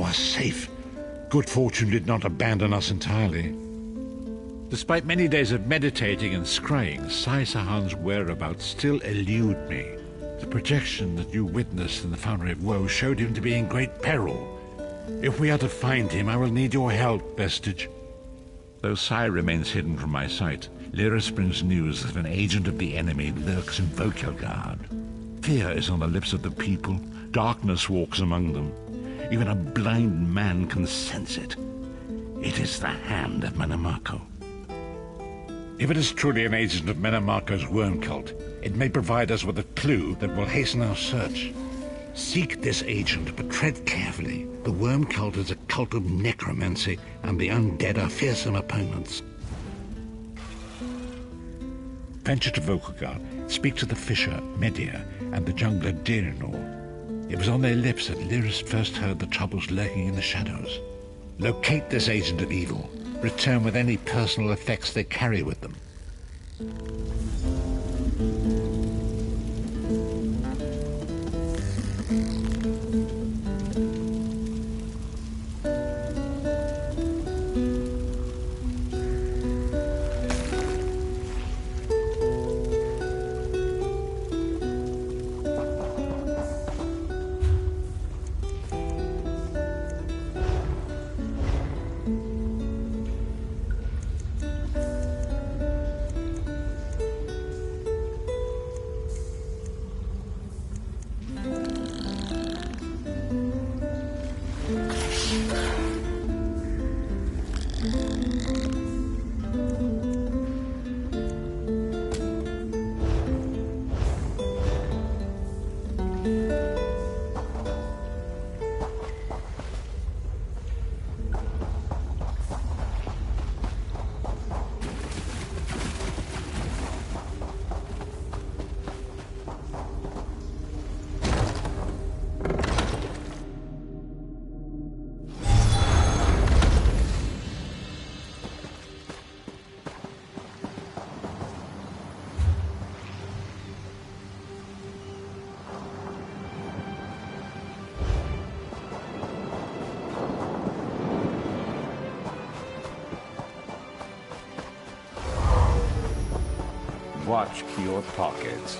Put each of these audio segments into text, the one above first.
are safe. Good fortune did not abandon us entirely. Despite many days of meditating and scrying, Sai Sahan's whereabouts still elude me. The projection that you witnessed in the Foundry of Woe showed him to be in great peril. If we are to find him, I will need your help, Vestige. Though Sai remains hidden from my sight, Lyris brings news that an agent of the enemy lurks in Vokelgard. Fear is on the lips of the people. Darkness walks among them. Even a blind man can sense it. It is the hand of Menamarco. If it is truly an agent of Menamarco's worm cult, it may provide us with a clue that will hasten our search. Seek this agent, but tread carefully. The worm cult is a cult of necromancy, and the undead are fearsome opponents. Venture to Vokelgard, speak to the fisher, Media, and the jungler Dirinor. It was on their lips that Lyris first heard the troubles lurking in the shadows. Locate this agent of evil. Return with any personal effects they carry with them. Watch your pockets.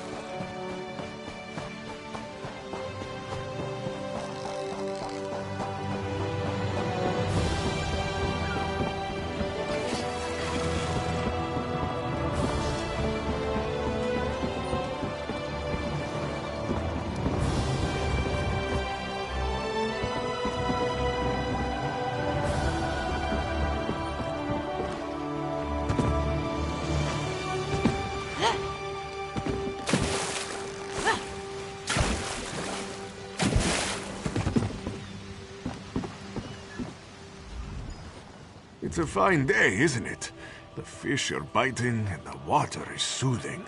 It's a fine day, isn't it? The fish are biting and the water is soothing.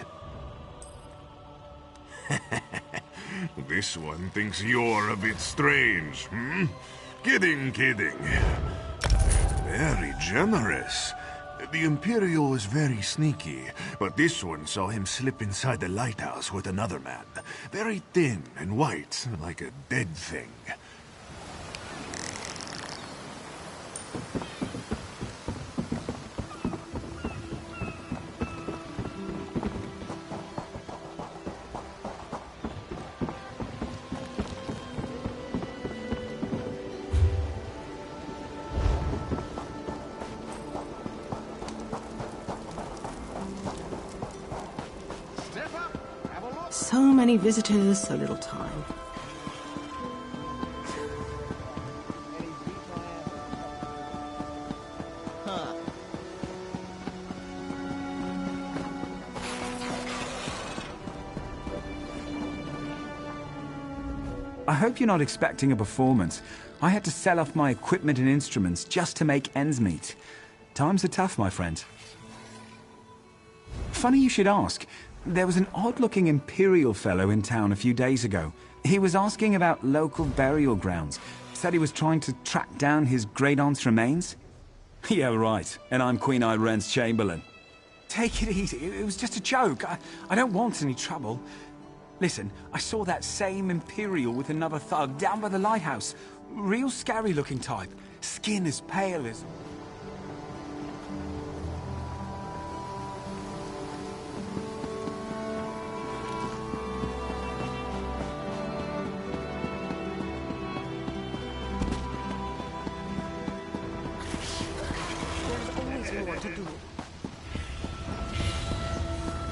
This one thinks you're a bit strange, hmm? Kidding. Very generous. The Imperial is very sneaky, but this one saw him slip inside the lighthouse with another man. Very thin and white, like a dead thing. So many visitors, so little time. I hope you're not expecting a performance. I had to sell off my equipment and instruments just to make ends meet. Times are tough, my friend. Funny you should ask. There was an odd-looking Imperial fellow in town a few days ago. He was asking about local burial grounds. Said he was trying to track down his great-aunt's remains. Yeah, right. And I'm Queen Irene's Chamberlain. Take it easy. It was just a joke. I don't want any trouble. Listen, I saw that same Imperial with another thug down by the lighthouse. Real scary looking type. Skin as pale as...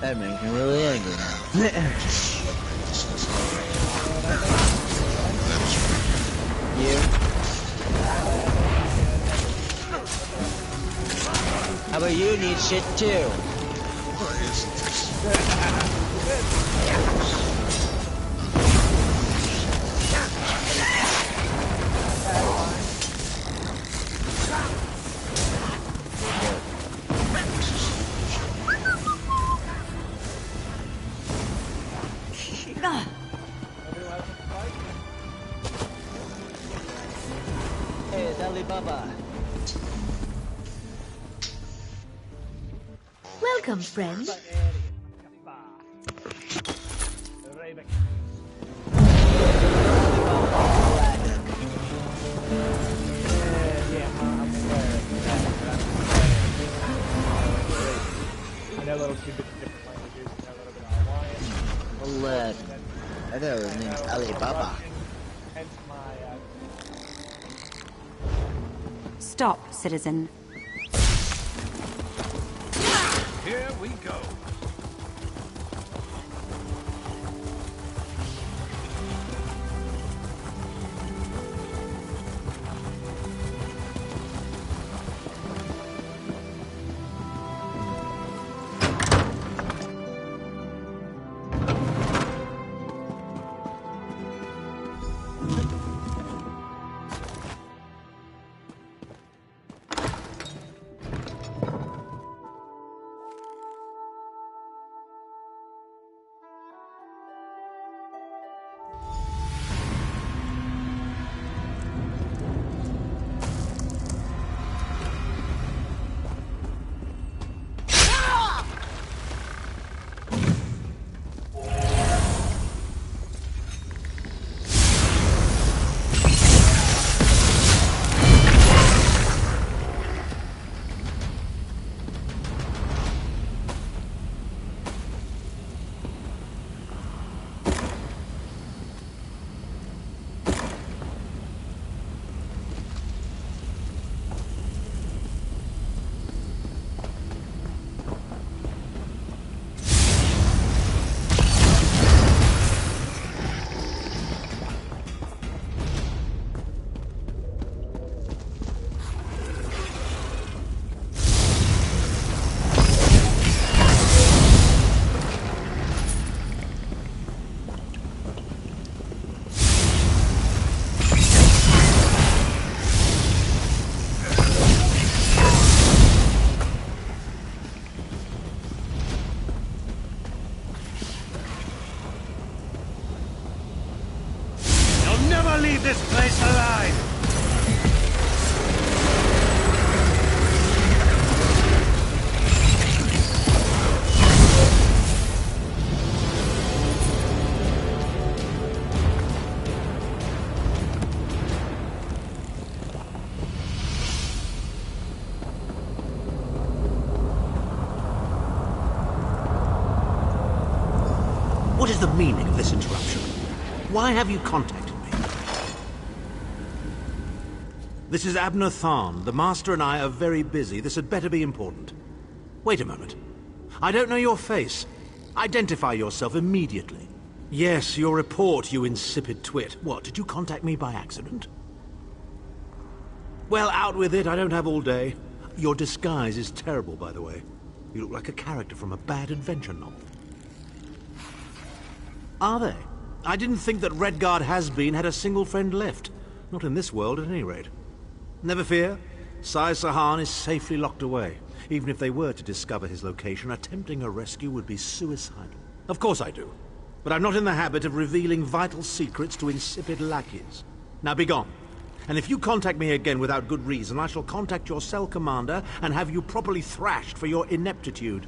That makes me really angry now. You? How about you need shit too? Hey, it's Alibaba. Welcome, friend. I thought his name's Alibaba. Stop, citizen. Here we go. Leave this place alive! What is the meaning of this interruption? Why have you contacted me? This is Abner Tharn. The Master and I are very busy. This had better be important. Wait a moment. I don't know your face. Identify yourself immediately. Yes, your report, you insipid twit. What, did you contact me by accident? Well, out with it. I don't have all day. Your disguise is terrible, by the way. You look like a character from a bad adventure novel. Are they? I didn't think that Redguard Has-Been had a single friend left. Not in this world, at any rate. Never fear. Sai Sahan is safely locked away. Even if they were to discover his location, attempting a rescue would be suicidal. Of course I do. But I'm not in the habit of revealing vital secrets to insipid lackeys. Now be gone. And if you contact me again without good reason, I shall contact your cell commander and have you properly thrashed for your ineptitude.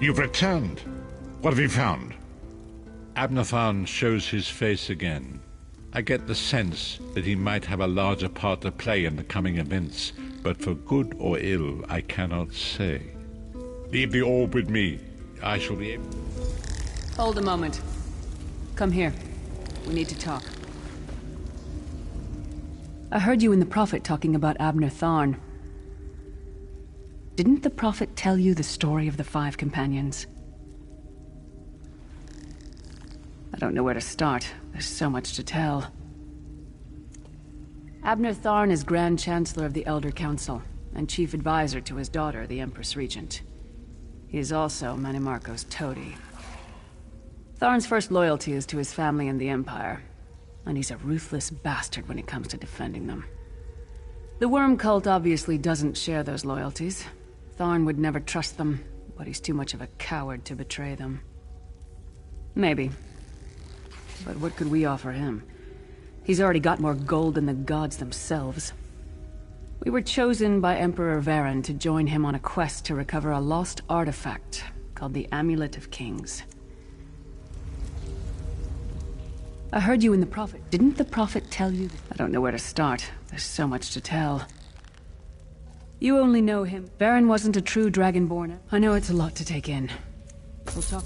You've returned. What have you found? Abner Tharn shows his face again. I get the sense that he might have a larger part to play in the coming events, but for good or ill, I cannot say. Leave the orb with me. I shall be able... Hold a moment. Come here. We need to talk. I heard you and the Prophet talking about Abner Tharn. Didn't the Prophet tell you the story of the 5 companions? I don't know where to start. There's so much to tell. Abner Tharn is Grand Chancellor of the Elder Council, and Chief Advisor to his daughter, the Empress Regent. He is also Manimarco's toady. Tharn's first loyalty is to his family and the Empire, and he's a ruthless bastard when it comes to defending them. The Worm Cult obviously doesn't share those loyalties. Tharn would never trust them, but he's too much of a coward to betray them. Maybe. But what could we offer him? He's already got more gold than the gods themselves. We were chosen by Emperor Varen to join him on a quest to recover a lost artifact called the Amulet of Kings. I heard you and the Prophet. Didn't the Prophet tell you? I don't know where to start. There's so much to tell. You only know him. Varen wasn't a true Dragonborn. I know it's a lot to take in. We'll talk.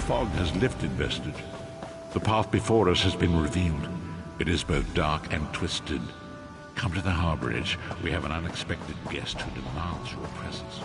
The fog has lifted, Vestige. The path before us has been revealed. It is both dark and twisted. Come to the harborage. We have an unexpected guest who demands your presence.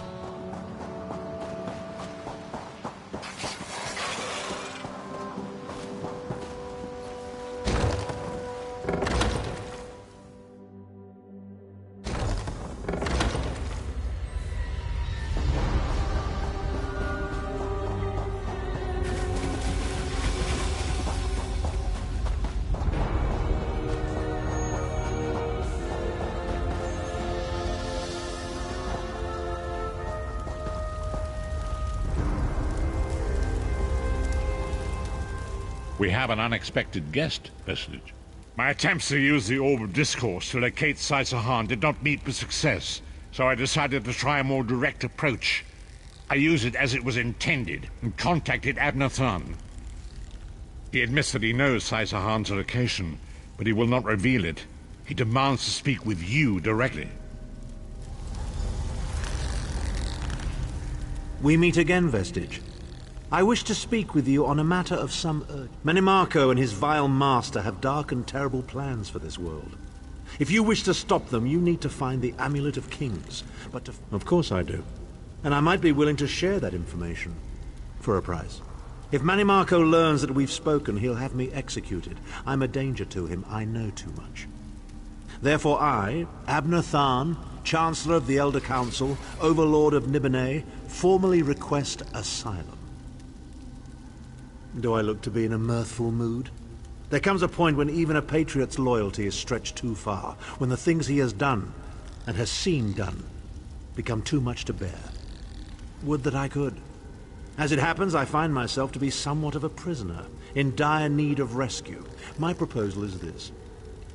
We have an unexpected guest, Vestige. My attempts to use the Orb of Discourse to locate Sai-Sahan did not meet with success, so I decided to try a more direct approach. I used it as it was intended and contacted Abner Tharn. He admits that he knows Sai-Sahan's location, but he will not reveal it. He demands to speak with you directly. We meet again, Vestige. I wish to speak with you on a matter of some urgency. Manimarco and his vile master have dark and terrible plans for this world. If you wish to stop them, you need to find the Amulet of Kings. But to... Of course I do. And I might be willing to share that information. For a price. If Manimarco learns that we've spoken, he'll have me executed. I'm a danger to him. I know too much. Therefore I, Abner Tharn, Chancellor of the Elder Council, Overlord of Nibene, formally request asylum. Do I look to be in a mirthful mood? There comes a point when even a patriot's loyalty is stretched too far, when the things he has done, and has seen done, become too much to bear. Would that I could. As it happens, I find myself to be somewhat of a prisoner, in dire need of rescue. My proposal is this.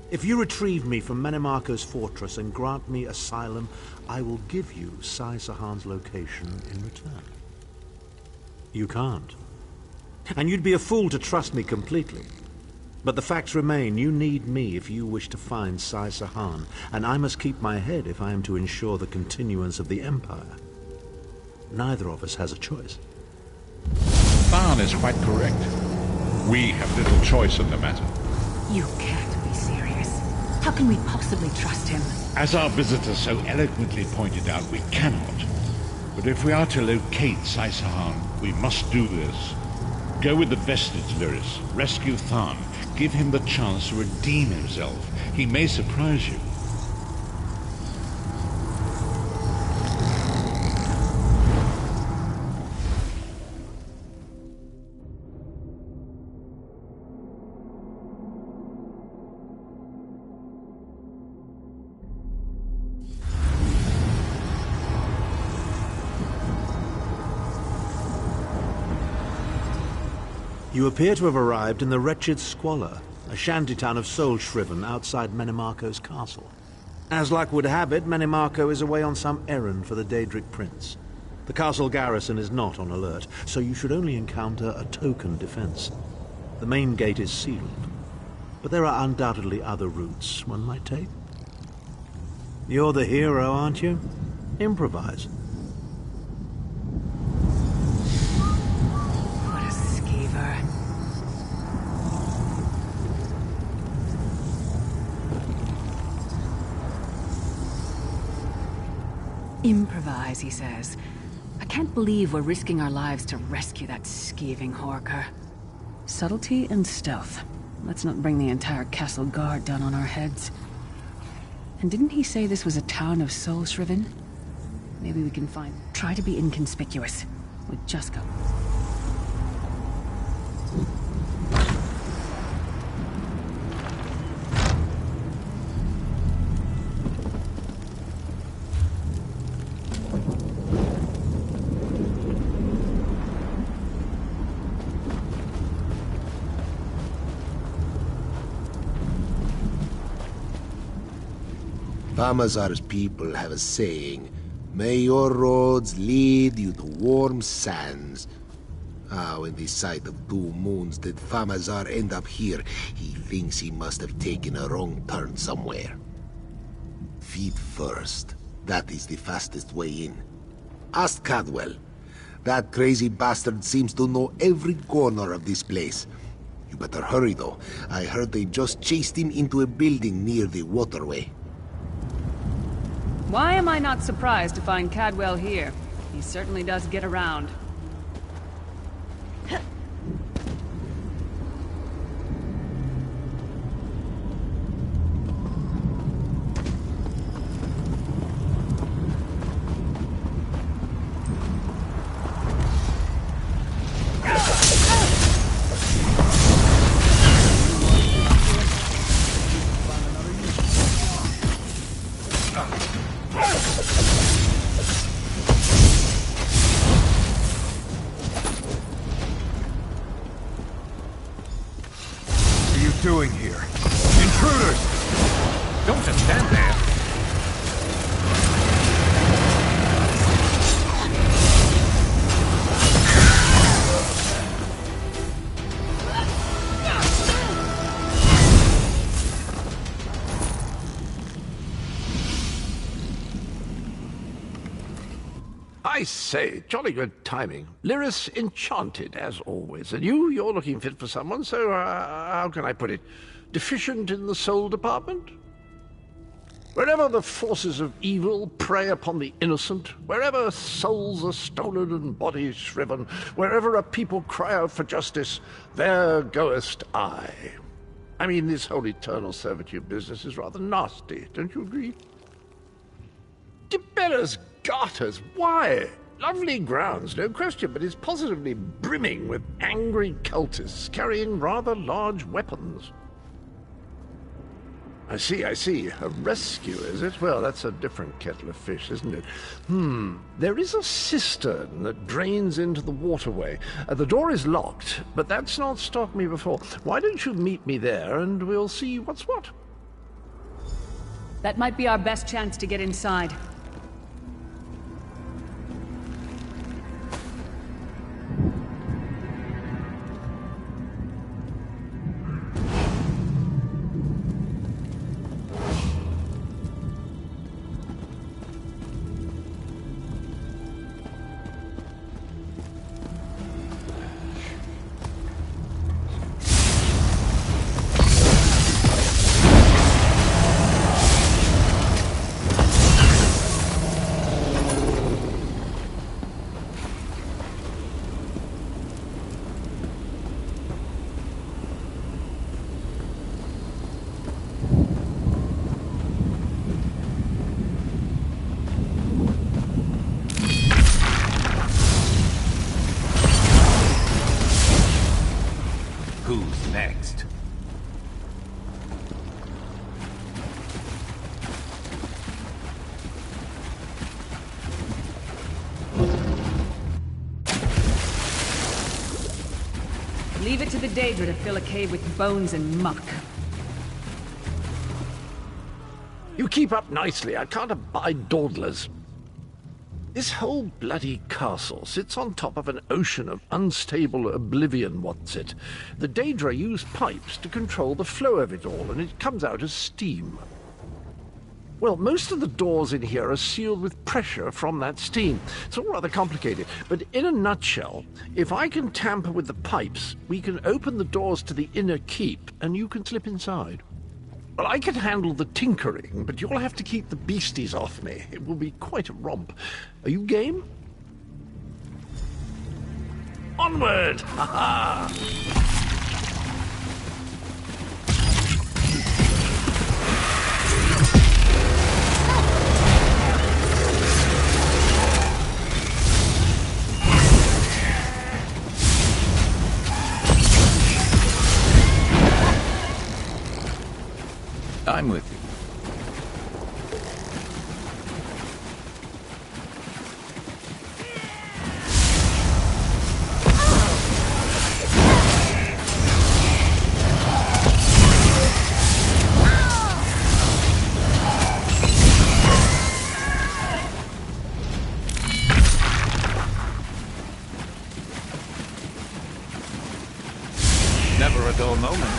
If you retrieve me from Manimarco's fortress and grant me asylum, I will give you Sai Sahan's location in return. You can't. And you'd be a fool to trust me completely. But the facts remain. You need me if you wish to find Sai Sahan, and I must keep my head if I am to ensure the continuance of the Empire. Neither of us has a choice. Tharn is quite correct. We have little choice in the matter. You can't be serious. How can we possibly trust him? As our visitor so eloquently pointed out, we cannot. But if we are to locate Sai Sahan, we must do this. Go with the vestige, Lyris. Rescue Tharn. Give him the chance to redeem himself. He may surprise you. You appear to have arrived in the wretched Squalor, a shantytown of soul-shriven outside Manimarco's castle. As luck would have it, Manimarco is away on some errand for the Daedric Prince. The castle garrison is not on alert, so you should only encounter a token defense. The main gate is sealed, but there are undoubtedly other routes one might take. You're the hero, aren't you? Improvise. What a skeever. Improvise, he says. I can't believe we're risking our lives to rescue that skeeving Horker. Subtlety and stealth. Let's not bring the entire castle guard down on our heads. And didn't he say this was a town of soul-shriven? Maybe we can find... Try to be inconspicuous. With Juska. Famazar's people have a saying, "May your roads lead you to warm sands." How in the sight of 2 moons did Famazar end up here? He thinks he must have taken a wrong turn somewhere. Feet first. That is the fastest way in. Ask Cadwell. That crazy bastard seems to know every corner of this place. You better hurry though. I heard they just chased him into a building near the waterway. Why am I not surprised to find Cadwell here? He certainly does get around. Doing here? Intruders! Don't just stand there. I say, jolly good timing. Lyris enchanted, as always. And you're looking fit for someone, so, how can I put it? Deficient in the soul department? Wherever the forces of evil prey upon the innocent, wherever souls are stolen and bodies shriven, wherever a people cry out for justice, there goest I. I mean, this whole eternal servitude business is rather nasty, don't you agree? Tiberius Garters, why? Lovely grounds, no question, but it's positively brimming with angry cultists carrying rather large weapons. I see, I see. A rescue, is it? Well, that's a different kettle of fish, isn't it? There is a cistern that drains into the waterway. The door is locked, but that's not stopped me before. Why don't you meet me there, and we'll see what's what? That might be our best chance to get inside. Who's next? Leave it to the Daedra to fill a cave with bones and muck. You keep up nicely. I can't abide dawdlers. This whole bloody castle sits on top of an ocean of unstable oblivion, what's it? The Daedra use pipes to control the flow of it all, and it comes out as steam. Well, most of the doors in here are sealed with pressure from that steam. It's all rather complicated, but in a nutshell, if I can tamper with the pipes, we can open the doors to the inner keep, and you can slip inside. Well, I can handle the tinkering, but you'll have to keep the beasties off me. It will be quite a romp. Are you game? Onward! Ha ha! I'm with you. Never a dull moment.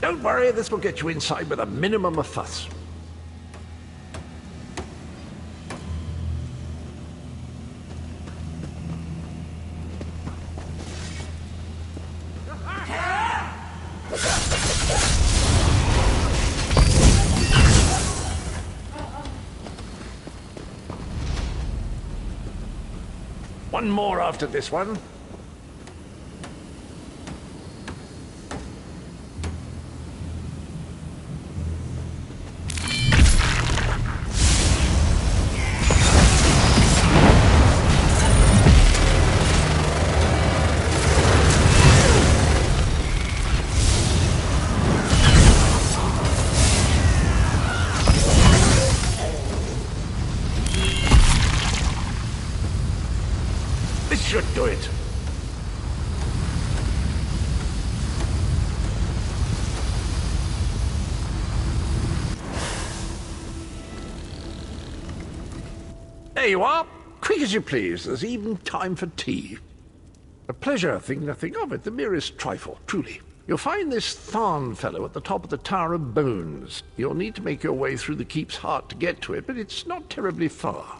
Don't worry, this will get you inside with a minimum of fuss. One more after this one. This should do it. There you are. Quick as you please. There's even time for tea. A pleasure, think nothing of it. The merest trifle, truly. You'll find this Tharn fellow at the top of the Tower of Bones. You'll need to make your way through the keep's heart to get to it, but it's not terribly far.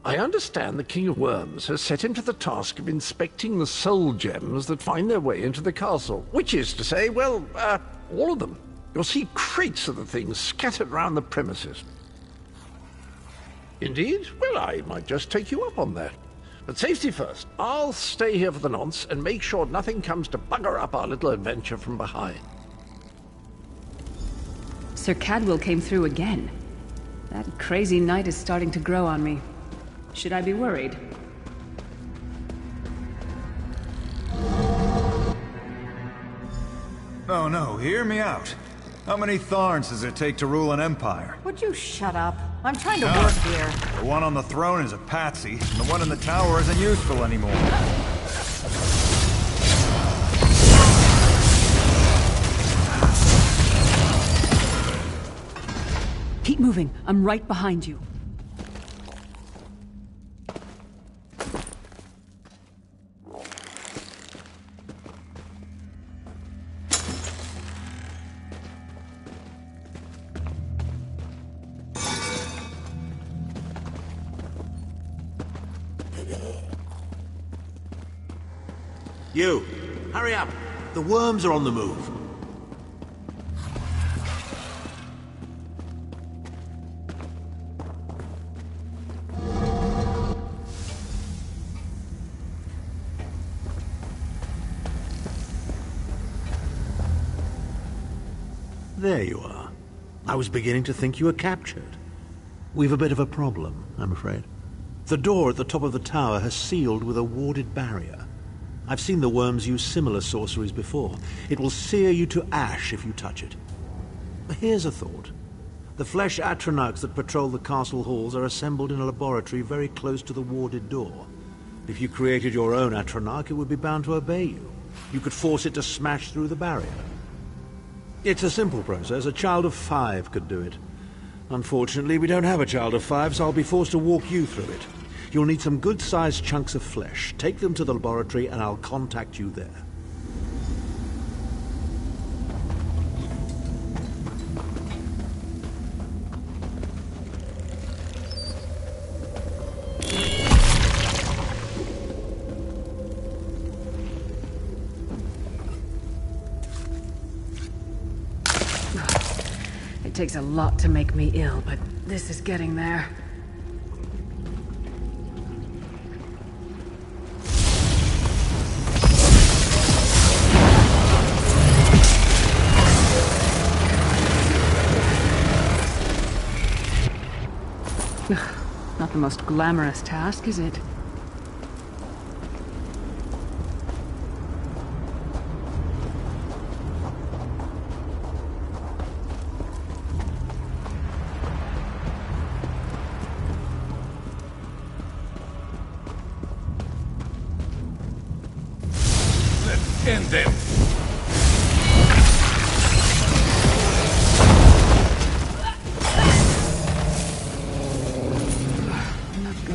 I understand the King of Worms has set him to the task of inspecting the soul gems that find their way into the castle. Which is to say, well, all of them. You'll see crates of the things scattered around the premises. Indeed? Well, I might just take you up on that. But safety first. I'll stay here for the nonce and make sure nothing comes to bugger up our little adventure from behind. Sir Cadwell came through again. That crazy night is starting to grow on me. Should I be worried? Oh no, hear me out. How many Tharns does it take to rule an empire? Would you shut up? I'm trying to work here. The one on the throne is a patsy, and the one in the tower isn't useful anymore. Keep moving. I'm right behind you. You! Hurry up! The worms are on the move. There you are. I was beginning to think you were captured. We've a bit of a problem, I'm afraid. The door at the top of the tower has sealed with a warded barrier. I've seen the worms use similar sorceries before. It will sear you to ash if you touch it. Here's a thought. The flesh atronachs that patrol the castle halls are assembled in a laboratory very close to the warded door. If you created your own atronach, it would be bound to obey you. You could force it to smash through the barrier. It's a simple process. A child of 5 could do it. Unfortunately, we don't have a child of 5, so I'll be forced to walk you through it. You'll need some good-sized chunks of flesh. Take them to the laboratory and I'll contact you there. It takes a lot to make me ill, but this is getting there. Not the most glamorous task, is it? Let's end them.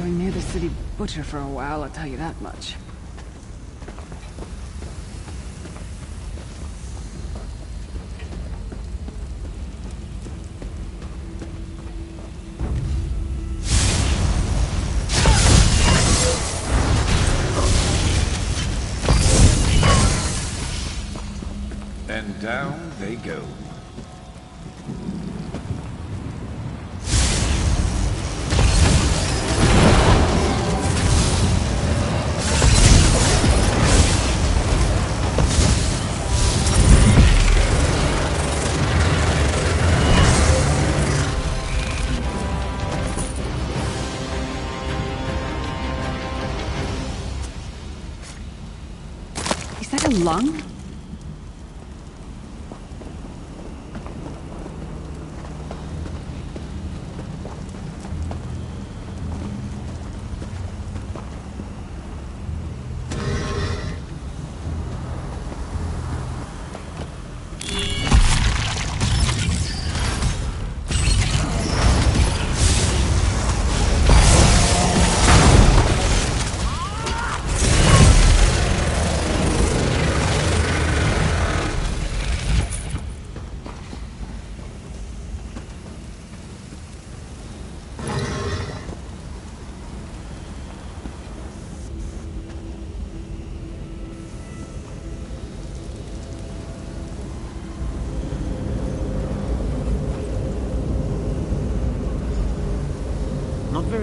Near the city butcher for a while, I'll tell you that much. And down they go. Is that a lung?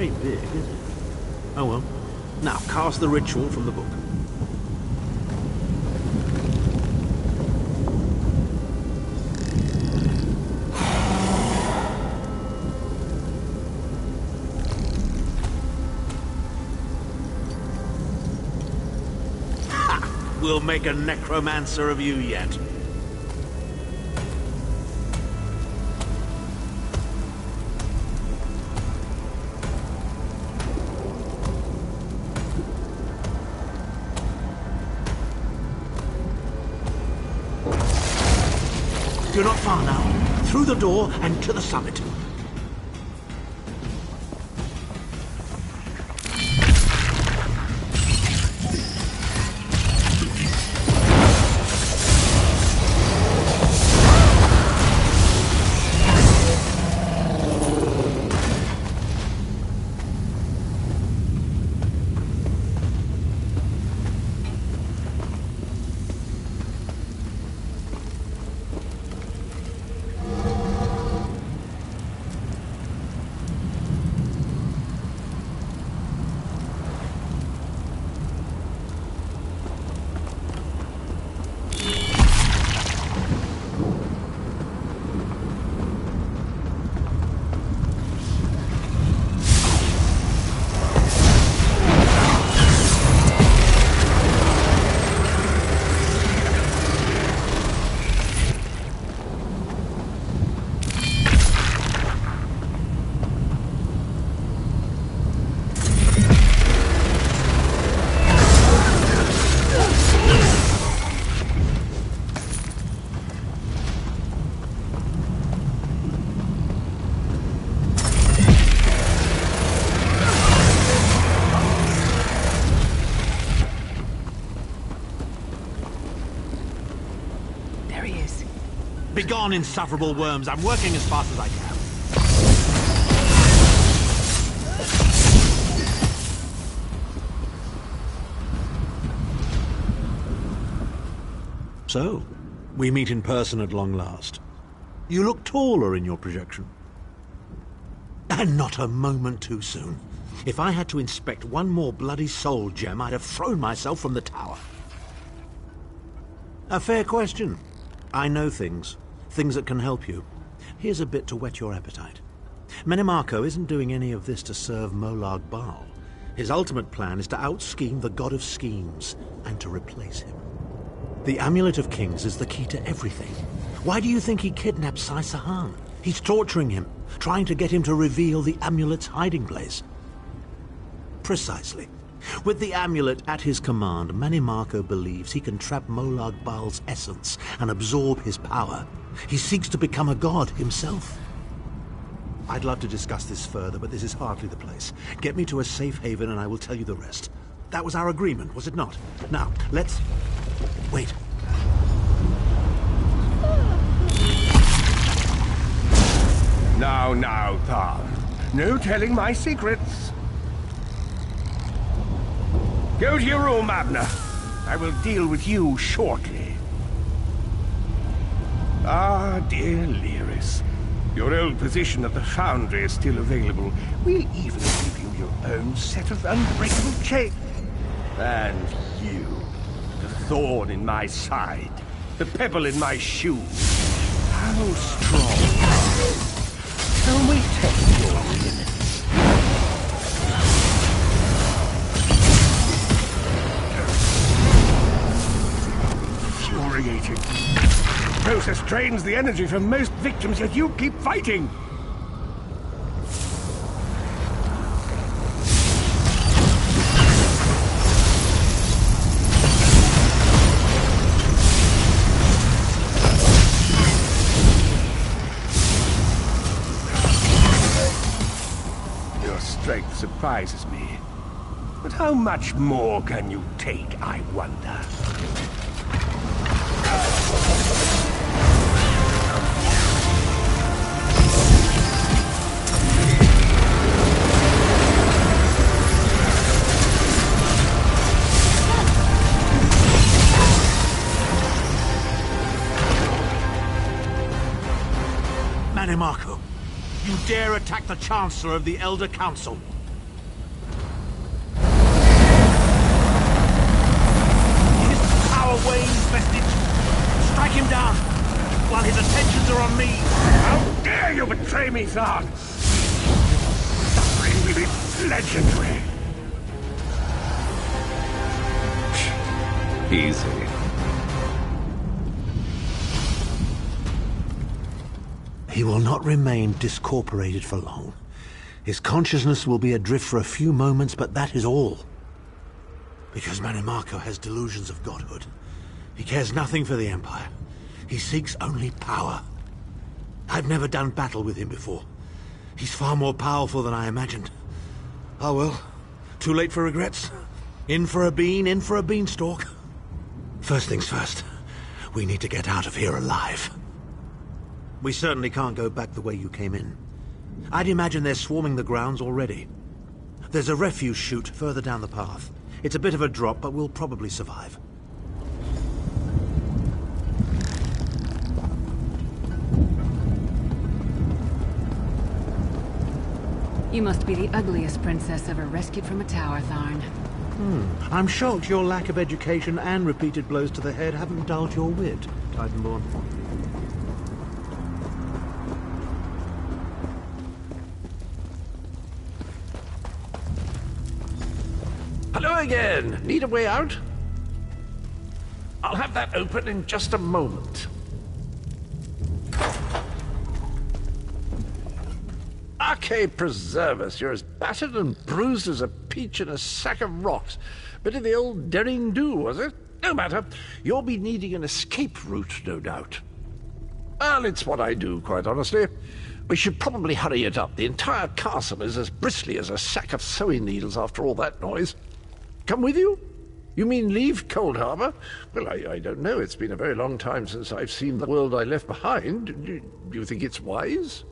very big, is it? Oh well. Now, cast the ritual from the book. Ha! We'll make a necromancer of you yet. You're not far now. Through the door and to the summit. Begone, insufferable worms. I'm working as fast as I can. So, we meet in person at long last. You look taller in your projection. And not a moment too soon. If I had to inspect one more bloody soul gem, I'd have thrown myself from the tower. A fair question. I know things. Things that can help you. Here's a bit to whet your appetite. Menimarco isn't doing any of this to serve Molag Bal. His ultimate plan is to out-scheme the god of schemes and to replace him. The Amulet of Kings is the key to everything. Why do you think he kidnapped Sai Sahan? He's torturing him, trying to get him to reveal the amulet's hiding place. Precisely. With the amulet at his command, Menimarco believes he can trap Molag Bal's essence and absorb his power. He seeks to become a god himself. I'd love to discuss this further, but this is hardly the place. Get me to a safe haven and I will tell you the rest. That was our agreement, was it not? Now, let's... wait. Now, Thar. No telling my secrets. Go to your room, Abner. I will deal with you shortly. Ah, dear Lyris. Your old position at the Foundry is still available. We'll even give you your own set of unbreakable chains. And you, the thorn in my side, the pebble in my shoe. How strong. Shall we test your limits? Infuriating. The process drains the energy from most victims, yet you keep fighting. Your strength surprises me. But how much more can you take, I wonder? Menimarco, you dare attack the Chancellor of the Elder Council. me, Thar! Suffering will be legendary! Easy. He will not remain discorporated for long. His consciousness will be adrift for a few moments, but that is all. Because Manimarco has delusions of godhood. He cares nothing for the Empire. He seeks only power. I've never done battle with him before. He's far more powerful than I imagined. Oh well, too late for regrets. In for a bean, in for a beanstalk. First things first, we need to get out of here alive. We certainly can't go back the way you came in. I'd imagine they're swarming the grounds already. There's a refuse chute further down the path. It's a bit of a drop, but we'll probably survive. You must be the ugliest princess ever rescued from a tower, Tharn. I'm shocked your lack of education and repeated blows to the head haven't dulled your wit, Titanborn. Hello again. Need a way out? I'll have that open in just a moment. Arcade preserve us. You're as battered and bruised as a peach in a sack of rocks. Bit of the old derring do, was it? No matter. You'll be needing an escape route, no doubt. Well, it's what I do, quite honestly. We should probably hurry it up. The entire castle is as bristly as a sack of sewing needles after all that noise. Come with you? You mean leave Cold Harbor? Well, I don't know. It's been a very long time since I've seen the world I left behind. Do you think it's wise?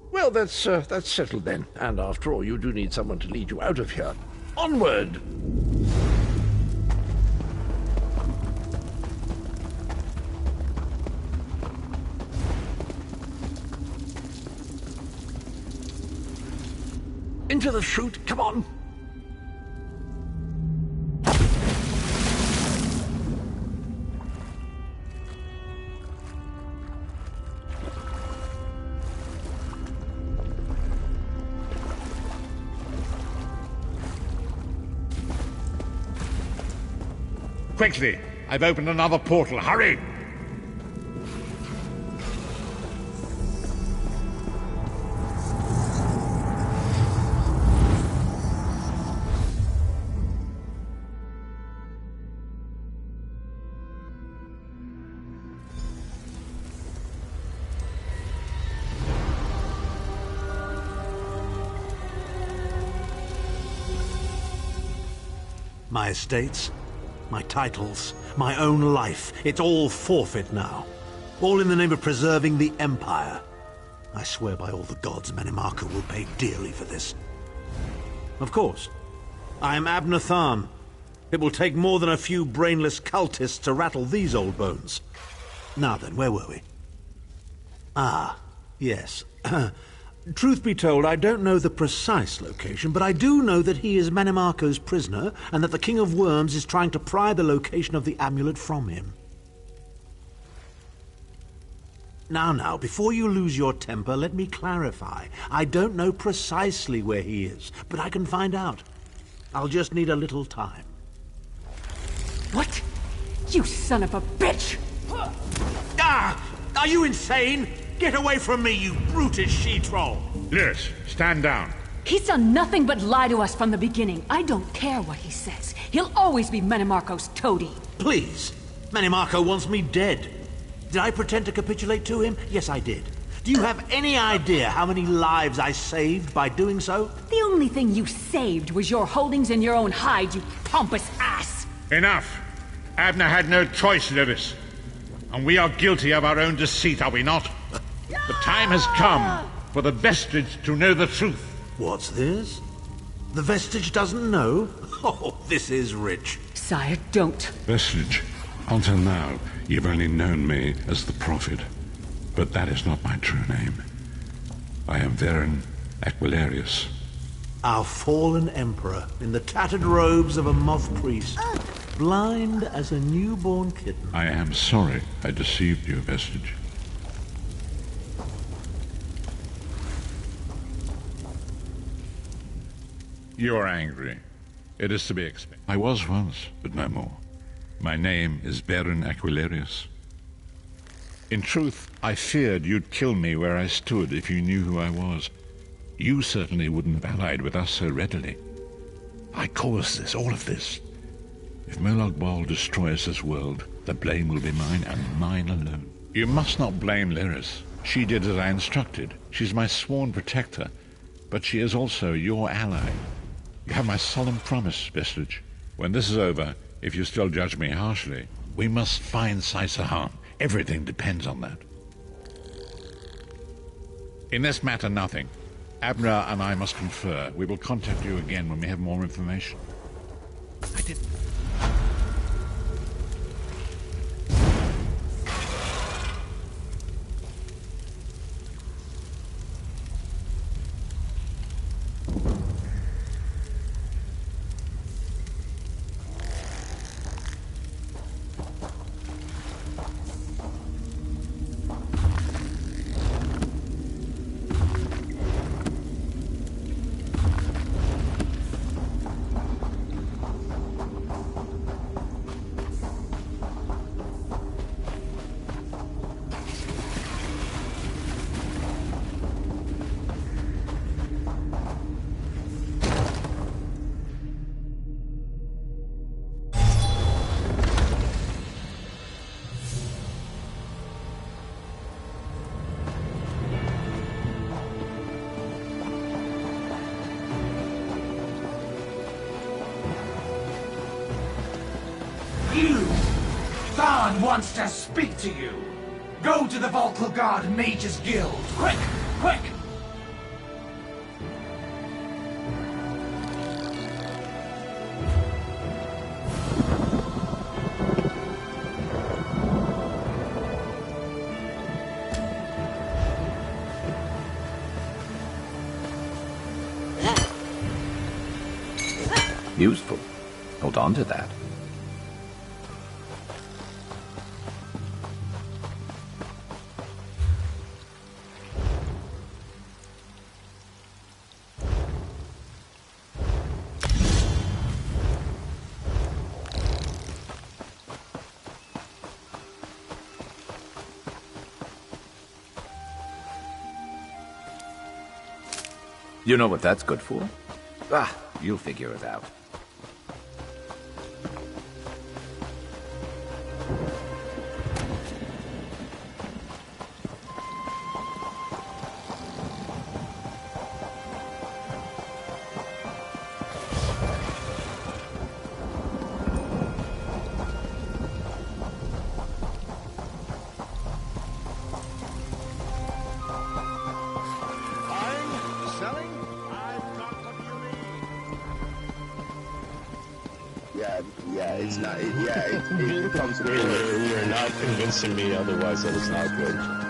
Well, that's settled then. And after all, you do need someone to lead you out of here. Onward! Into the chute, come on! Quickly! I've opened another portal. Hurry! My estates, my titles, my own life, it's all forfeit now. All in the name of preserving the Empire. I swear by all the gods Manimarco will pay dearly for this. Of course. I am Abner Tharn. It will take more than a few brainless cultists to rattle these old bones. Now then, where were we? Ah, yes. Truth be told, I don't know the precise location, but I do know that he is Manimarco's prisoner, and that the King of Worms is trying to pry the location of the amulet from him. Now, before you lose your temper, let me clarify. I don't know precisely where he is, but I can find out. I'll just need a little time. What? You son of a bitch! Ah! Are you insane? Get away from me, you brutish she-troll! Lyris, stand down. He's done nothing but lie to us from the beginning. I don't care what he says. He'll always be Manimarco's toady. Please. Manimarco wants me dead. Did I pretend to capitulate to him? Yes, I did. Do you have any idea how many lives I saved by doing so? The only thing you saved was your holdings in your own hide, you pompous ass! Enough! Abner had no choice, Lyris. And we are guilty of our own deceit, are we not? The time has come for the Vestige to know the truth. What's this? The Vestige doesn't know? Oh, this is rich. Sire, don't. Vestige, until now, you've only known me as the Prophet. But that is not my true name. I am Varen Aquilarius. Our fallen emperor, in the tattered robes of a moth priest. Blind as a newborn kitten. I am sorry I deceived you, Vestige. You are angry. It is to be expected. I was once, but no more. My name is Baron Aquilarius. In truth, I feared you'd kill me where I stood if you knew who I was. You certainly wouldn't have allied with us so readily. I caused this, all of this. If Molag Bal destroys this world, the blame will be mine and mine alone. You must not blame Lyris. She did as I instructed. She's my sworn protector, but she is also your ally. You have my solemn promise, Vestige. When this is over, if you still judge me harshly, we must find Sai-Sahan. Everything depends on that. In this matter, nothing. Abner and I must confer. We will contact you again when we have more information. I didn't... Tharn wants to speak to you. Go to the Volkilgard Mages Guild. Quick! Quick! Useful. Hold on to that. You know what that's good for? Ah, you'll figure it out. It comes you're not convincing me otherwise that it's not good.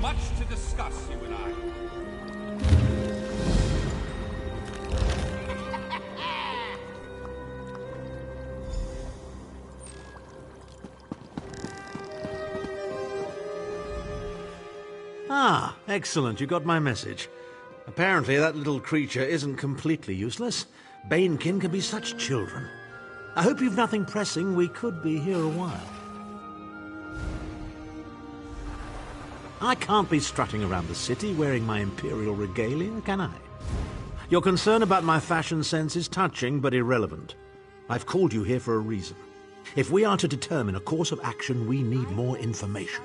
Much to discuss, you and I. Ah, excellent. You got my message. Apparently that little creature isn't completely useless. Banekin can be such children. I hope you've nothing pressing. We could be here a while. I can't be strutting around the city wearing my imperial regalia, can I? Your concern about my fashion sense is touching but irrelevant. I've called you here for a reason. If we are to determine a course of action, we need more information.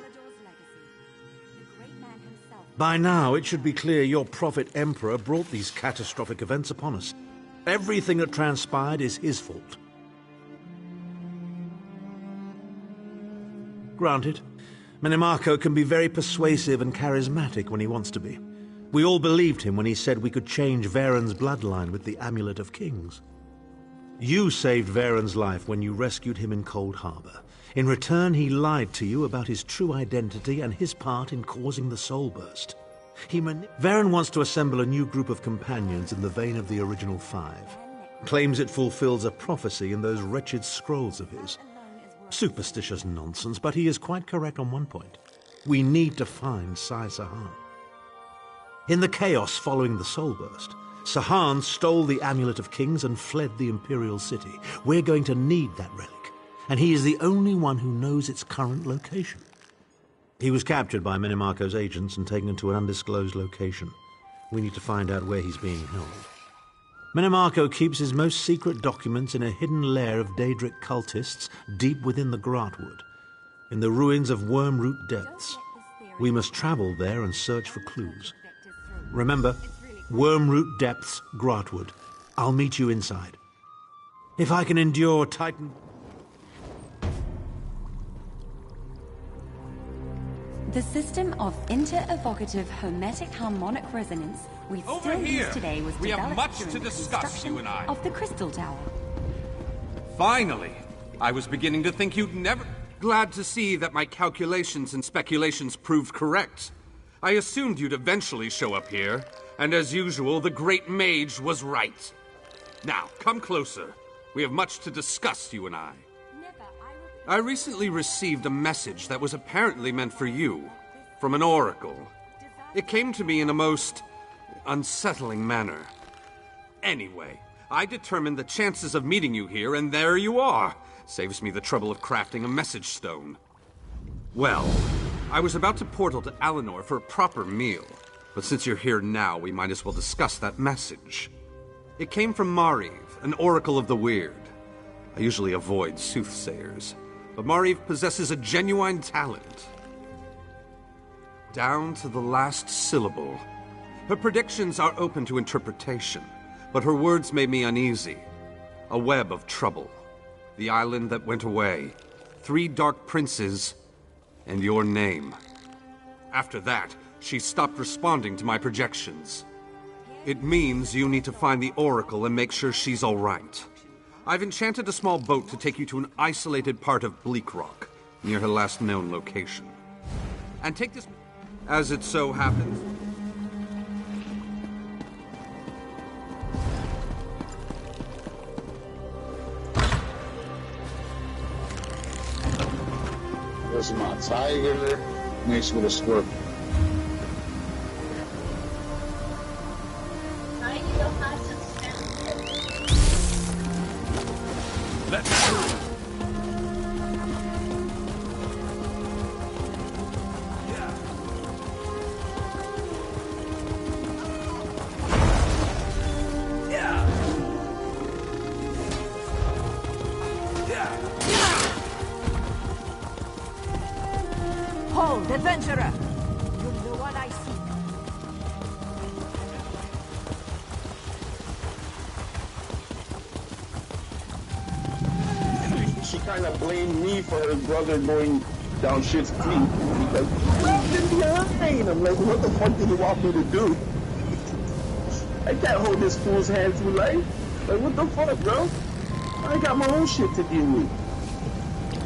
By now, it should be clear your prophet Emperor brought these catastrophic events upon us. Everything that transpired is his fault. Granted, Minimarco can be very persuasive and charismatic when he wants to be. We all believed him when he said we could change Varen's bloodline with the Amulet of Kings. You saved Varen's life when you rescued him in Cold Harbor. In return, he lied to you about his true identity and his part in causing the Soul Burst. Varen wants to assemble a new group of companions in the vein of the original 5. Claims it fulfills a prophecy in those wretched scrolls of his. Superstitious nonsense, but he is quite correct on one point. We need to find Sai Sahan. In the chaos following the Soul Burst, Sahan stole the Amulet of Kings and fled the Imperial City. We're going to need that relic, and he is the only one who knows its current location. He was captured by Minimarco's agents and taken to an undisclosed location. We need to find out where he's being held. Minimarco keeps his most secret documents in a hidden lair of Daedric cultists deep within the Grotwood, in the ruins of Wormroot Depths. We must travel there and search for clues. Remember, Wormroot Depths, Grotwood. I'll meet you inside. If I can endure Titan... The system of inter-evocative hermetic harmonic resonance we still use today was we have developed much during to the discuss, construction you and I. of the Crystal Tower. Finally! I was beginning to think you'd never... Glad to see that my calculations and speculations proved correct. I assumed you'd eventually show up here, and as usual, the Great Mage was right. Now, come closer. We have much to discuss, you and I. I recently received a message that was apparently meant for you, from an oracle. It came to me in a most unsettling manner. Anyway, I determined the chances of meeting you here, and there you are. Saves me the trouble of crafting a message stone. Well, I was about to portal to Alinor for a proper meal, but since you're here now, we might as well discuss that message. It came from Mariv, an oracle of the weird. I usually avoid soothsayers, but Mariv possesses a genuine talent. Down to the last syllable. Her predictions are open to interpretation, but her words made me uneasy. A web of trouble. The island that went away. 3 dark princes, and your name. After that, she stopped responding to my projections. It means you need to find the oracle and make sure she's all right. I've enchanted a small boat to take you to an isolated part of Bleak Rock, near her last known location. And take this... As it so happens... There's my tiger mixed with a scorpion. Let's go. Hold, adventurer! You're the one I seek. She kind of blamed me for her brother going down shit's creek. Because, well, didn't behind. I'm like, what the fuck did he want me to do? I can't hold this fool's hand through life. Like, what the fuck, bro? I got my own shit to deal with.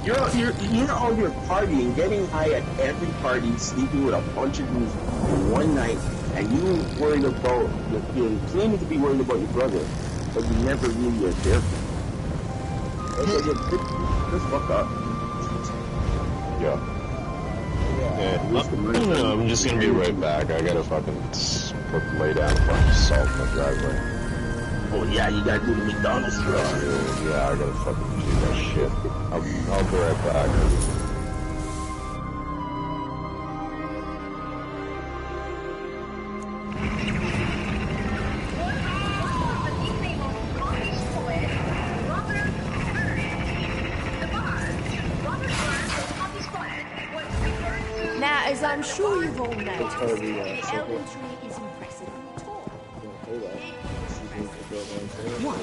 You're out here partying, getting high at every party, sleeping with a bunch of dudes in one night, and you worried about, you're claiming to be worried about your brother, but you never really are there for him. Just fuck up. Yeah. I'm just gonna be right back. I gotta fucking lay down fucking salt in my driveway. Oh yeah, you gotta do the McDonald's stuff. Yeah, I gotta fucking do that shit. I'll be right back. I'm sure you've all noticed her the, the circle. elm tree is impressively tall. Hold on. What?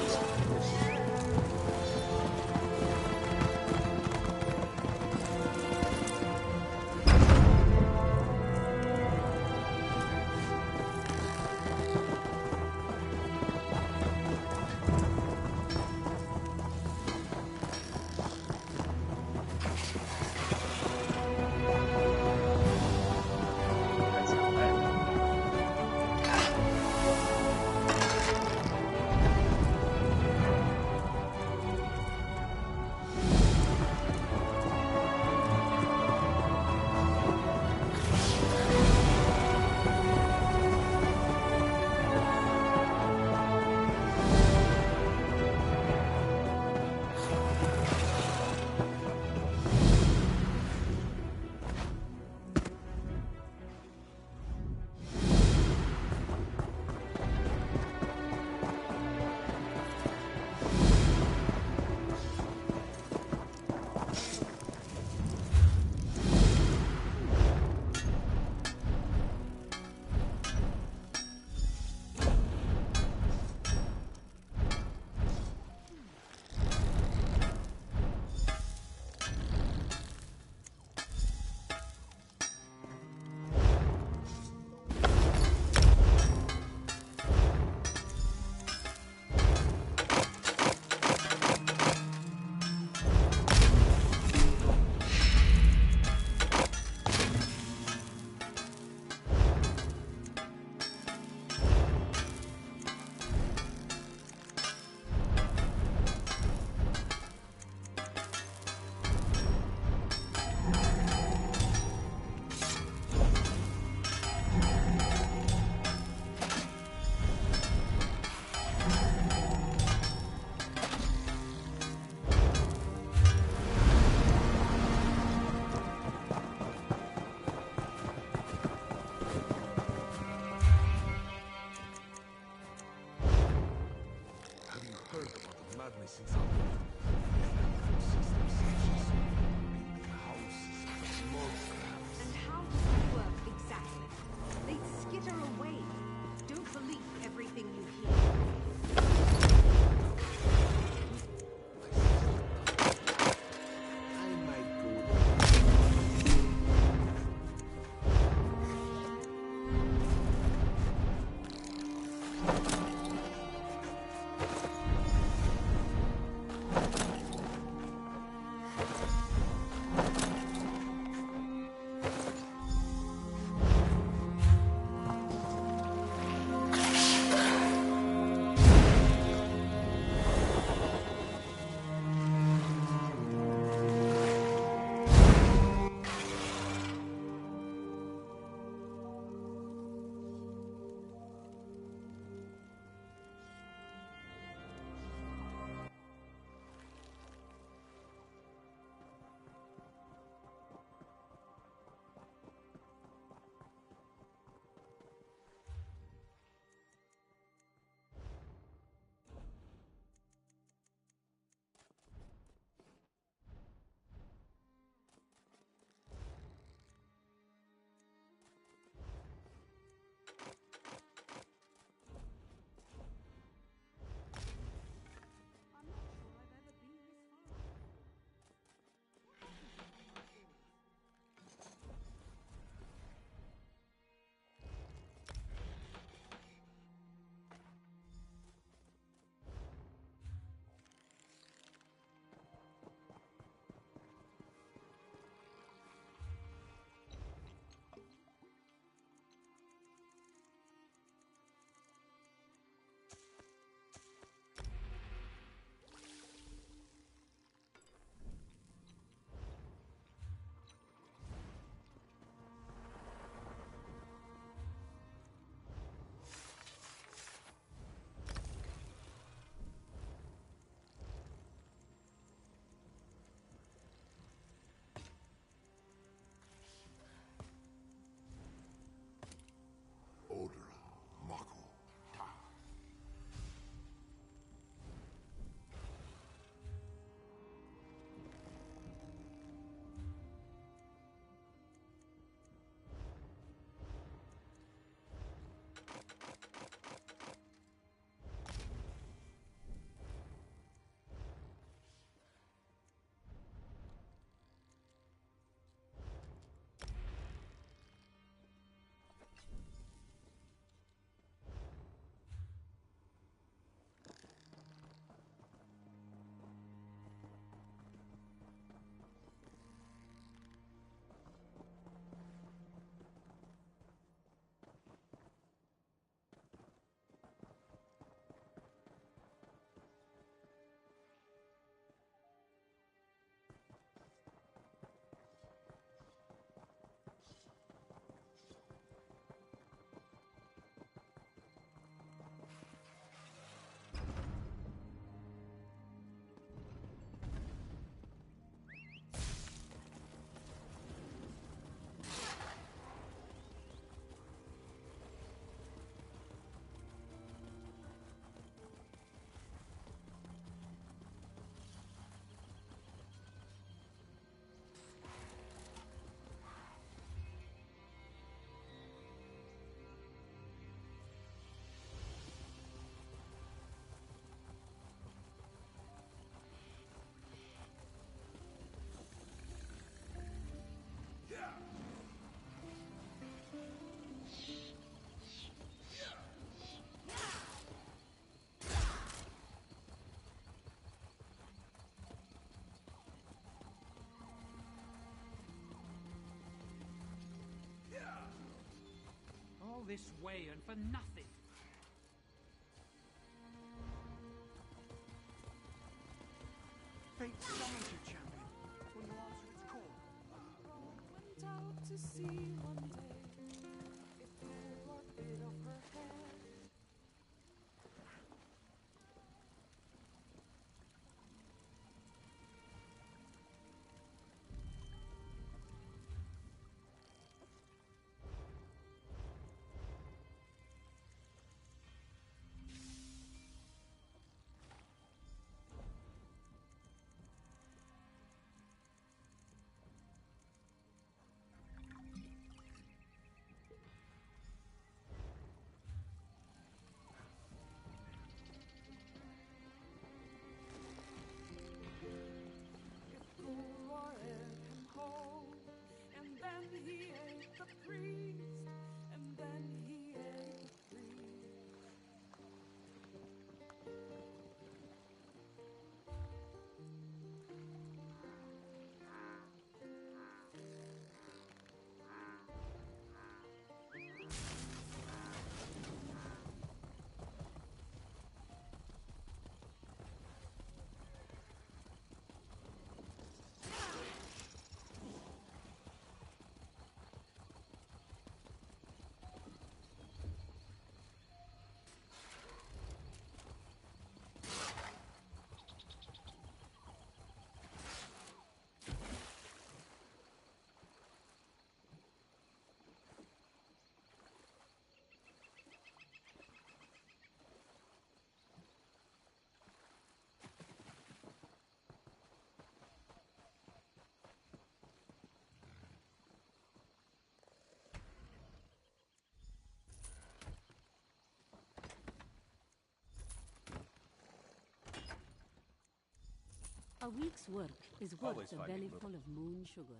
And how does it work exactly? They skitter away. Don't believe everything you hear. this way and for nothing. Fate summons you, champion. Will you answer its call? Went out to sea one day. It blew a bit of her hair. And then he ate the priest, and then he ate the priest. A week's work is worth Always a finding belly movement. full of moon sugar.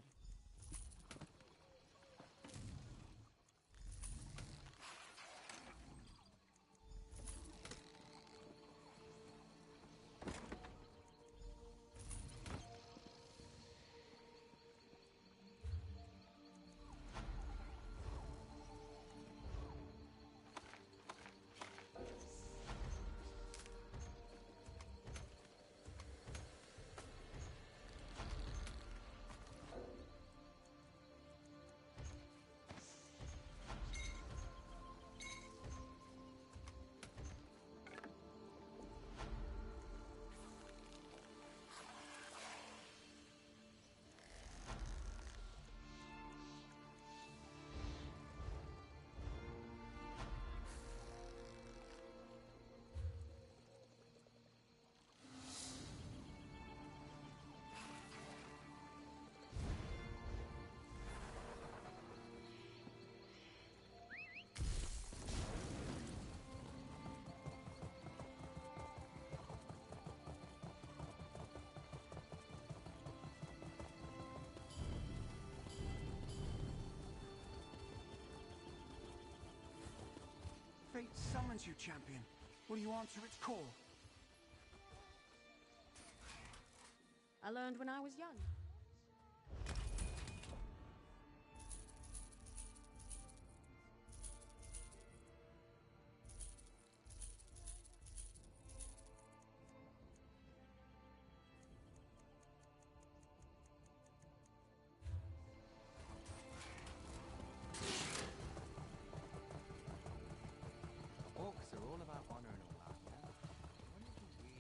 Fate summons you, champion. Will you answer its call? I learned when I was young. Orcs are all about honor and all that, you know? I wonder if he's really...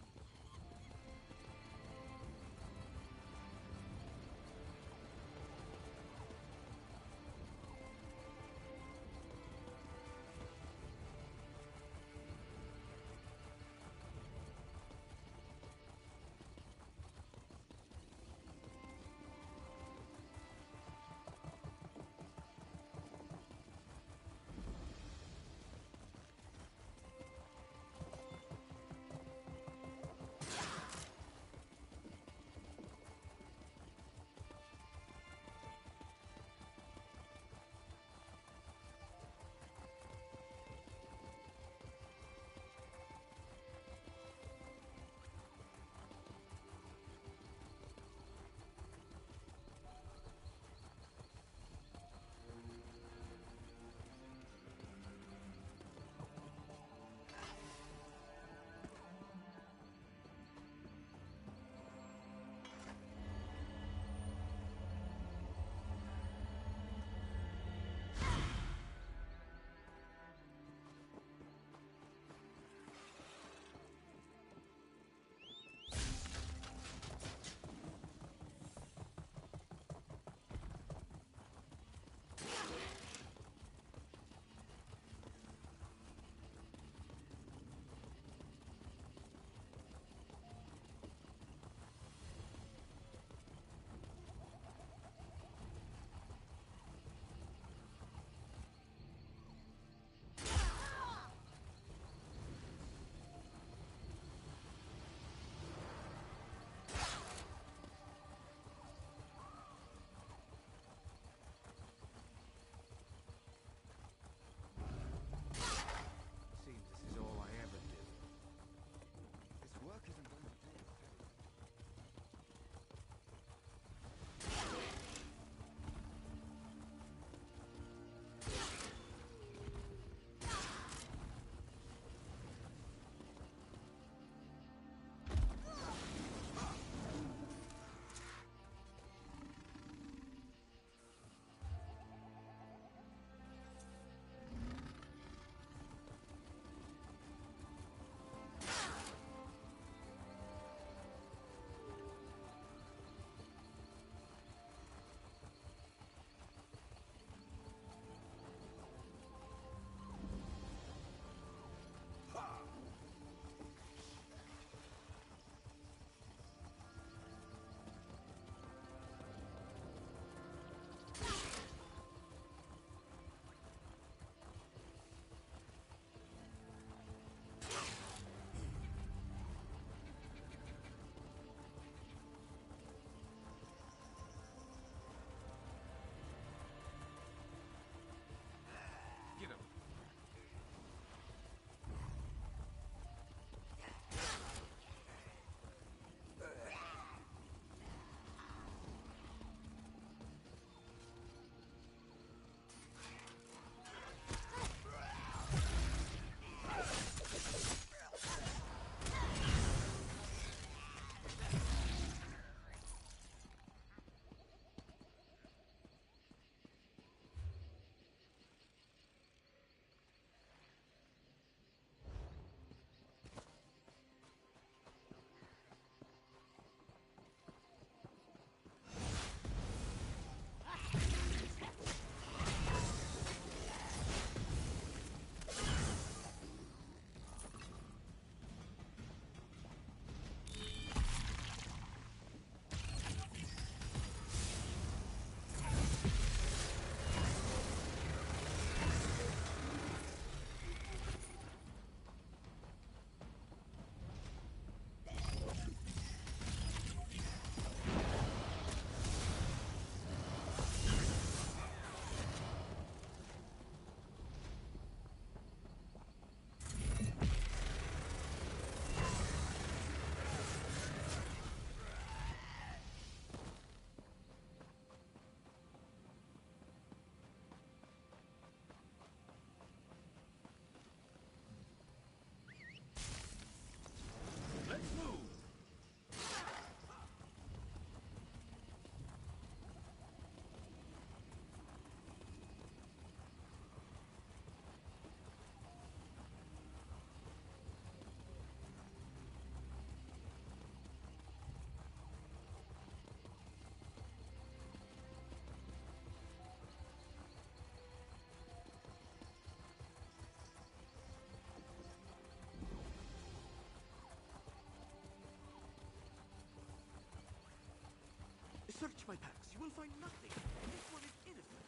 Search my packs. You will find nothing. This one is innocent.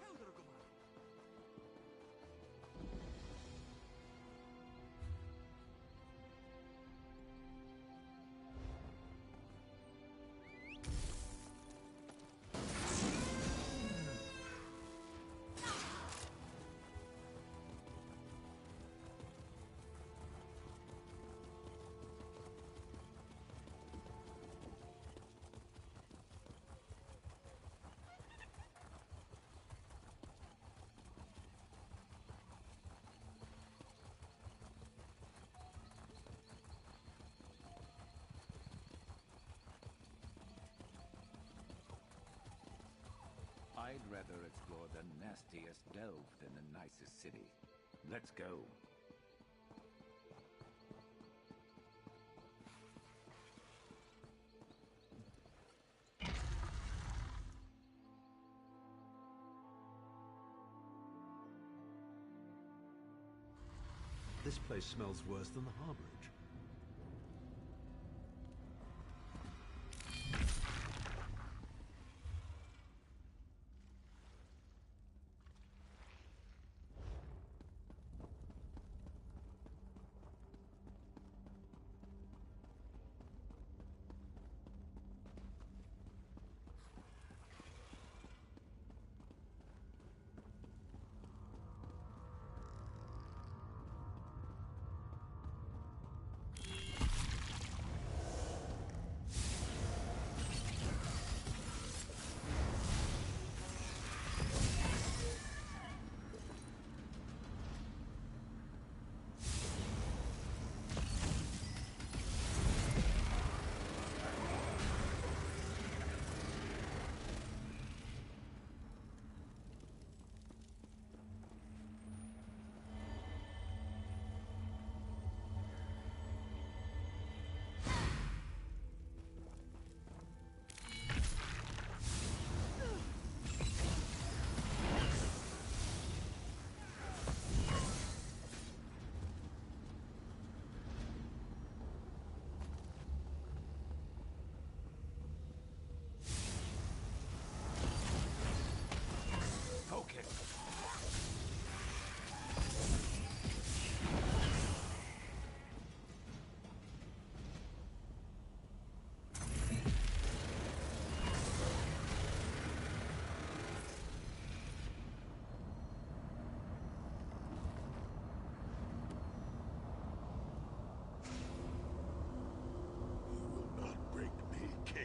Tell Dragoman. I'd rather explore the nastiest delve than the nicest city. Let's go. This place smells worse than the harborage.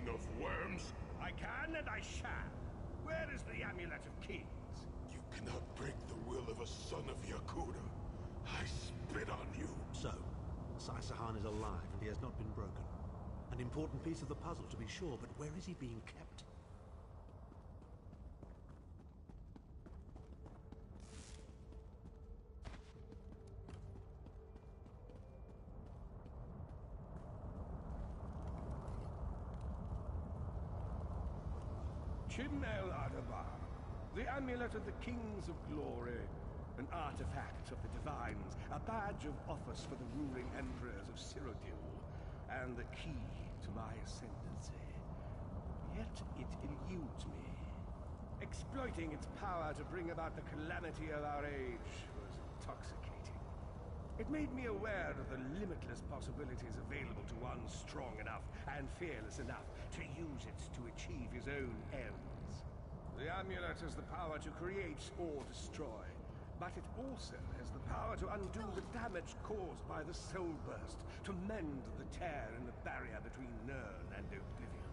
Of worms? I can and I shall. Where is the Amulet of Kings? You cannot break the will of a son of Yakuda. I spit on you. So, Sai-Sahan is alive and he has not been broken. An important piece of the puzzle to be sure, but where is he being kept? Chimnel Adabar, the Amulet of the Kings of Glory, an artifact of the Divines, a badge of office for the ruling emperors of Cyrodiil, and the key to my ascendancy. Yet it eludes me. Exploiting its power to bring about the calamity of our age was intoxicating. It made me aware of the limitless possibilities available to one strong enough and fearless enough to use it to achieve his own ends. The amulet has the power to create or destroy, but it also has the power to undo the damage caused by the soul burst, to mend the tear in the barrier between Nirn and Oblivion.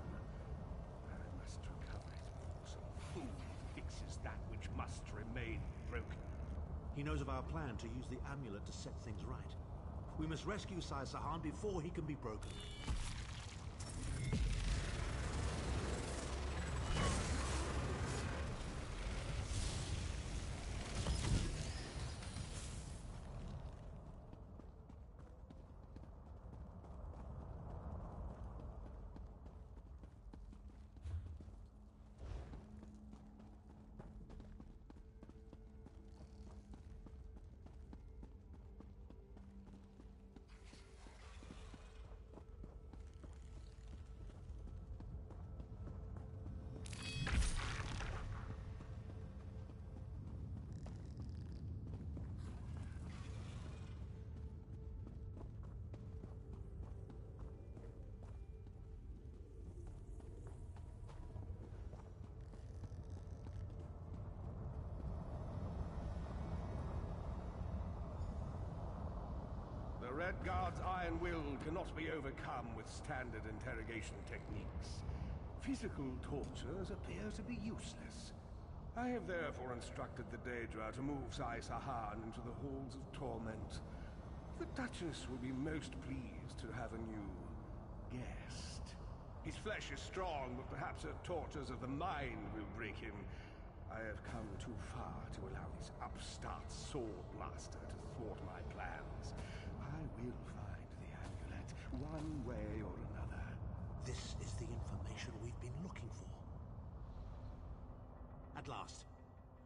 I must recover it before some fool fixes that which must remain broken. He knows of our plan to use the amulet to set things right. We must rescue Sai-Sahan before he can be broken. Redguard's iron will cannot be overcome with standard interrogation techniques. Physical tortures appear to be useless. I have therefore instructed the Daedra to move Sai Sahan into the Halls of Torment. The Duchess will be most pleased to have a new guest. His flesh is strong, but perhaps her tortures of the mind will break him. I have come too far to allow this upstart sword blaster to thwart my plans. I will find the amulet, one way or another. This is the information we've been looking for. At last,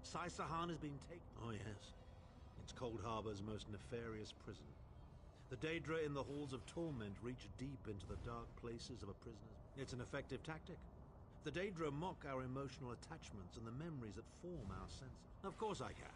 Sai Sahan has been taken. Oh yes, it's Cold Harbor's most nefarious prison. The Daedra in the Halls of Torment reach deep into the dark places of a prisoner's. It's an effective tactic. The Daedra mock our emotional attachments and the memories that form our senses. Of course I can.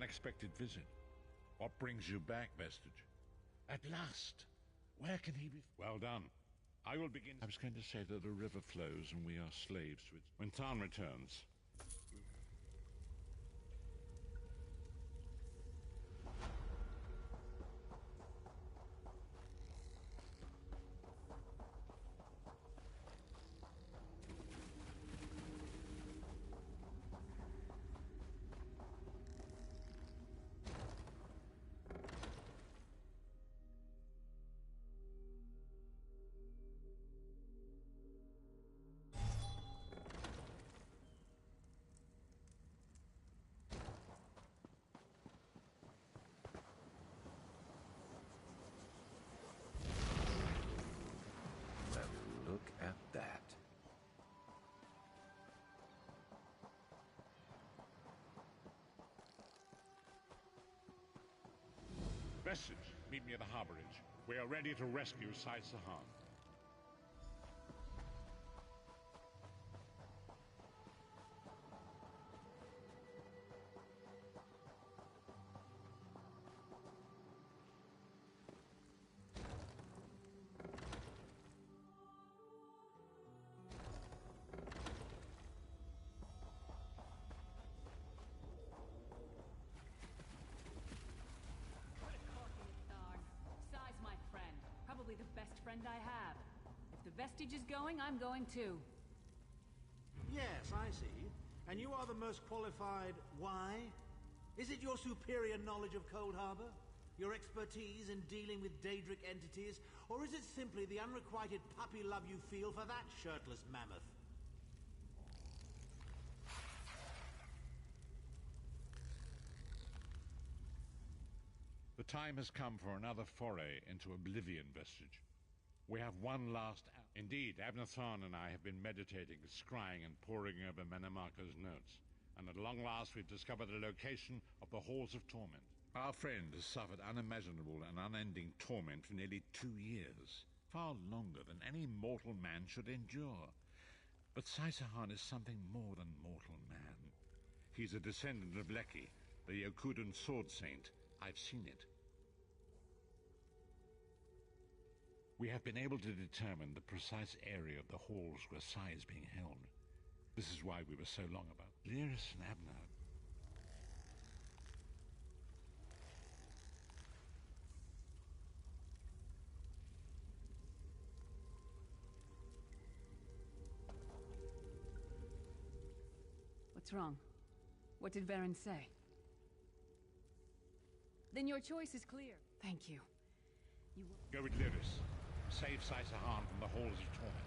unexpected visit. What brings you back, Vestige? At last! Where can he be? Well done. I will begin. I was going to say that a river flows and we are slaves to it. When Tarn returns. Look at that. Vestige, meet me at the harborage. We are ready to rescue Sai Sahan. Sai's my friend. Probably the best friend I have. If the Vestige is going, I'm going too. Yes, I see. And you are the most qualified. Why? Is it your superior knowledge of Cold Harbor? Your expertise in dealing with Daedric entities? Or is it simply the unrequited puppy love you feel for that shirtless mammoth? The time has come for another foray into oblivion, Vestige. We have one last... Indeed, Abner Thorn and I have been meditating, scrying, and poring over Manimarco's notes. And at long last we've discovered the location of the Halls of Torment. Our friend has suffered unimaginable and unending torment for nearly 2 years. Far longer than any mortal man should endure. But Sai Sahan is something more than mortal man. He's a descendant of Leki, the Yokudan sword saint. I've seen it. We have been able to determine the precise area of the halls where Sai is being held. This is why we were so long about Lyris and Abner. What's wrong? What did Varen say? Then your choice is clear. Thank you. You will... Go with Lyris. Save Sai Sahan from the Halls of Torment.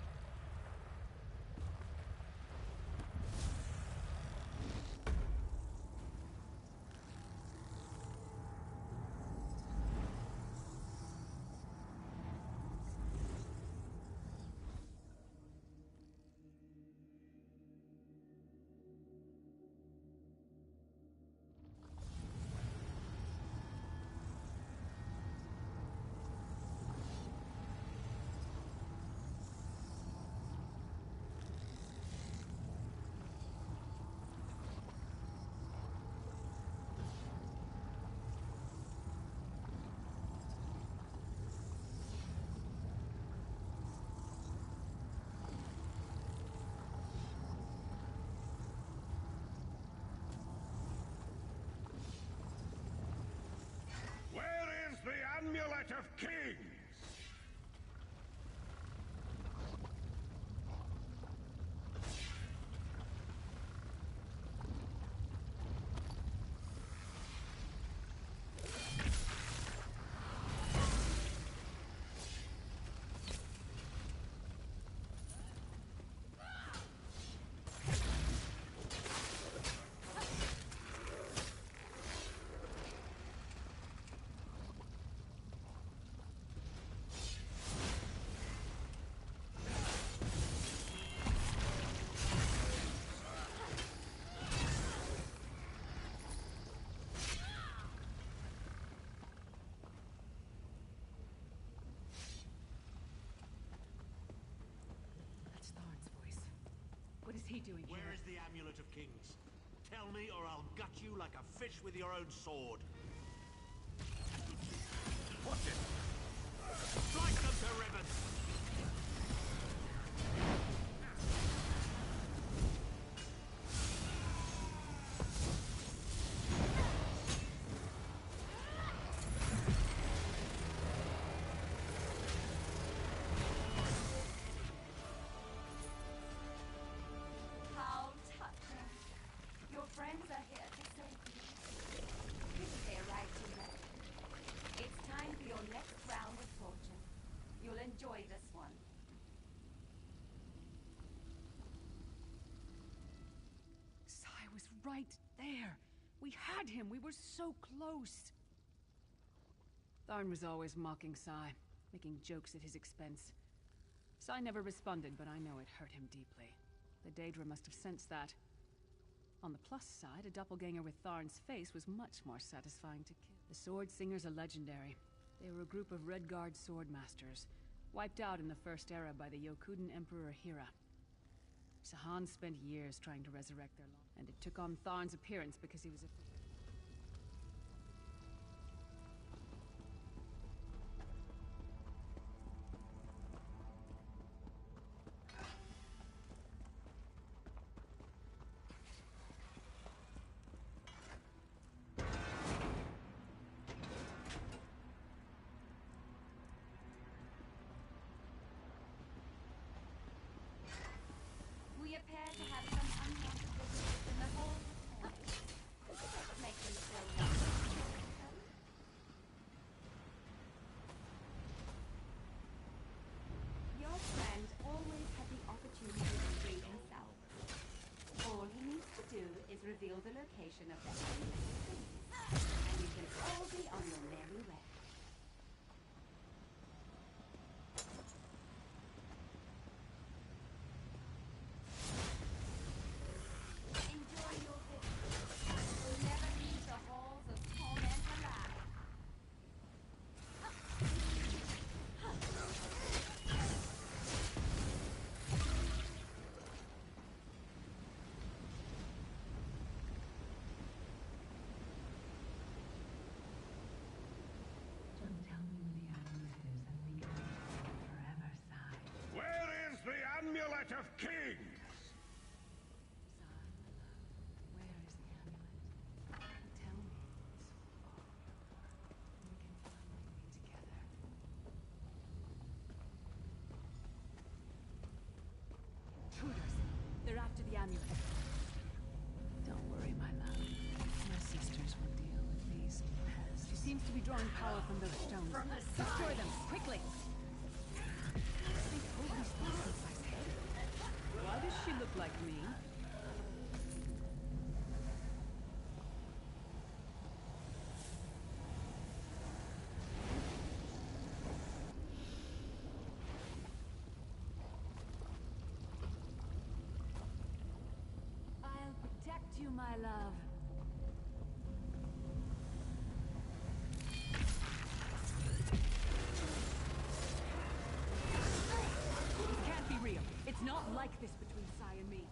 Where is the Amulet of Kings? That's Tharn's voice. What is he doing here? Where is the Amulet of Kings? Tell me, or I'll gut you like a fish with your own sword. Watch it! Slice them to ribbons! How touching. Your friends are here to save you. Didn't they write you that? It's time for your next round of torture. You'll enjoy this one. Sai was right there. We had him. We were so close. Tharn was always mocking Sai, making jokes at his expense. Sai never responded, but I know it hurt him deeply. The Daedra must have sensed that. On the plus side, a doppelganger with Tharn's face was much more satisfying to kill. The Sword Singers are legendary. They were a group of Redguard sword masters, wiped out in the First Era by the Yokudan Emperor Hira. Sahan spent years trying to resurrect their long, and it took on Tharn's appearance because he was a... We appear to have some unwanted visitors in the hall this morning. Let's make them feel welcome. Your friend always had the opportunity to free himself. All he needs to do is reveal the location of the enemy, and you can all be on your merry way. Enjoy your visit. You'll never leave the halls of torment alive. Just tell me where the amulet is and we can live forever, Sai. Where is the Amulet of Kings? Where is the amulet? Tell me. So far, we can finally be together. Intruders! They're after the amulet. Don't worry, my love. My sisters will deal with these pests. She seems to be drawing power from those stones. Destroy them, quickly! They totally stole Sai's head. Why does she look like me? I'll protect you, my love. It can't be real. It's not like this between Sai and me.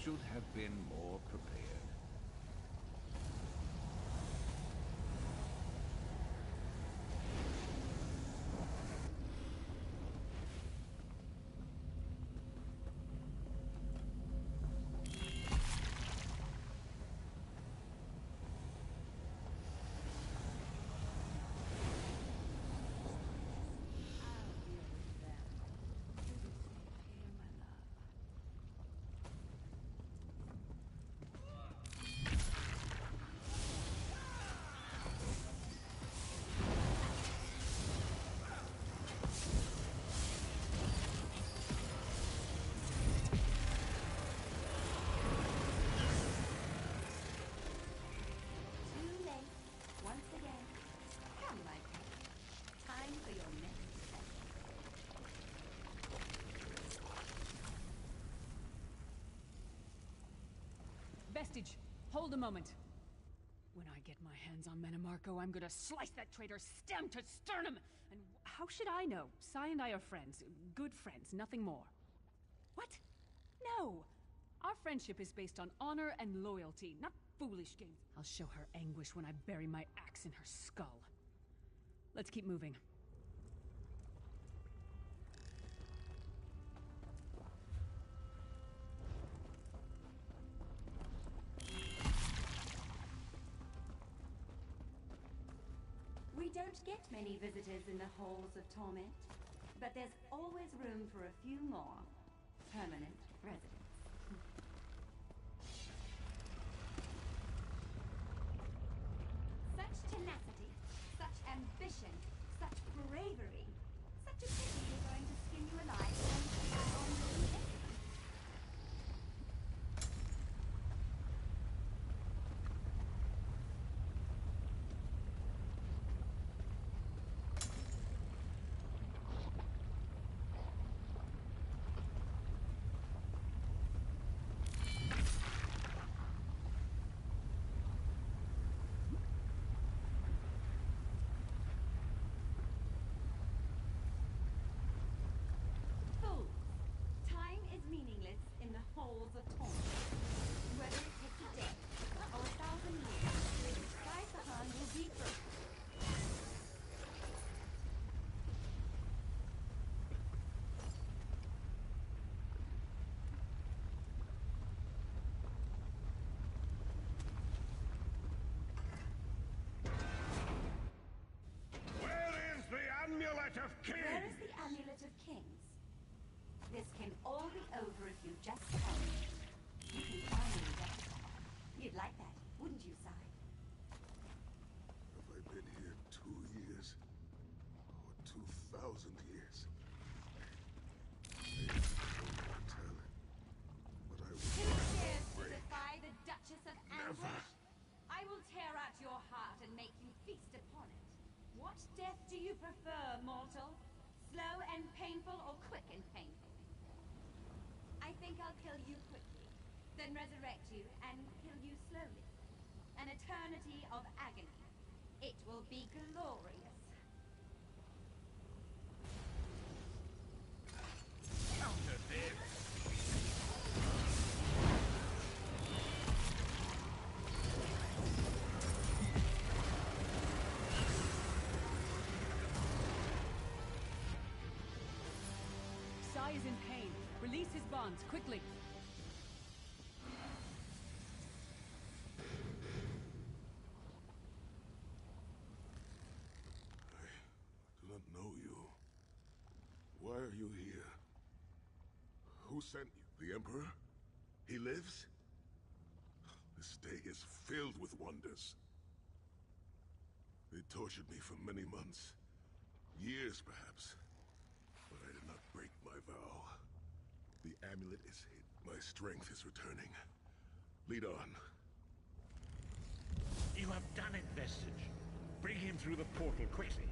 Should have been more prepared. vestige! Hold a moment. When I get my hands on Menimarco, I'm gonna slice that traitor stem to sternum! And how should I know? Sai and I are friends. Good friends, nothing more. What? No! Our friendship is based on honor and loyalty, not foolish games. I'll show her anguish when I bury my axe in her skull. Let's keep moving. We don't get many visitors in the halls of torment, but there's always room for a few more permanent residents. Such tenacity, such ambition, such bravery. Such a pity you're going to skin you alive and add on your own excellence. In the halls of torment. Whether it takes a day or 1,000 years, Sai Sahan will be through. Where is the Amulet of Kings? Where is the Amulet of Kings? This can all be over if you just tell me. You can finally get it. You'd like that, wouldn't you, Sai? Have I been here 2 years? Or 2,000 years? I don't know talent, but I will Who dares to break. defy the Duchess of Anguish? I will tear out your heart and make you feast upon it. What death do you prefer, mortal? Slow and painful or quick and painful? I think I'll kill you quickly, then resurrect you and kill you slowly. An eternity of agony. It will be glorious. Counter this! Sai is in pain. Release his bonds, quickly. I do not know you. Why are you here? Who sent you? The Emperor? He lives? This day is filled with wonders. They tortured me for many months. Years, perhaps. But I did not break my vow. The amulet is hid. My strength is returning. Lead on. You have done it, Vestige. Bring him through the portal quickly.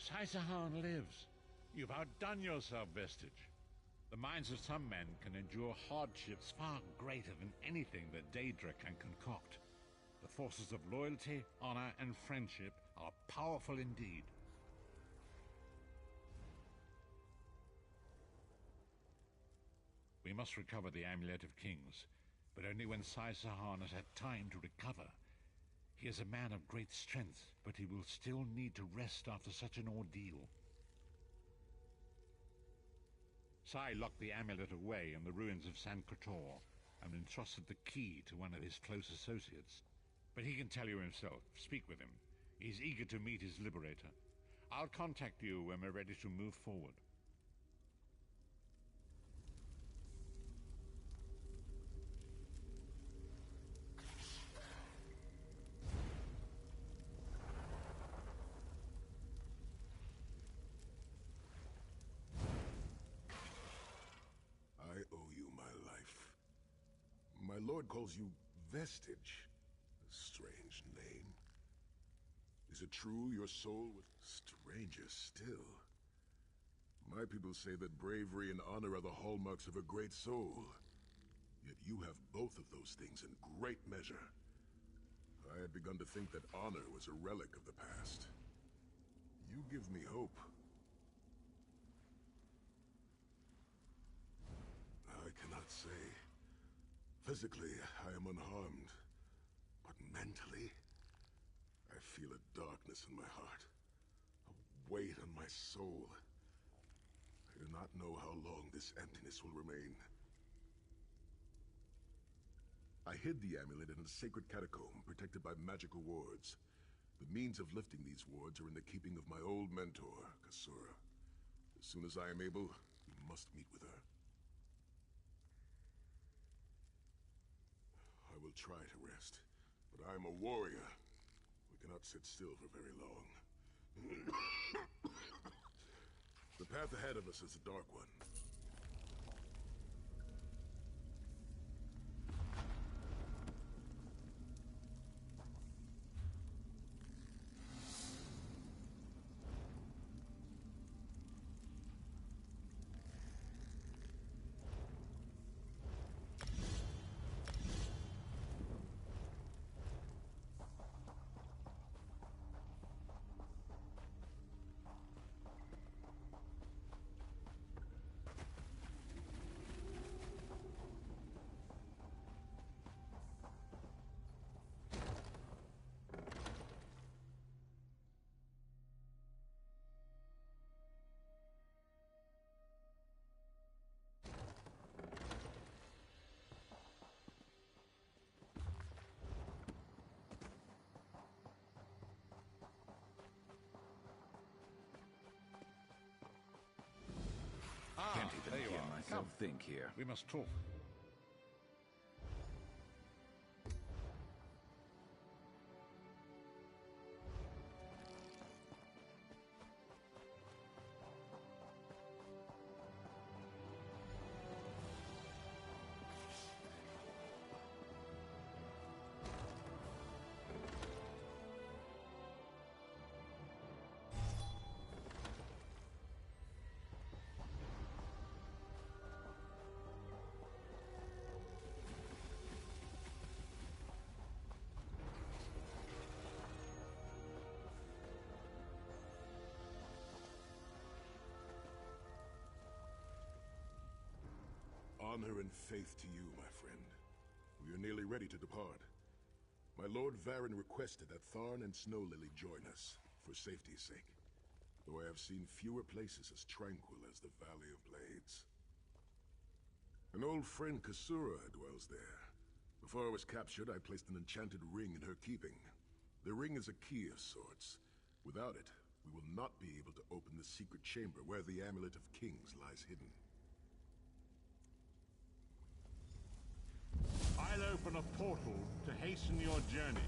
Sai Sahan lives. You've outdone yourself, Vestige. The minds of some men can endure hardships far greater than anything that Daedra can concoct. The forces of loyalty, honor, and friendship are powerful indeed. We must recover the Amulet of Kings, but only when Sai Sahan has had time to recover. He is a man of great strength, but he will still need to rest after such an ordeal. Sai locked the amulet away in the ruins of San Kotor and entrusted the key to one of his close associates. But he can tell you himself. Speak with him. He's eager to meet his liberator. I'll contact you when we're ready to move forward. lord calls you Vestige. A strange name. Is it true your soul was stranger still? My people say that bravery and honor are the hallmarks of a great soul. Yet you have both of those things in great measure. I had begun to think that honor was a relic of the past. You give me hope. I cannot say. Physically, I am unharmed. But mentally, I feel a darkness in my heart. A weight on my soul. I do not know how long this emptiness will remain. I hid the amulet in a sacred catacomb protected by magical wards. The means of lifting these wards are in the keeping of my old mentor, Kasura. As soon as I am able, we must meet with her. I will try to rest, but I am a warrior. We cannot sit still for very long. The path ahead of us is a dark one. Can't even hear myself think here. We must talk. Honor and faith to you, my friend. We are nearly ready to depart. My Lord Varen requested that Tharn and Snow Lily join us, for safety's sake. Though I have seen fewer places as tranquil as the Valley of Blades. An old friend, Kasura, dwells there. Before I was captured, I placed an enchanted ring in her keeping. The ring is a key of sorts. Without it, we will not be able to open the secret chamber where the Amulet of Kings lies hidden. I'll open a portal to hasten your journey.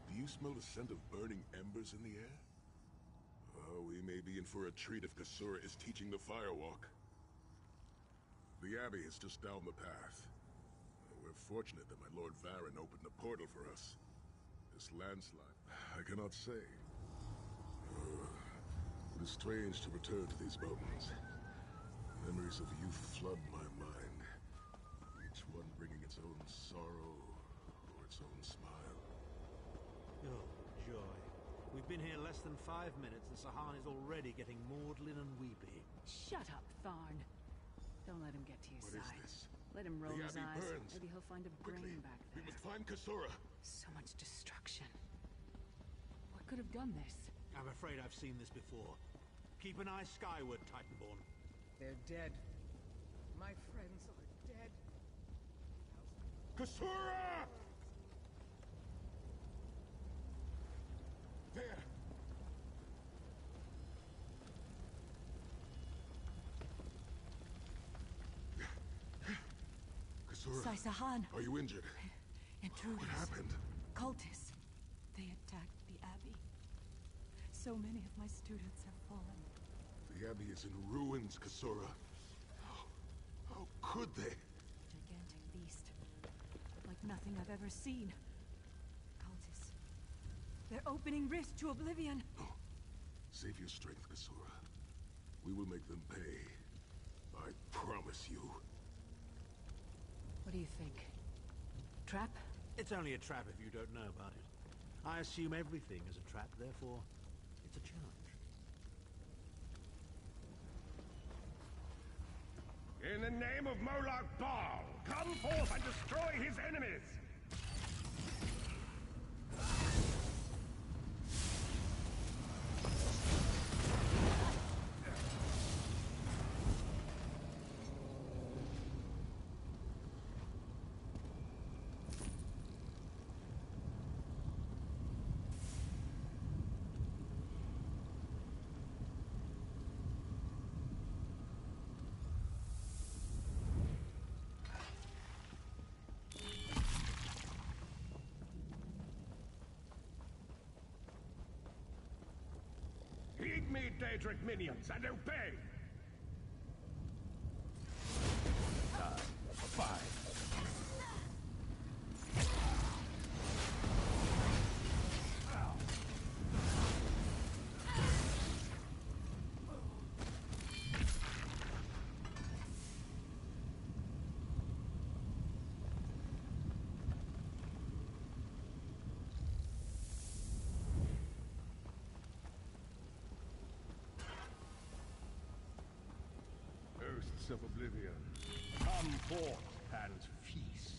Do you smell the scent of burning embers in the air? Oh, we may be in for a treat if Kasura is teaching the firewalk. The Abbey is just down the path. We're fortunate that my Lord Varen opened a portal for us. This landslide, I cannot say. It is strange to return to these mountains. Memories of youth flood my mind, each one bringing its own sorrow or its own smile. Oh, joy. We've been here less than 5 minutes and Sahan is already getting maudlin and weepy. Shut up, Tharn. Don't let him get to your What is side. this? Let him roll The his Abbey eyes. burns. Maybe he'll find a Quickly, brain back there. we must find Kasura. So much destruction. What could have done this? I'm afraid I've seen this before. Keep an eye skyward, Titanborn. They're dead. My friends are dead. Kasura! There! Sai-Sahan. Are you injured? Intruders. What happened? Cultists. They attacked the Abbey. So many of my students have fallen. The Abbey is in ruins, Kasura. How could they? Gigantic beast. Like nothing I've ever seen. Cultists. They're opening rifts to oblivion. No. Save your strength, Kasura. We will make them pay. I promise you. What do you think? Trap? It's only a trap if you don't know about it. I assume everything is a trap, therefore, it's a challenge. In the name of Moloch Baal, come forth and destroy his enemies! Heed me, Daedric minions, and obey! 5. Hosts of Oblivion, come forth and feast.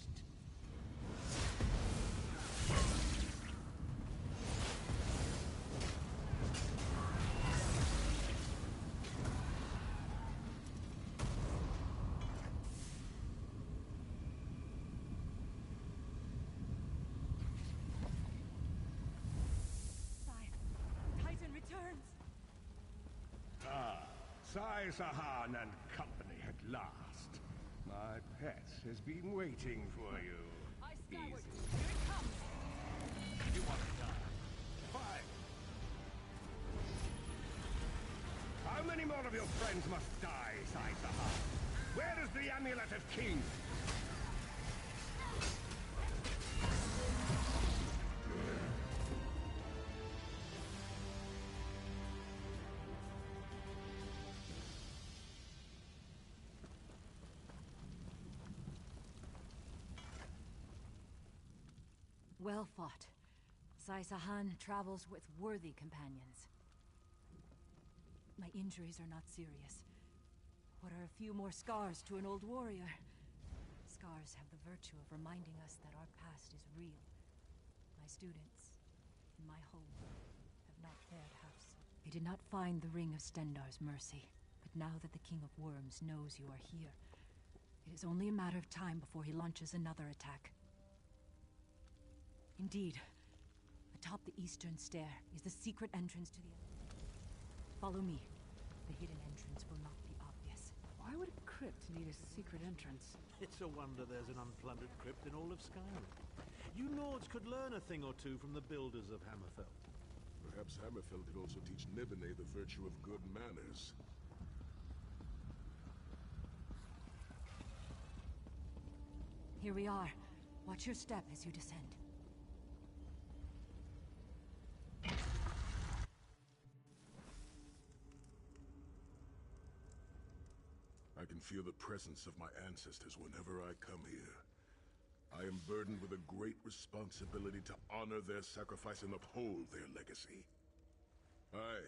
Titan returns! Sai-Sahan and company at last. My pet has been waiting for you. I skyward. Easy. Here it comes! You want to die? Fine. How many more of your friends must die, Sai-Sahan? Where is the Amulet of Kings? Well fought. Sai-Sahan travels with worthy companions. My injuries are not serious. What are a few more scars to an old warrior? Scars have the virtue of reminding us that our past is real. My students, in my home, have not fared half so. They did not find the Ring of Stendarr's mercy. But now that the King of Worms knows you are here, it is only a matter of time before he launches another attack. Indeed, atop the eastern stair is the secret entrance to the... Follow me. The hidden entrance will not be obvious. Why would a crypt need a secret entrance? It's a wonder there's an unplundered crypt in all of Skyrim. You Nords could learn a thing or two from the builders of Hammerfell. Perhaps Hammerfell could also teach Nibene the virtue of good manners. Here we are. Watch your step as you descend. I can feel the presence of my ancestors whenever I come here. I am burdened with a great responsibility to honor their sacrifice and uphold their legacy. I,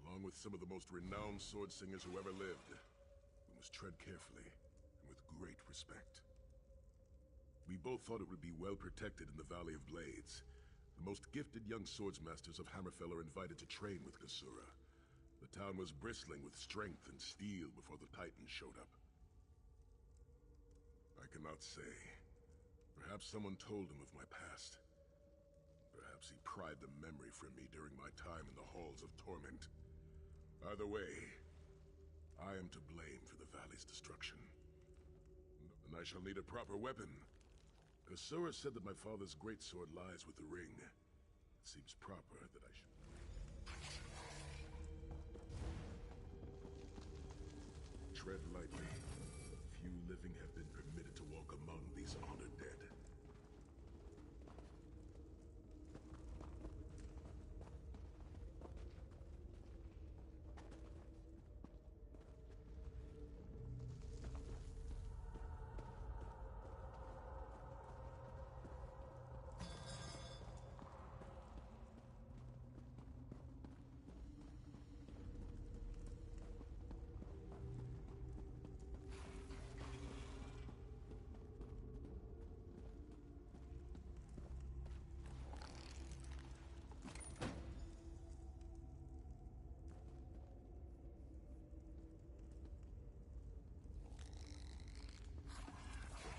along with some of the most renowned sword singers who ever lived, we must tread carefully and with great respect. We both thought it would be well protected in the Valley of Blades. The most gifted young swordsmasters of Hammerfell are invited to train with Kasura. The town was bristling with strength and steel before the Titans showed up. I cannot say. Perhaps someone told him of my past. Perhaps he pried the memory from me during my time in the Halls of Torment. Either way, I am to blame for the valley's destruction. and I shall need a proper weapon. Asura said that my father's greatsword lies with the ring. It seems proper that I should... Tread lightly. Few living have been permitted to walk among these honored dead.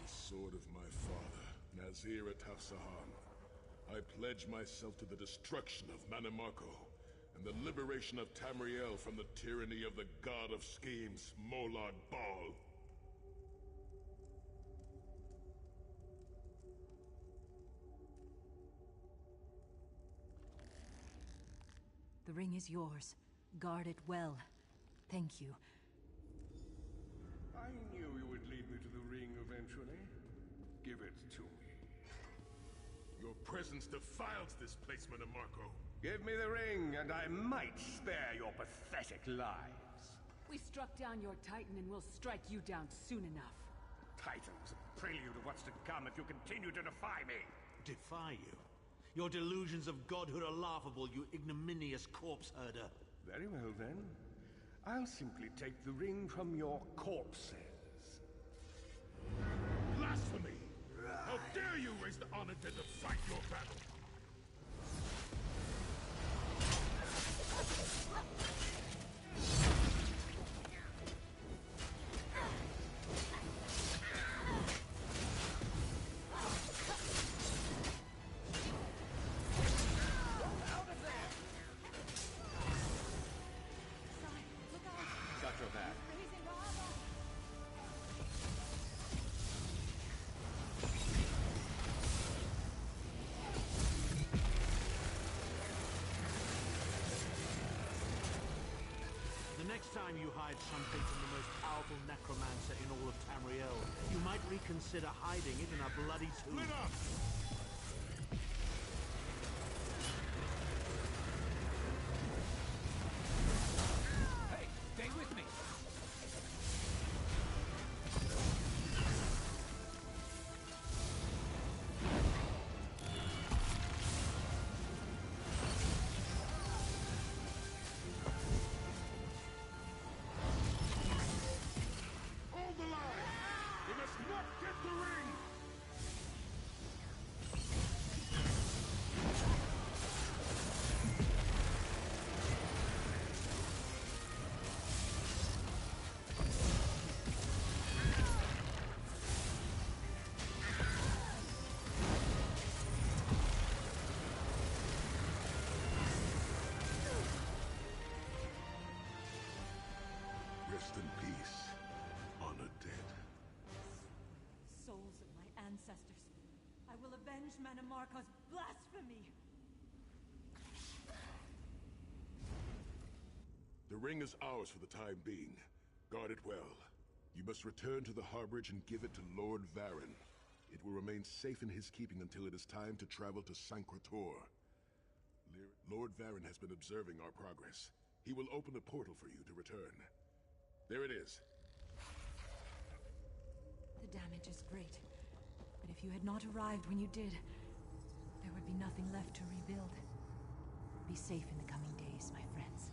Sword of my father, Nazir Ataf-Sahan. I pledge myself to the destruction of Manimarco and the liberation of Tamriel from the tyranny of the god of schemes, Molag Bal. The ring is yours. Guard it well. Thank you. I knew you would lead me to the ring eventually. Give it to me. Your presence defiles this place, Manimarco. Give me the ring, and I might spare your pathetic lives. We struck down your Titan and we'll strike you down soon enough. Titan's a prelude of what's to come if you continue to defy me. Defy you? Your delusions of godhood are laughable, you ignominious corpse herder. Very well, then. I'll simply take the ring from your corpses. Blasphemy! How dare you raise the honored dead to fight your battle! Got your back. The next time you hide something from the most powerful necromancer in all of Tamriel, you might reconsider hiding it in a bloody tomb. Split up! Hey, stay with me! Hold the line! We must not get the ring! Rest in peace, honored dead. Souls of my ancestors, I will avenge Manimarco's blasphemy! The ring is ours for the time being. Guard it well. You must return to the harborage and give it to Lord Varen. It will remain safe in his keeping until it is time to travel to Sancrator. Lord Varen has been observing our progress. He will open a portal for you to return. There it is. The damage is great, but if you had not arrived when you did, there would be nothing left to rebuild. Be safe in the coming days, my friends.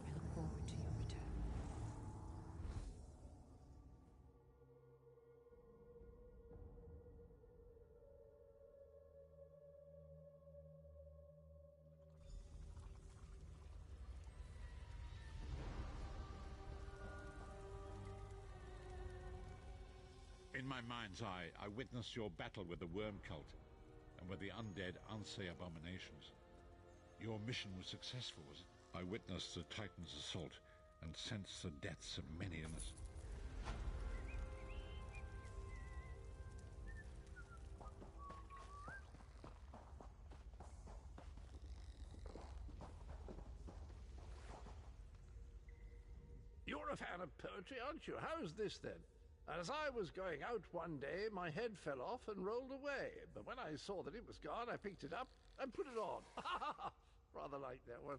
I look forward to your return. In my mind's eye, I witnessed your battle with the worm cult and with the undead Unsay abominations. Your mission was successful, was it? I witnessed the Titan's assault and sensed the deaths of many in us. a fan of poetry, aren't you? How's this, then? As I was going out one day, my head fell off and rolled away. But when I saw that it was gone, I picked it up and put it on. Rather like that one.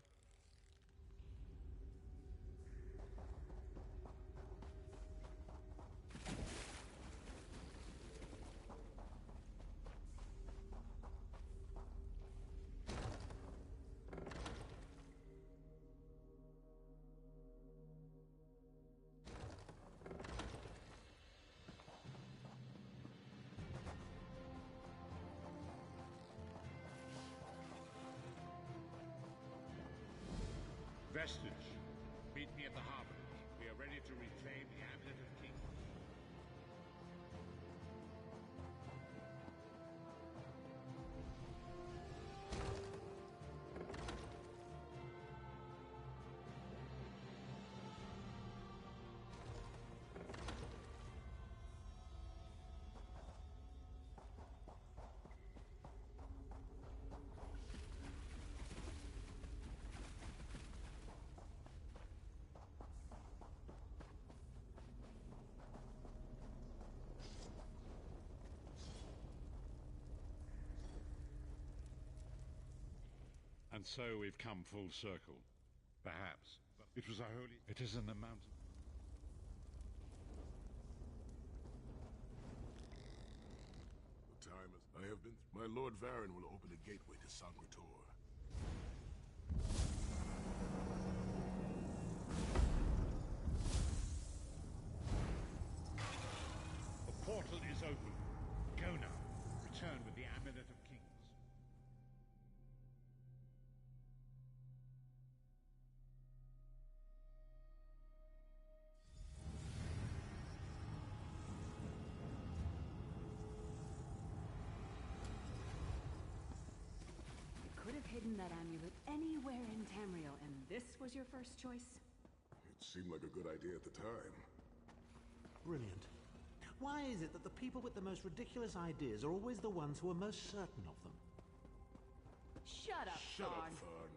Vestige, meet me at the harbor. We are ready to reclaim the Amulet of Kings. And so we've come full circle. Perhaps. It was a holy... It is in the mountain. The time is... I have been... My Lord Varen will open a gateway to Sangretor. The portal is open. Go now. Return with the Amulet of Kings. Could have hidden that amulet anywhere in Tamriel, and this was your first choice? It seemed like a good idea at the time. Brilliant. Why is it that the people with the most ridiculous ideas are always the ones who are most certain of them? Shut up, Shut up, Thorn. Thorn.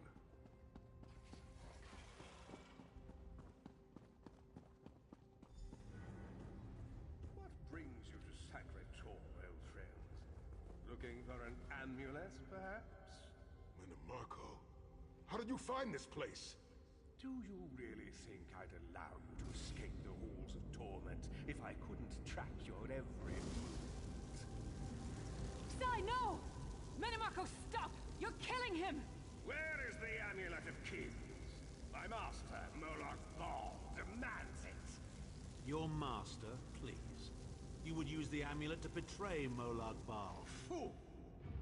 What brings you to Sacred-Tor, old friends? Looking for an amulet, perhaps? Marco, how did you find this place? Do you really think I'd allow you to escape the halls of torment if I couldn't track your every move? Sai, no! Menimarco, stop! You're killing him! Where is the Amulet of Kings? My master, Moloch Ball, demands it. Your master, please. You would use the amulet to betray Molag Bal. Fool!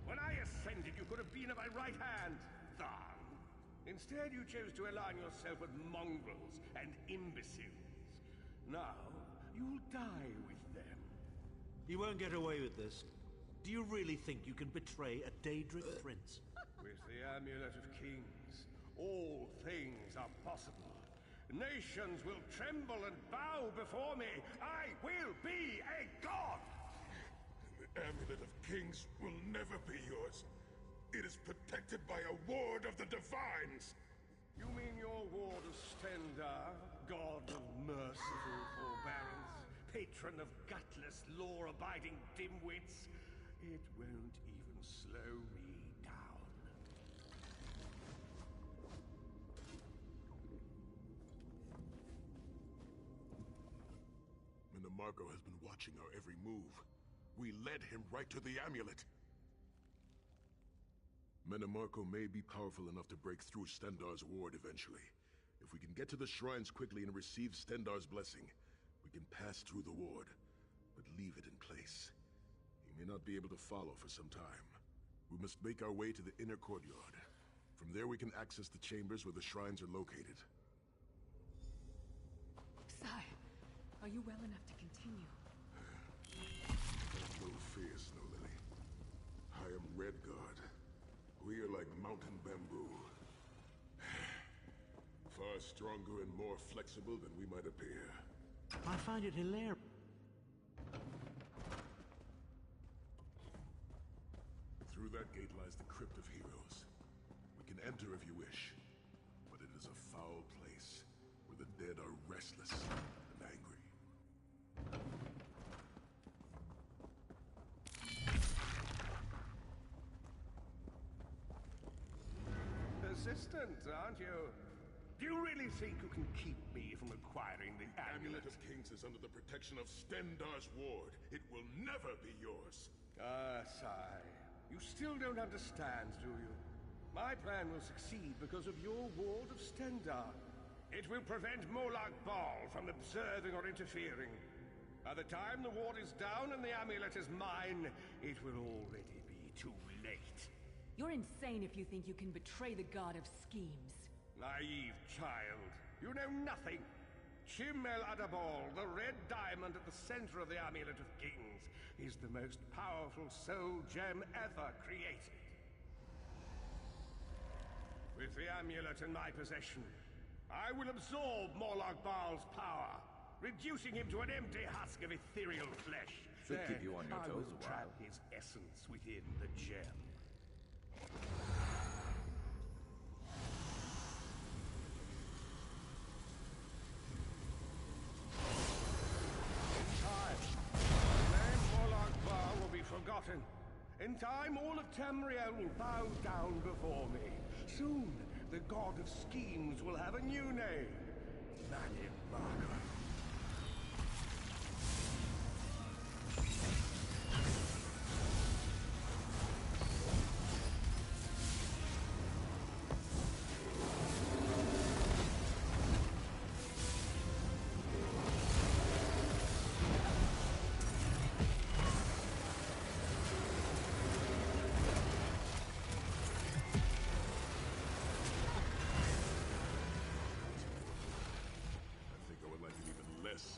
When I ascended, you could have been at my right hand, Tharn. Instead, you chose to align yourself with mongrels and imbeciles. Now, you'll die with them. You won't get away with this. Do you really think you can betray a Daedric prince? With the Amulet of Kings, all things are possible. Nations will tremble and bow before me. I will be a god! The Amulet of Kings will never be yours. It is protected by a ward of the Divines. You mean your ward of Stendar, god of merciful forbearance, patron of gutless, law-abiding dimwits? It won't even slow me down. Menimarco has been watching our every move. We led him right to the amulet. Menimarco may be powerful enough to break through Stendar's ward eventually. If we can get to the shrines quickly and receive Stendar's blessing, we can pass through the ward, but leave it in place. He may not be able to follow for some time. We must make our way to the inner courtyard. From there we can access the chambers where the shrines are located. Sai, are you well enough to continue? Have no fear, Snow Lily. I am Redguard. We are like mountain bamboo. Far stronger and more flexible than we might appear. I find it hilarious. Through that gate lies the Crypt of Heroes. We can enter if you wish, but it is a foul place, where The dead are restless and angry. Persistent, aren't you? Do you really think you can keep me from acquiring the Amulet of Kings is under the protection of Stendar's ward. It will never be yours. Ah, Sai. You still don't understand, do you? My plan will succeed because of your ward of Stendar. It will prevent Molag Bal from observing or interfering. By the time the ward is down and the amulet is mine, it will already be too late. You're insane if you think you can betray the god of schemes. Naive child. You know nothing. Chim El Adabal, the red diamond at the center of the Amulet of Kings, is the most powerful soul gem ever created. With the amulet in my possession, I will absorb Molag Bal's power, reducing him to an empty husk of ethereal flesh. Should keep you on your toes a I will while. trap his essence within the gem. Forgotten. In time, all of Tamriel will bow down before me. Soon, the god of schemes will have a new name. Manimarco.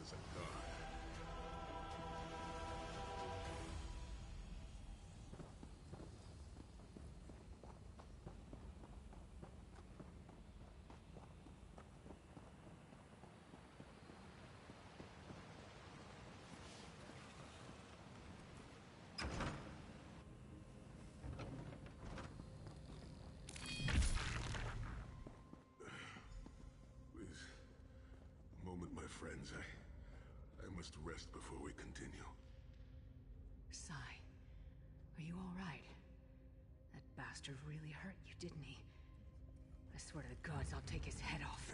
As a god. Please, a moment, my friends. I must rest before we continue. Sai, are you all right? That bastard really hurt you, didn't he? I swear to the gods, I'll take his head off.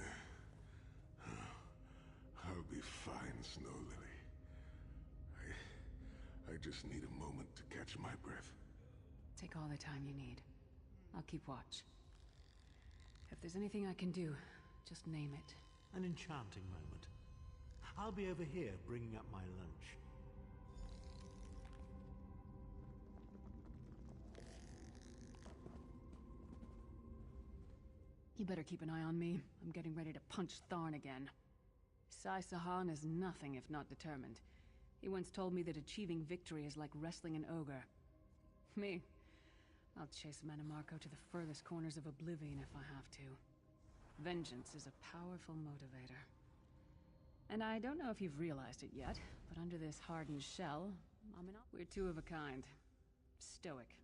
I'll be fine, Snow Lily. I just need a moment to catch my breath. Take all the time you need. I'll keep watch. If there's anything I can do, just name it. An enchanting moment. I'll be over here bringing up my lunch. You better keep an eye on me. I'm getting ready to punch Tharn again. Sai Sahan is nothing if not determined. He once told me that achieving victory is like wrestling an ogre. Me, I'll chase Manimarco to the furthest corners of oblivion if I have to. Vengeance is a powerful motivator. And I don't know if you've realized it yet, but under this hardened shell, we're two of a kind. Stoic.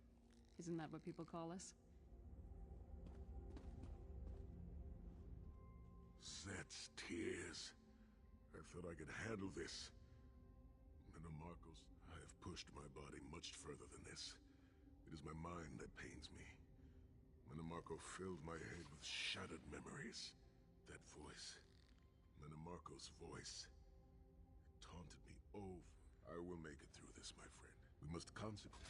Isn't that what people call us? Set's tears. I thought I could handle this. Manimarcos, I have pushed my body much further than this. It is my mind that pains me. Manimarco filled my head with shattered memories. That voice. Manimarco's voice. It taunted me over. I will make it through this, my friend. We must consecrate.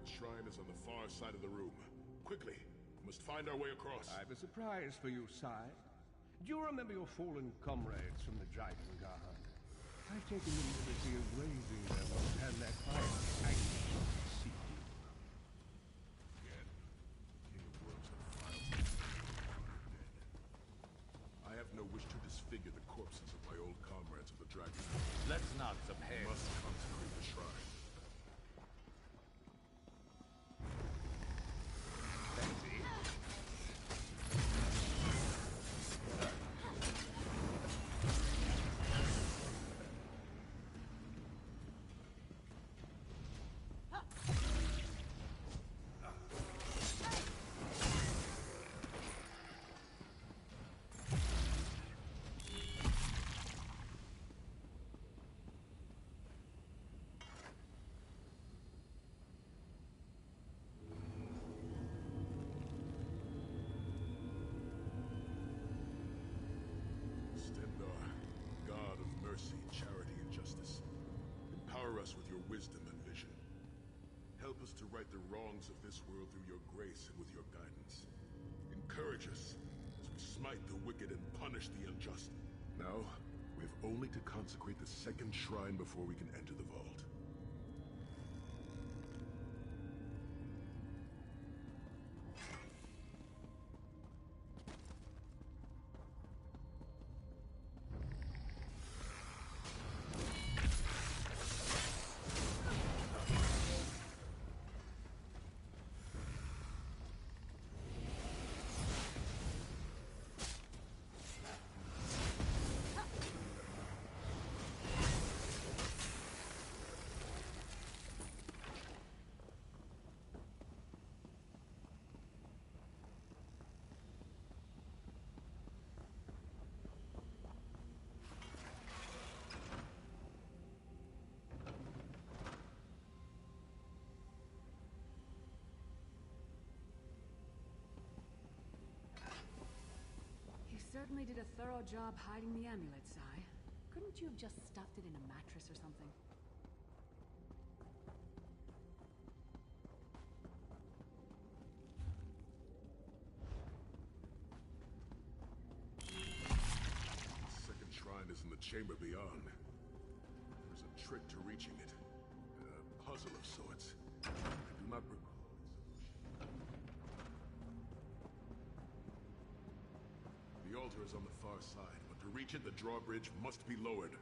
The shrine is on the far side of the room. Quickly, we must find our way across. I have a surprise for you, Sai. Do you remember your fallen comrades from the Dragon Guard? I've taken the liberty of raising them and their clients anxious to see you. Again, King of Worms have filed dead. I have no wish to disfigure the corpses of my old comrades of the Dragon Guard. Let's not submit. We must consecrate the shrine. help us to right the wrongs of this world through your grace and with your guidance. Encourage us as we smite the wicked and punish the unjust. Now, we have only to consecrate the second shrine before we can enter the vault. Certainly did a thorough job hiding the amulet, Sai. Couldn't you have just stuffed it in a mattress or something? The second shrine is in the chamber beyond. There's a trick to reaching it. A puzzle of sorts. I do not recall its solution. The altar is on the far side, but to reach it, the drawbridge must be lowered.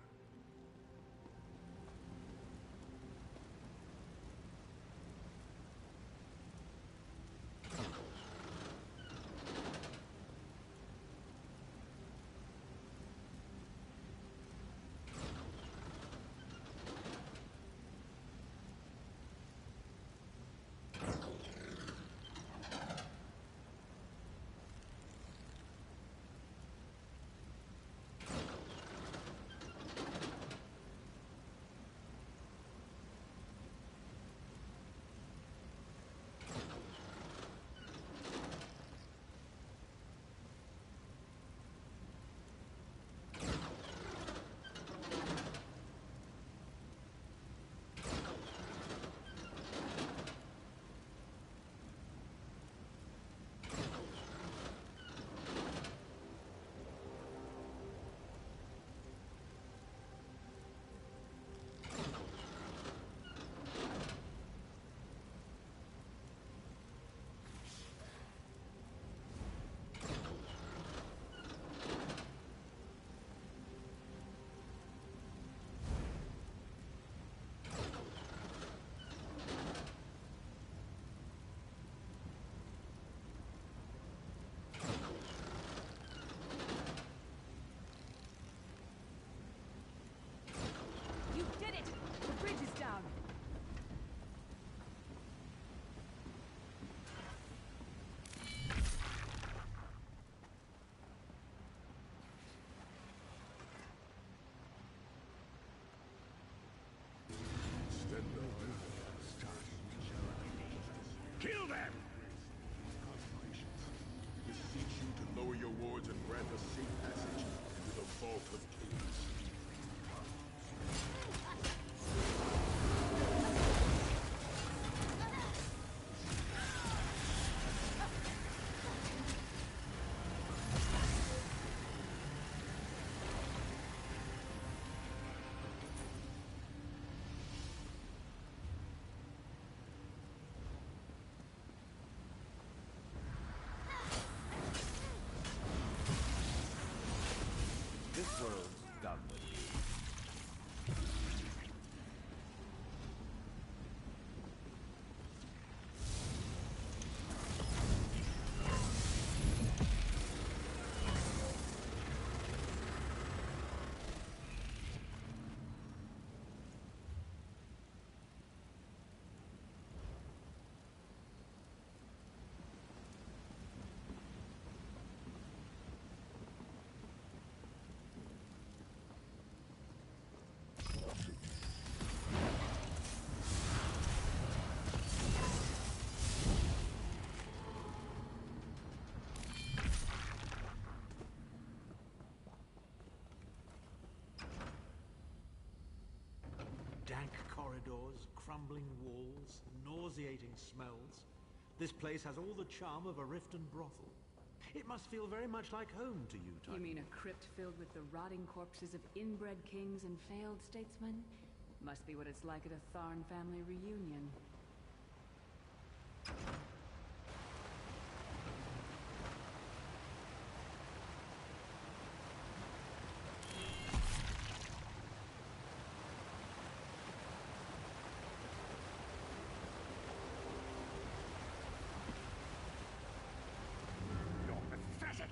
Kill them! We beseech you to lower your wards and grant us safe passage into the Vault of Kings. This world's done with you. Dank corridors, crumbling walls, nauseating smells. This place has all the charm of a Riften brothel. It must feel very much like home to you, Titan. You mean a crypt filled with the rotting corpses of inbred kings and failed statesmen? Must be what it's like at a Tharn family reunion.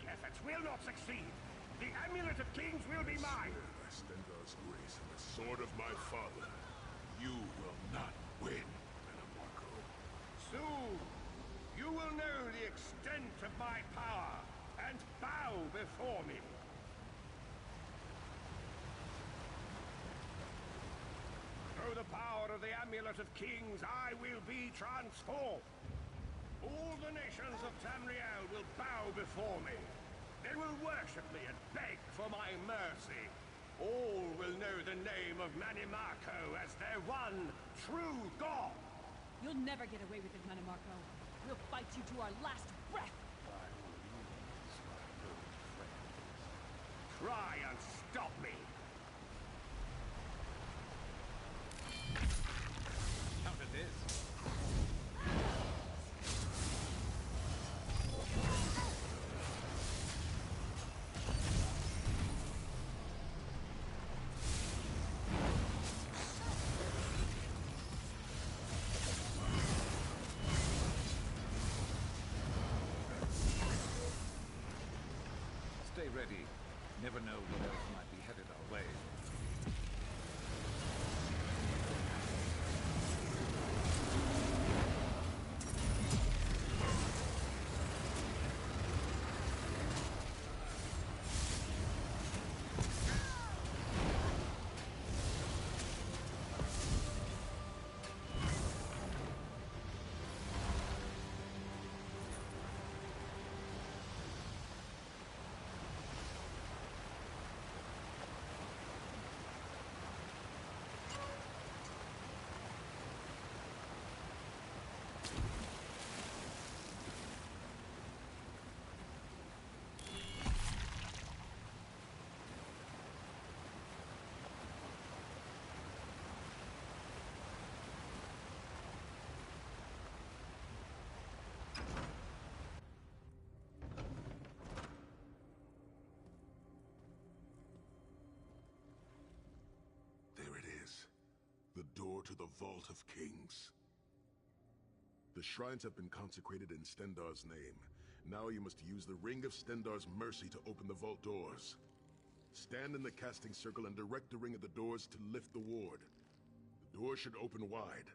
Efforts will not succeed. The Amulet of Kings will be mine. By Stendar's grace and the sword of my father, you will not win, Manamarco. Soon, you will know the extent of my power and bow before me. Through the power of the Amulet of Kings, I will be transformed. All the nations of Tamriel will bow before me. They will worship me and beg for my mercy. All will know the name of Manimarco as their one true god. You'll never get away with it, Manimarco. We'll fight you to our last breath. Try and stop me. Counter this. Stay ready. Never know what else might be headed our way. There it is. The door to the Vault of Kings. The shrines have been consecrated in Stendar's name. Now you must use the Ring of Stendar's mercy to open the vault doors. Stand in the casting circle and direct the ring at the doors to lift the ward. The door should open wide.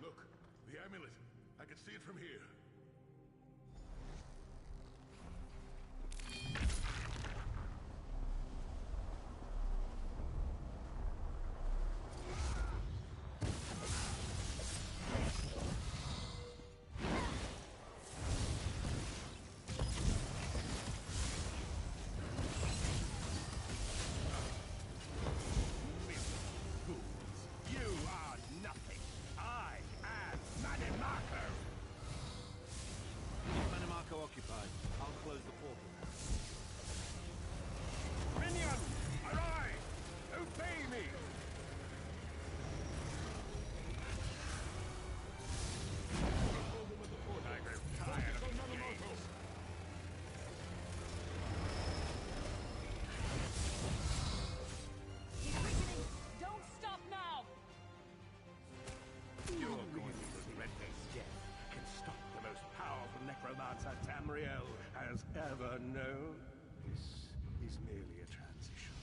Look, the amulet. I can see it from here. Occupied. I'll close the portal. Minions, arrive! Obey me! I grow tired of these games. He's weakening! Don't stop now! You're going to regret this death. Can stop the most powerful necromancer Tamriel has ever known. This is merely a transition.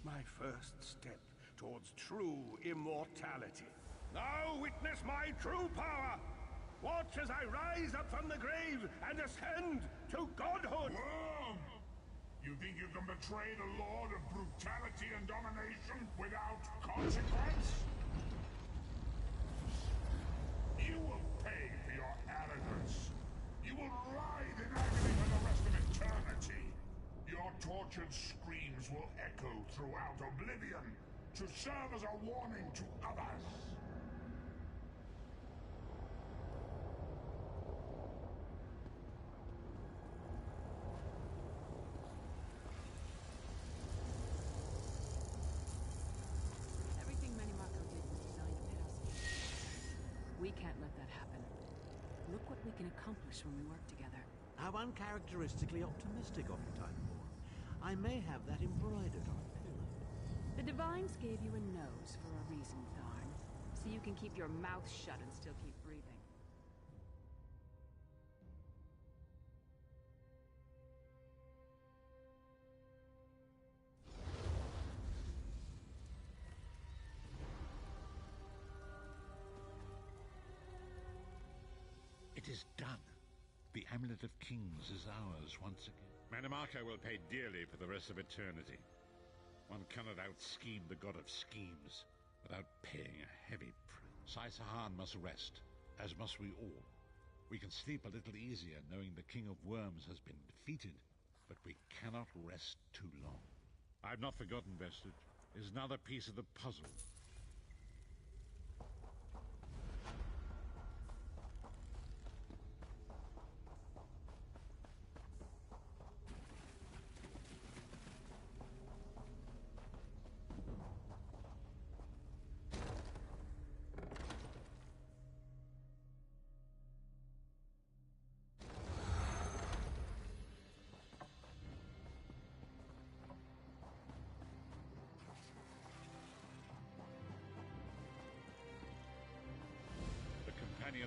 My first step towards true immortality. Now witness my true power! Watch as I rise up from the grave and ascend to godhood! Worm! You think you can betray the Lord of brutality and domination without consequence? You will pay for your arrogance. You will tortured screams will echo throughout Oblivion to serve as a warning to others. Everything Manimarco did was designed to pit us against each other. We can't let that happen. Look what we can accomplish when we work together. How uncharacteristically optimistic of you, Titanborn. I may have that embroidered on a pillow. The Divines gave you a nose for a reason, Tharn. So you can keep your mouth shut and still keep breathing. It is done. The Amulet of Kings is ours once again. Manimarco will pay dearly for the rest of eternity. One cannot out-scheme the god of schemes without paying a heavy price. Sai-Sahan must rest, as must we all. We can sleep a little easier knowing the King of Worms has been defeated, but we cannot rest too long. I've not forgotten Vestige. It is another piece of the puzzle.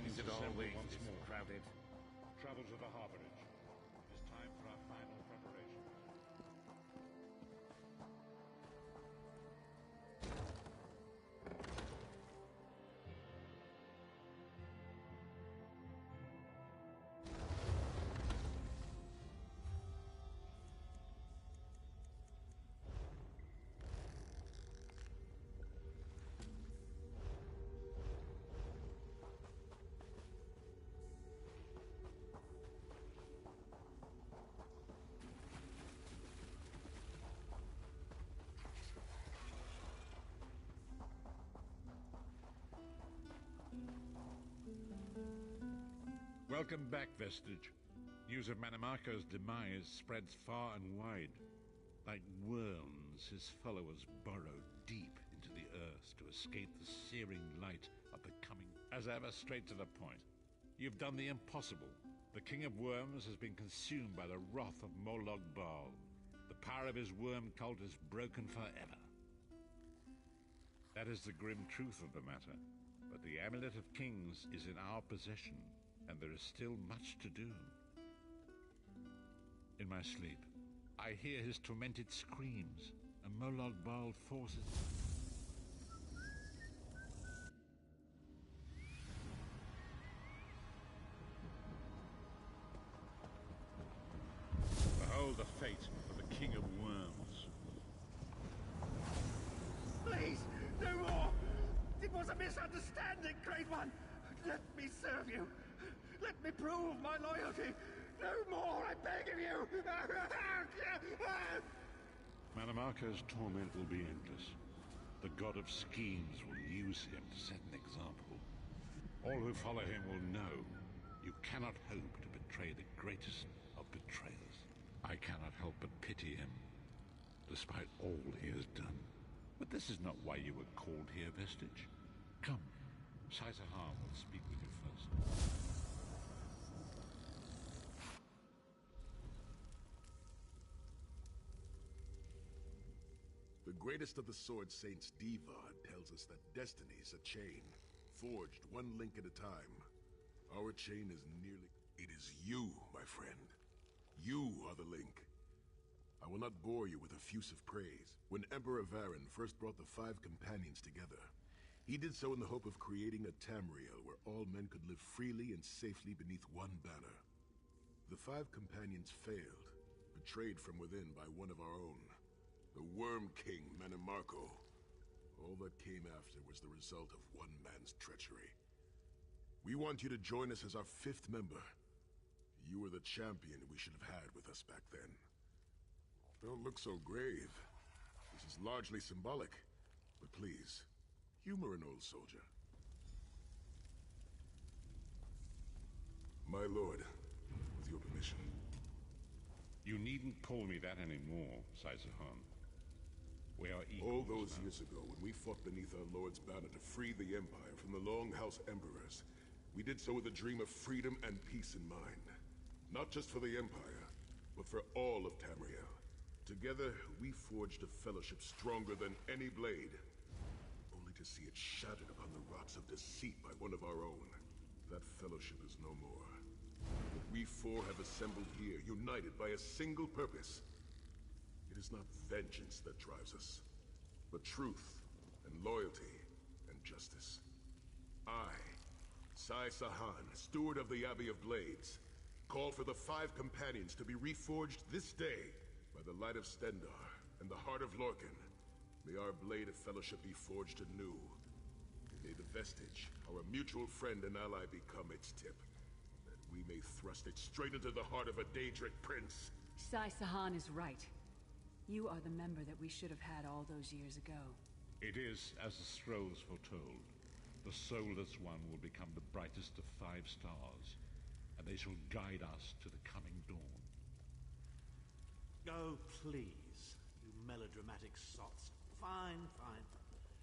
Is it always this crowded? Travel to the harborage. It is time for our final preparations. Welcome back, Vestige. News of Manimarco's demise spreads far and wide. Like worms, his followers burrow deep into the earth to escape the searing light of the coming. As ever, straight to the point. You've done the impossible. The King of Worms has been consumed by the wrath of Molag Bal. The power of his worm cult is broken forever. That is the grim truth of the matter. But the Amulet of Kings is in our possession, and there is still much to do. In my sleep, I hear his tormented screams, and Molag Bal forces... Behold the fate of the King of Worms. Please, no more! It was a misunderstanding, Great One! Let me serve you! Let me prove my loyalty! No more, I beg of you! Manimarco's torment will be endless. The god of schemes will use him to set an example. All who follow him will know you cannot hope to betray the greatest of betrayers. I cannot help but pity him, despite all he has done. But this is not why you were called here, Vestige. Come, Sai-Sahan will speak with you first. The greatest of the Sword Saints, Divad, tells us that destiny is a chain, forged one link at a time. Our chain is nearly... It is you, my friend. You are the link. I will not bore you with effusive praise. When Emperor Varen first brought the 5 companions together, he did so in the hope of creating a Tamriel where all men could live freely and safely beneath one banner. The 5 companions failed, betrayed from within by one of our own, the Worm King Manimarco. All that came after was the result of one man's treachery. We want you to join us as our 5th member. You were the champion we should have had with us back then. Don't look so grave. This is largely symbolic. But please, humor an old soldier. My lord, with your permission. You needn't call me that anymore, Saizahan. We are equals All those now. years ago, when we fought beneath our lord's banner to free the Empire from the Longhouse Emperors, we did so with a dream of freedom and peace in mind. Not just for the Empire, but for all of Tamriel. Together, we forged a fellowship stronger than any blade, only to see it shattered upon the rocks of deceit by one of our own. That fellowship is no more. But we four have assembled here, united by a single purpose. It is not vengeance that drives us, but truth and loyalty and justice. I, Sai Sahan, steward of the Abbey of Blades, call for the 5 companions to be reforged this day by the light of Stendarr and the heart of Lorcan. May our blade of fellowship be forged anew. May the vestige, our mutual friend and ally, become its tip, that we may thrust it straight into the heart of a Daedric prince. Sai Sahan is right. You are the member that we should have had all those years ago. It is, as the scrolls foretold. The soulless one will become the brightest of 5 stars, and they shall guide us to the coming dawn. Oh, please, you melodramatic sots. Fine, fine.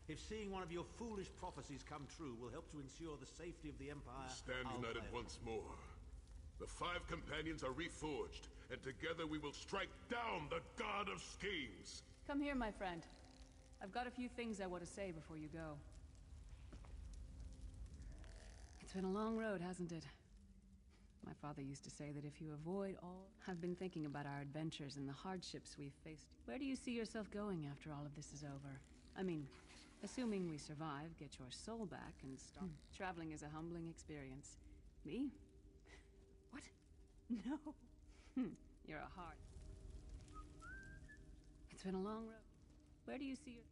If seeing one of your foolish prophecies come true will help to ensure the safety of the Empire, Stand I'll united fail. once more. The 5 companions are reforged, and together we will strike down the God of Schemes. Come here, my friend. I've got a few things I want to say before you go. It's been a long road, hasn't it? My father used to say that if you avoid all... I've been thinking about our adventures and the hardships we've faced. Where do you see yourself going after all of this is over? I mean, assuming we survive, get your soul back, and start... Traveling is a humbling experience. Me? What? No. You're a heart. It's been a long road. Where do you see your...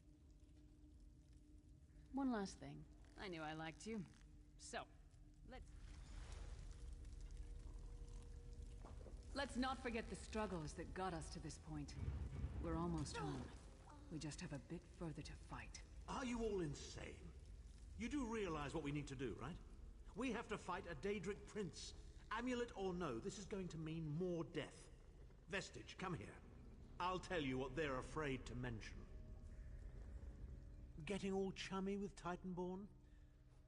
One last thing. I knew I liked you. So, let's not forget the struggles that got us to this point. We're almost home. We just have a bit further to fight. Are you all insane? You do realize what we need to do, right? We have to fight a Daedric prince. Amulet or no, this is going to mean more death. Vestige, come here. I'll tell you what they're afraid to mention. Getting all chummy with Titanborn?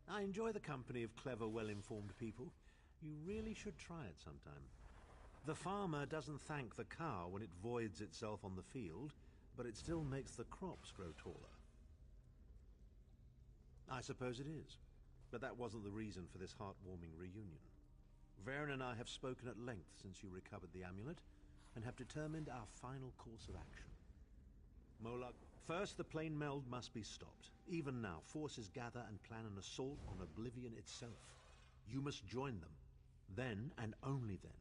I enjoy the company of clever, well-informed people. You really should try it sometime. The farmer doesn't thank the cow when it voids itself on the field, but it still makes the crops grow taller. I suppose it is, but that wasn't the reason for this heartwarming reunion. Varen and I have spoken at length since you recovered the amulet, and have determined our final course of action. Molag, first the plane meld must be stopped. Even now, forces gather and plan an assault on Oblivion itself. You must join them. Then, and only then,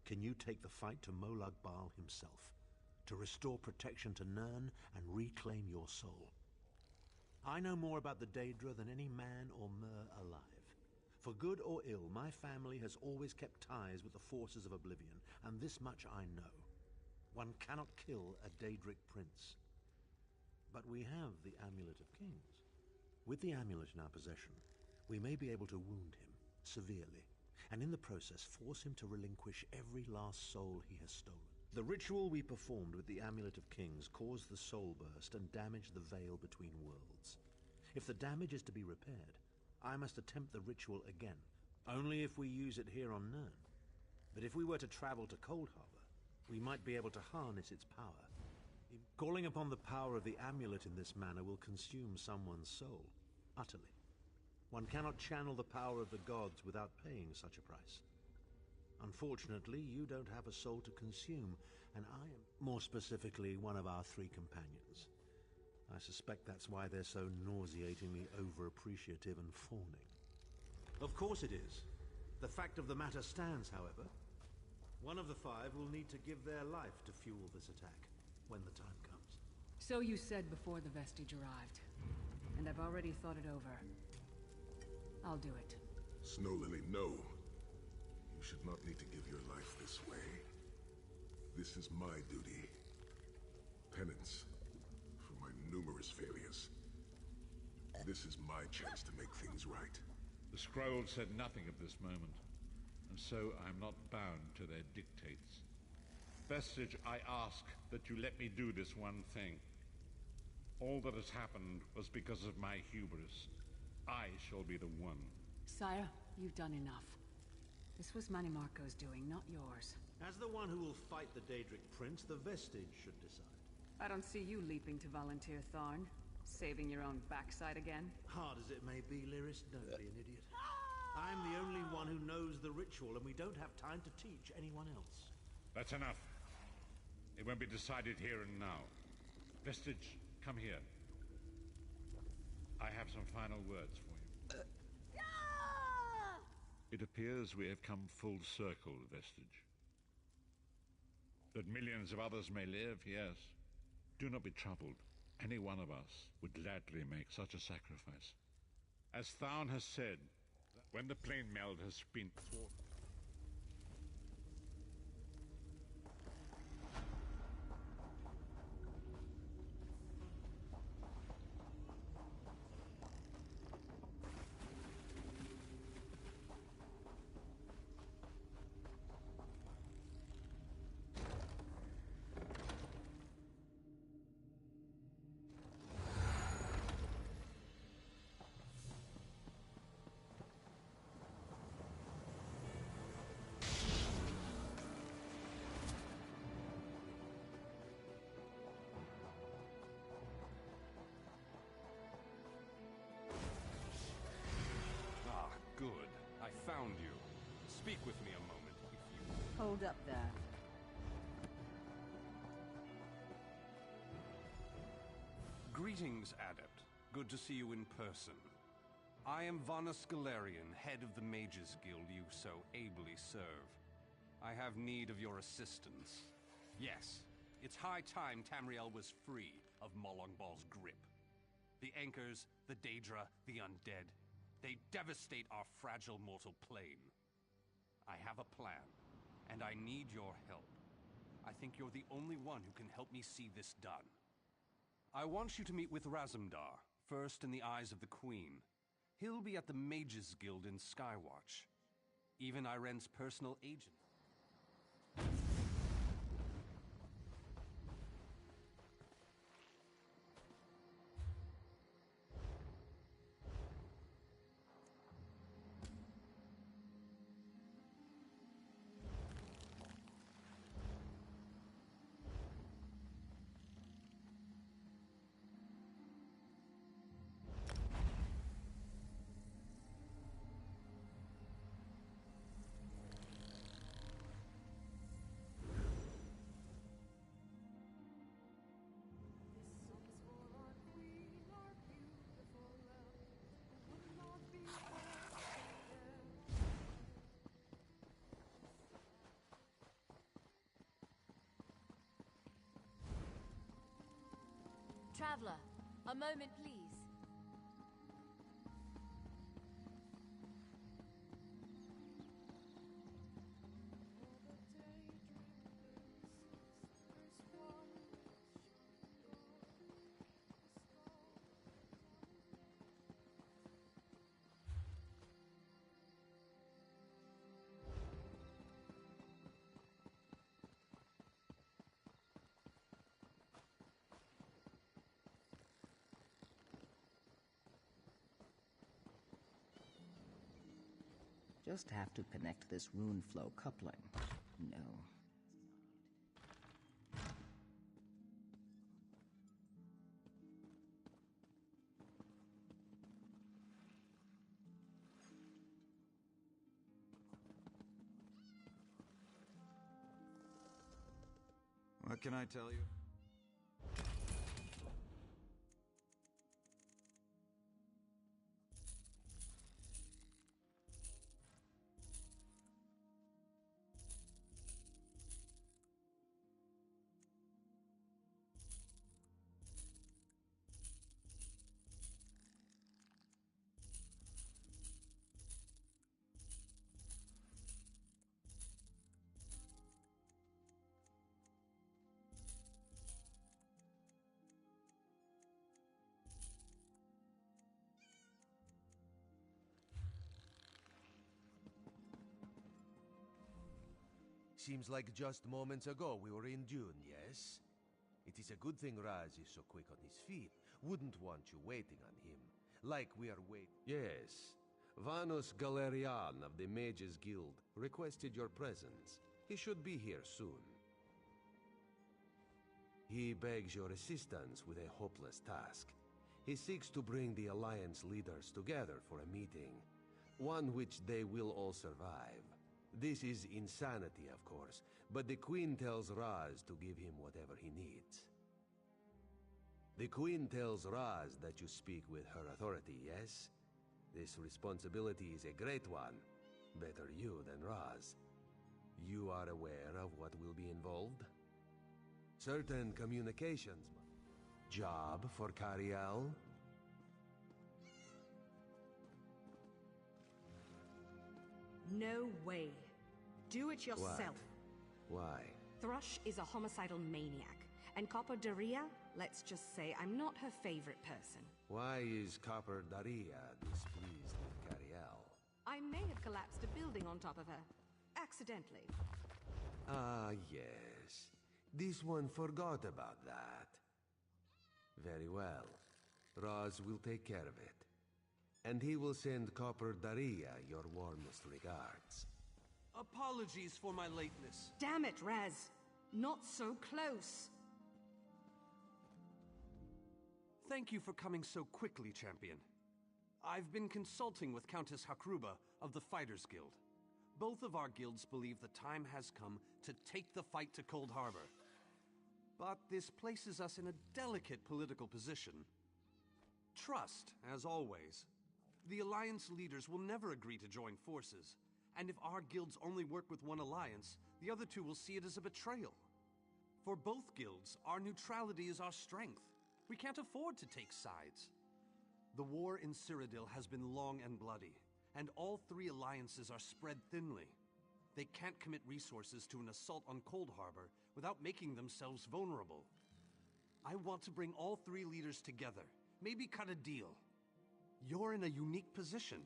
can you take the fight to Molag Bal himself, to restore protection to Nirn and reclaim your soul. I know more about the Daedra than any man or mer alive. For good or ill, my family has always kept ties with the forces of Oblivion, and this much I know. One cannot kill a Daedric prince. But we have the Amulet of Kings. With the amulet in our possession, we may be able to wound him severely, and in the process force him to relinquish every last soul he has stolen. The ritual we performed with the Amulet of Kings caused the soul burst and damaged the veil between worlds. If the damage is to be repaired, I must attempt the ritual again, only if we use it here on Nirn. But if we were to travel to Cold Harbor, we might be able to harness its power. Calling upon the power of the amulet in this manner will consume someone's soul, utterly. One cannot channel the power of the gods without paying such a price. Unfortunately, you don't have a soul to consume, and I am, more specifically, one of our 3 companions. I suspect that's why they're so nauseatingly over-appreciative and fawning. Of course it is. The fact of the matter stands, however. One of the 5 will need to give their life to fuel this attack, when the time comes. So you said before the vestige arrived, and I've already thought it over. I'll do it. Snow Lily, no. You should not need to give your life this way. This is my duty. penance for my numerous failures. This is my chance to make things right. The scroll said nothing of this moment, and so I am not bound to their dictates. Vestige, I ask that you let me do this one thing. All that has happened was because of my hubris. I shall be the one. Sire, you've done enough. This was Manimarco's doing, not yours. As the one who will fight the Daedric Prince, the Vestige should decide. I don't see you leaping to volunteer, Tharn. Saving your own backside again? Hard as it may be, Lyris, don't be an idiot. I'm the only one who knows the ritual, and we don't have time to teach anyone else. That's enough. It won't be decided here and now. Vestige, come here. I have some final words for you. It appears we have come full circle, Vestige. That millions of others may live, yes. Do not be troubled. Any one of us would gladly make such a sacrifice. As Tharn has said, when the plane meld has been thwarted, Good. I found you. Speak with me a moment, if you... Hold up there. Greetings, Adept. Good to see you in person. I am Vana Scalarian, head of the Mages Guild you so ably serve. I have need of your assistance. Yes, it's high time Tamriel was free of Molongbal's grip. The Anchors, the Daedra, the Undead, they devastate our fragile mortal plane. I have a plan, and I need your help. I think you're the only one who can help me see this done. I want you to meet with Razumdar, first in the eyes of the Queen. He'll be at the Mages Guild in Skywatch. Even Iren's personal agent. Traveler, a moment, please. Just have to connect this rune flow coupling. No. What can I tell you? Seems like just moments ago we were in Dune, yes? It is a good thing Raz is so quick on his feet. Wouldn't want you waiting on him. Like we are waiting. Yes. Vanos Galerian of the Mages Guild requested your presence. He should be here soon. He begs your assistance with a hopeless task. He seeks to bring the Alliance leaders together for a meeting. One which they will all survive. This is insanity, of course, but the Queen tells Raz to give him whatever he needs. The Queen tells Raz that you speak with her authority, yes? This responsibility is a great one. Better you than Raz. You are aware of what will be involved? Certain communications. Job for Cariel? No way. Do it yourself. Why? Thrush is a homicidal maniac, and Copper Daria, let's just say I'm not her favorite person. Why is Copper Daria displeased with Cariel? I may have collapsed a building on top of her. Accidentally. Ah, yes. This one forgot about that. Very well. Raz will take care of it. And he will send Copper Daria your warmest regards. Apologies for my lateness. Damn it, Raz. Not so close. Thank you for coming so quickly, Champion. I've been consulting with Countess Hakruba of the Fighters Guild. Both of our guilds believe the time has come to take the fight to Cold Harbor. But this places us in a delicate political position. Trust, as always. The Alliance leaders will never agree to join forces, and if our guilds only work with one alliance, the other two will see it as a betrayal. For both guilds, our neutrality is our strength. We can't afford to take sides. The war in Cyrodiil has been long and bloody, and all three alliances are spread thinly. They can't commit resources to an assault on Cold Harbor without making themselves vulnerable. I want to bring all three leaders together, maybe cut a deal. You're in a unique position.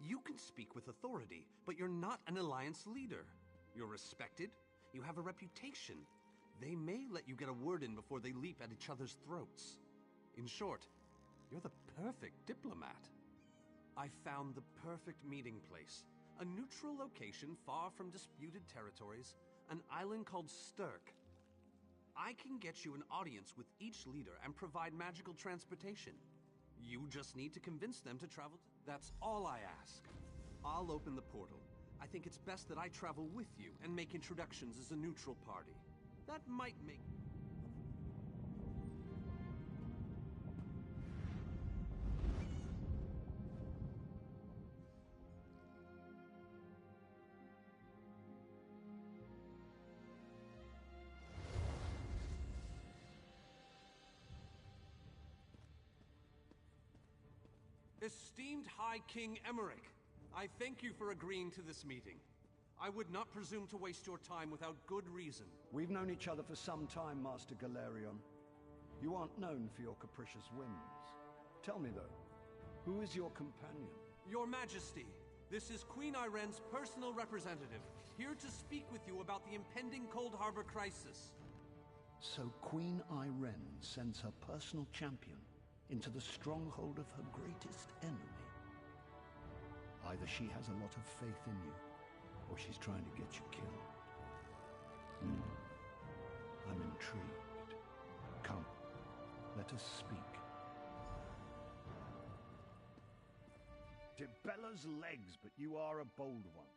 You can speak with authority, but you're not an alliance leader. You're respected, you have a reputation. They may let you get a word in before they leap at each other's throats. In short, you're the perfect diplomat. I found the perfect meeting place. A neutral location far from disputed territories, an island called Stirk. I can get you an audience with each leader and provide magical transportation. You just need to convince them to travel. That's all I ask. I'll open the portal. I think it's best that I travel with you and make introductions as a neutral party. That might make... Esteemed High King Emmerich, I thank you for agreeing to this meeting. I would not presume to waste your time without good reason. We've known each other for some time, Master Galerion. You aren't known for your capricious whims. Tell me, though, who is your companion? Your Majesty, this is Queen Iren's personal representative, here to speak with you about the impending Cold Harbor crisis. So Queen Iren sends her personal champion into the stronghold of her greatest enemy. Either she has a lot of faith in you, or she's trying to get you killed. I'm intrigued. Come, let us speak. Dibella's legs, but you are a bold one.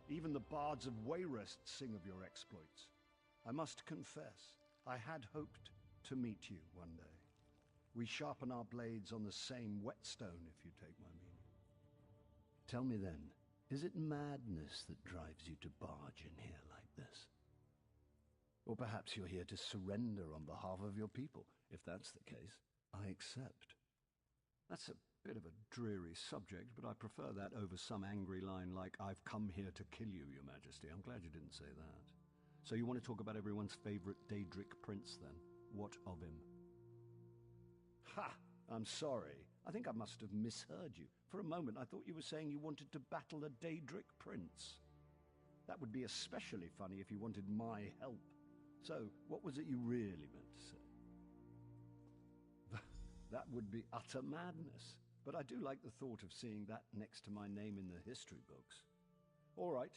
Even the bards of Wayrest sing of your exploits. I must confess, I had hoped to meet you one day. We sharpen our blades on the same whetstone, if you take my meaning. Tell me then, is it madness that drives you to barge in here like this? Or perhaps you're here to surrender on behalf of your people. If that's the case, I accept. That's a bit of a dreary subject, but I prefer that over some angry line like, "I've come here to kill you, Your Majesty." I'm glad you didn't say that. So you want to talk about everyone's favorite Daedric prince, then? What of him? Ha! I'm sorry. I think I must have misheard you. For a moment, I thought you were saying you wanted to battle a Daedric prince. That would be especially funny if you wanted my help. So, what was it you really meant to say? That would be utter madness. But I do like the thought of seeing that next to my name in the history books. All right.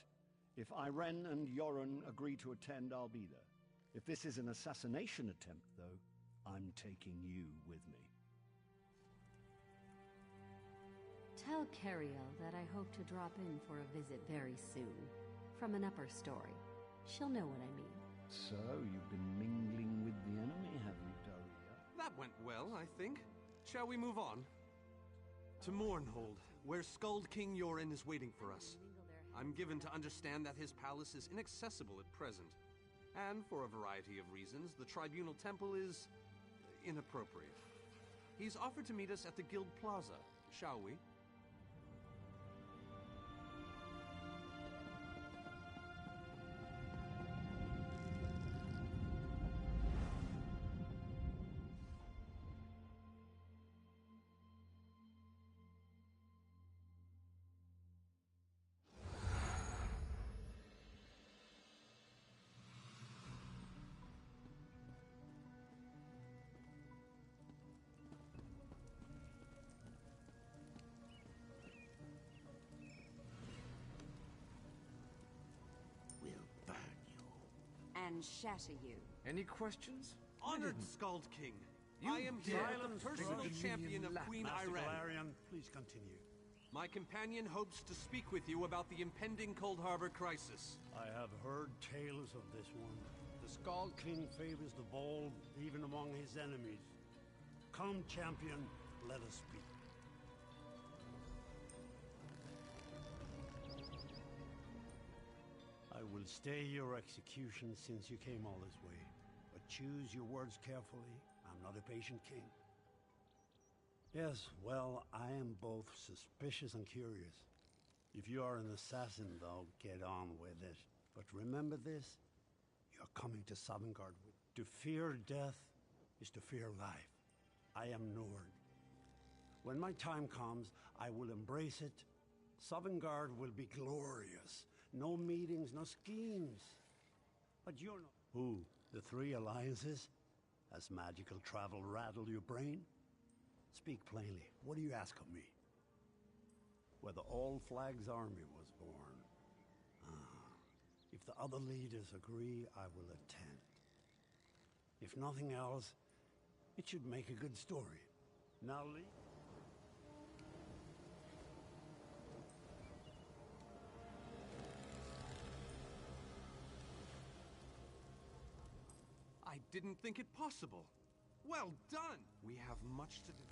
If Irene and Yoren agree to attend, I'll be there. If this is an assassination attempt, though, I'm taking you with me. Tell Cariel that I hope to drop in for a visit very soon. From an upper story. She'll know what I mean. So, you've been mingling with the enemy, have you, Daria? That went well, I think. Shall we move on? To Mournhold, where Skald King Yoren is waiting for us. I'm given to understand that his palace is inaccessible at present. And for a variety of reasons, the Tribunal Temple is inappropriate. He's offered to meet us at the Guild Plaza. Shall we? And shatter you. Any questions? Honored Skald King, I am here as the personal champion of Queen Master Irene. Galarian, please continue. My companion hopes to speak with you about the impending Cold Harbor crisis. I have heard tales of this one. The Skald King favors the bold, even among his enemies. Come, champion, let us speak. I will stay your execution since you came all this way. But choose your words carefully. I'm not a patient king. Yes, well, I am both suspicious and curious. If you are an assassin, though, get on with it. But remember this, you're coming to Sovngarde. To fear death is to fear life. I am Nord. When my time comes, I will embrace it. Sovngarde will be glorious. No meetings, no schemes. But you're not... Who? The three alliances? Has magical travel rattled your brain? Speak plainly. What do you ask of me? Where the All Flags army was born. If the other leaders agree, I will attend. If nothing else, it should make a good story. Now leave. I didn't think it possible. Well done! We have much to do.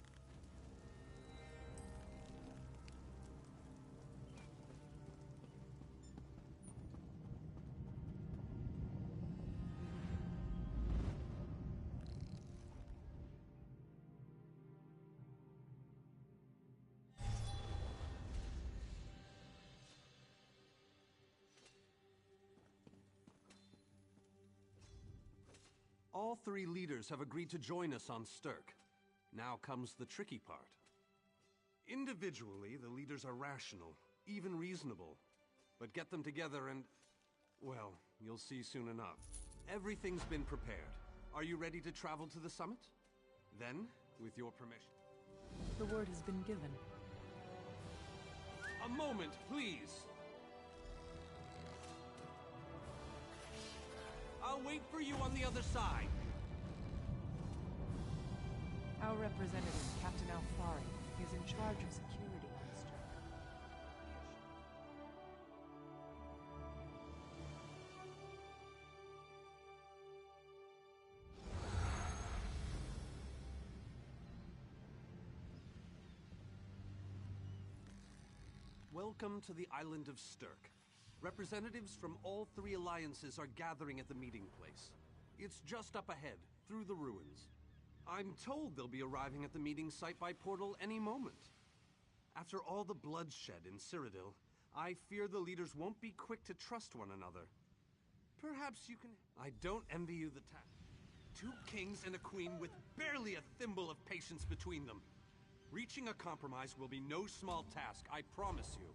All three leaders have agreed to join us on Stirk. Now comes the tricky part. Individually, the leaders are rational, even reasonable. But get them together and... well, you'll see soon enough. Everything's been prepared. Are you ready to travel to the summit? Then, with your permission... The word has been given. A moment, please! I'll wait for you on the other side. Our representative, Captain Alfari, is in charge of security on Stirk. Welcome to the island of Stirk. Representatives from all three alliances are gathering at the meeting place. It's just up ahead, through the ruins. I'm told they'll be arriving at the meeting site by portal any moment. After all the bloodshed in Cyrodiil, I fear the leaders won't be quick to trust one another. Perhaps you can... I don't envy you the task. 2 kings and a queen with barely a thimble of patience between them. Reaching a compromise will be no small task, I promise you.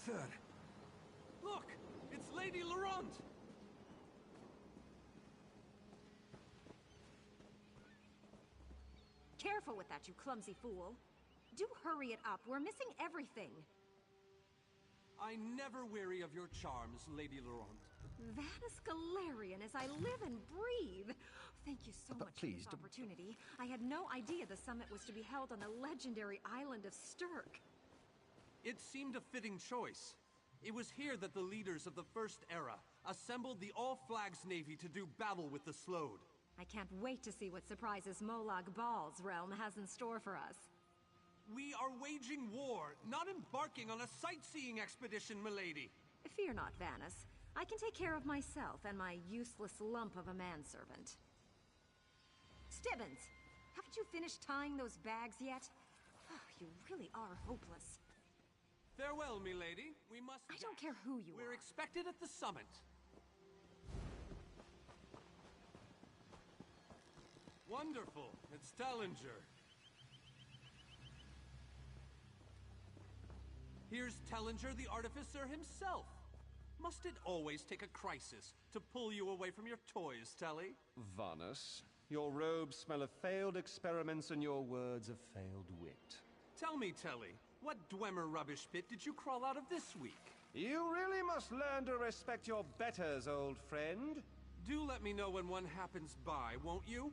Doctor! Look! It's Lady Laurent! Careful with that, you clumsy fool. Do hurry it up. We're missing everything. I never weary of your charms, Lady Laurent. Vanus Galarian as I live and breathe. Thank you so much for this opportunity. I had no idea the summit was to be held on the legendary island of Stirk. It seemed a fitting choice. It was here that the leaders of the First Era assembled the All-Flags Navy to do battle with the Slode. I can't wait to see what surprises Molag Bal's realm has in store for us. We are waging war, not embarking on a sightseeing expedition, milady. Fear not, Vanus. I can take care of myself and my useless lump of a manservant. Stibbins, haven't you finished tying those bags yet? Oh, you really are hopeless. Farewell, milady. We must... I don't care who you are. We're expected at the summit. Wonderful. It's Tellinger. Here's Tellinger, the artificer himself. Must it always take a crisis to pull you away from your toys, Telly? Vanus, your robes smell of failed experiments and your words of failed wit. Tell me, Telly, what Dwemer rubbish pit did you crawl out of this week? You really must learn to respect your betters, old friend. Do let me know when one happens by, won't you?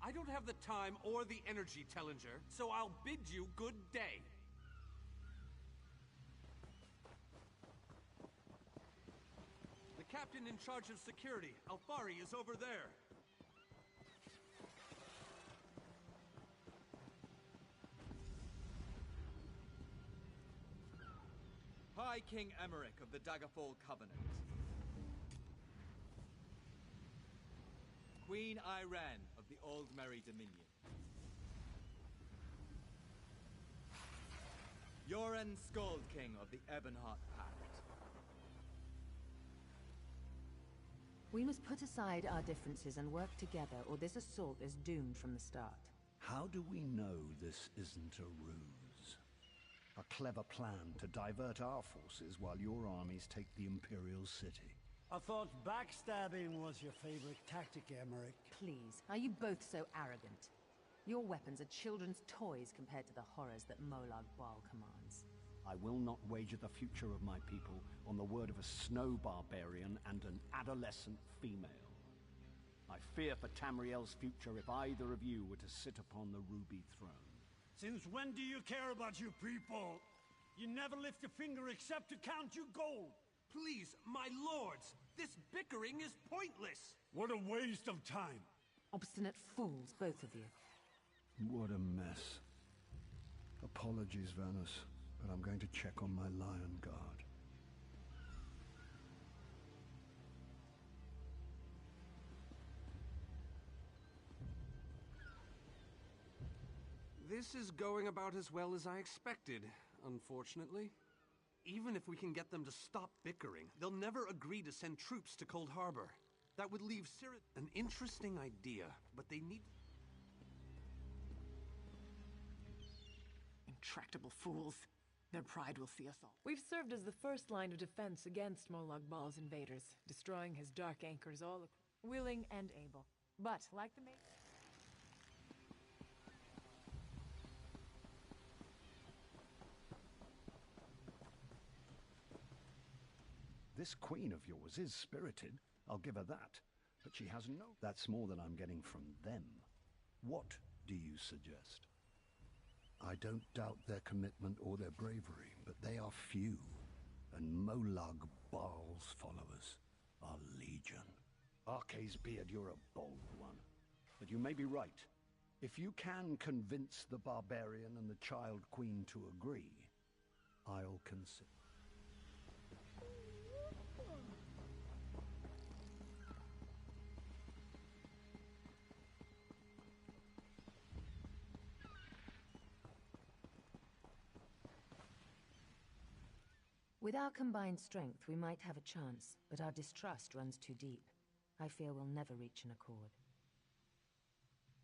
I don't have the time or the energy, Tellinger, so I'll bid you good day. The captain in charge of security, Alfari, is over there. High King Emmerich of the Daggerfall Covenant. Queen Irene of the Old Merry Dominion. Yoren Skald King of the Ebonheart Pact. We must put aside our differences and work together, or this assault is doomed from the start. How do we know this isn't a ruse? A clever plan to divert our forces while your armies take the Imperial City. I thought backstabbing was your favorite tactic, Emmerich. Please, are you both so arrogant? Your weapons are children's toys compared to the horrors that Molag Bal commands. I will not wager the future of my people on the word of a snow barbarian and an adolescent female. I fear for Tamriel's future if either of you were to sit upon the Ruby Throne. Since when do you care about your people? You never lift a finger except to count your gold. Please, my lords, this bickering is pointless. What a waste of time. Obstinate fools, both of you. What a mess. Apologies, Vanus, but I'm going to check on my Lion Guard. This is going about as well as I expected, unfortunately. Even if we can get them to stop bickering, they'll never agree to send troops to Cold Harbor. That would leave Cyril... An interesting idea, but they need... Intractable fools. Their pride will see us all. We've served as the first line of defense against Molag Bal's invaders, destroying his dark anchors all willing and able. But, like the main... This queen of yours is spirited, I'll give her that. But she has no... That's more than I'm getting from them. What do you suggest? I don't doubt their commitment or their bravery, but they are few. And Molag Bal's followers are legion. Arce's beard, you're a bold one. But you may be right. If you can convince the barbarian and the child queen to agree, I'll consider. With our combined strength, we might have a chance, but our distrust runs too deep. I fear we'll never reach an accord.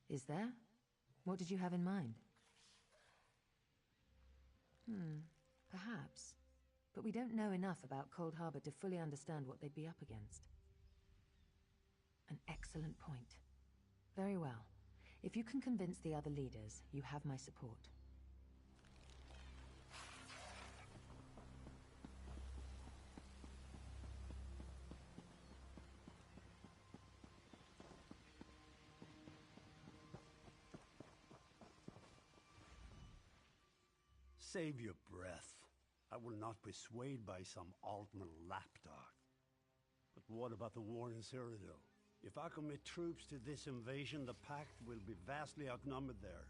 Is there? What did you have in mind? Perhaps. But we don't know enough about Cold Harbor to fully understand what they'd be up against. An excellent point. Very well. If you can convince the other leaders, you have my support. Save your breath. I will not be swayed by some alternate lapdog. But what about the war in Cyrodiil? If I commit troops to this invasion, the Pact will be vastly outnumbered there.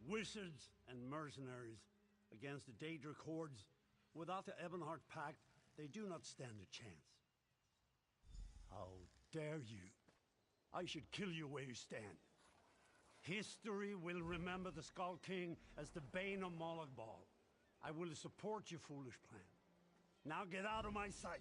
Wizards and mercenaries against the Daedric hordes. Without the Ebonheart Pact, they do not stand a chance. How dare you? I should kill you where you stand. History will remember the Skull King as the bane of Mologbal. I will support your foolish plan. Now get out of my sight!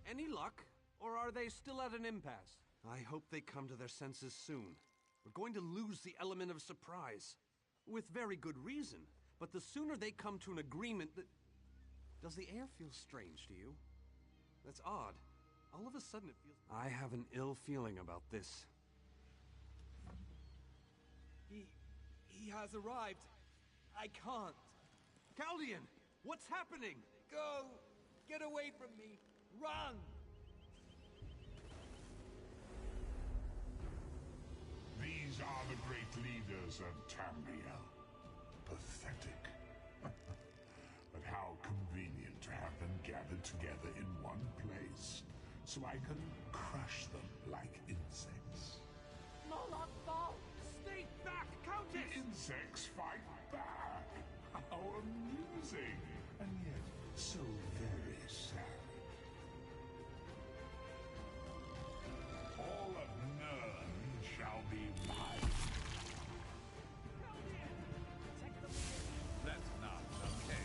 Any luck? Or are they still at an impasse? I hope they come to their senses soon. We're going to lose the element of surprise. With very good reason. But the sooner they come to an agreement that... Does the air feel strange to you? That's odd. All of a sudden it feels... I have an ill feeling about this. He has arrived. I can't. Chaldean! What's happening? Go! Get away from me! Run! These are the great leaders of Tamriel. Pathetic. But how convenient to have them gathered together in one place, so I can crush them like insects. Moloch Ball! Stay back, Countess! The insects fight back! How amusing! And yet, so very sad. All of Nern shall be mine. That's not okay.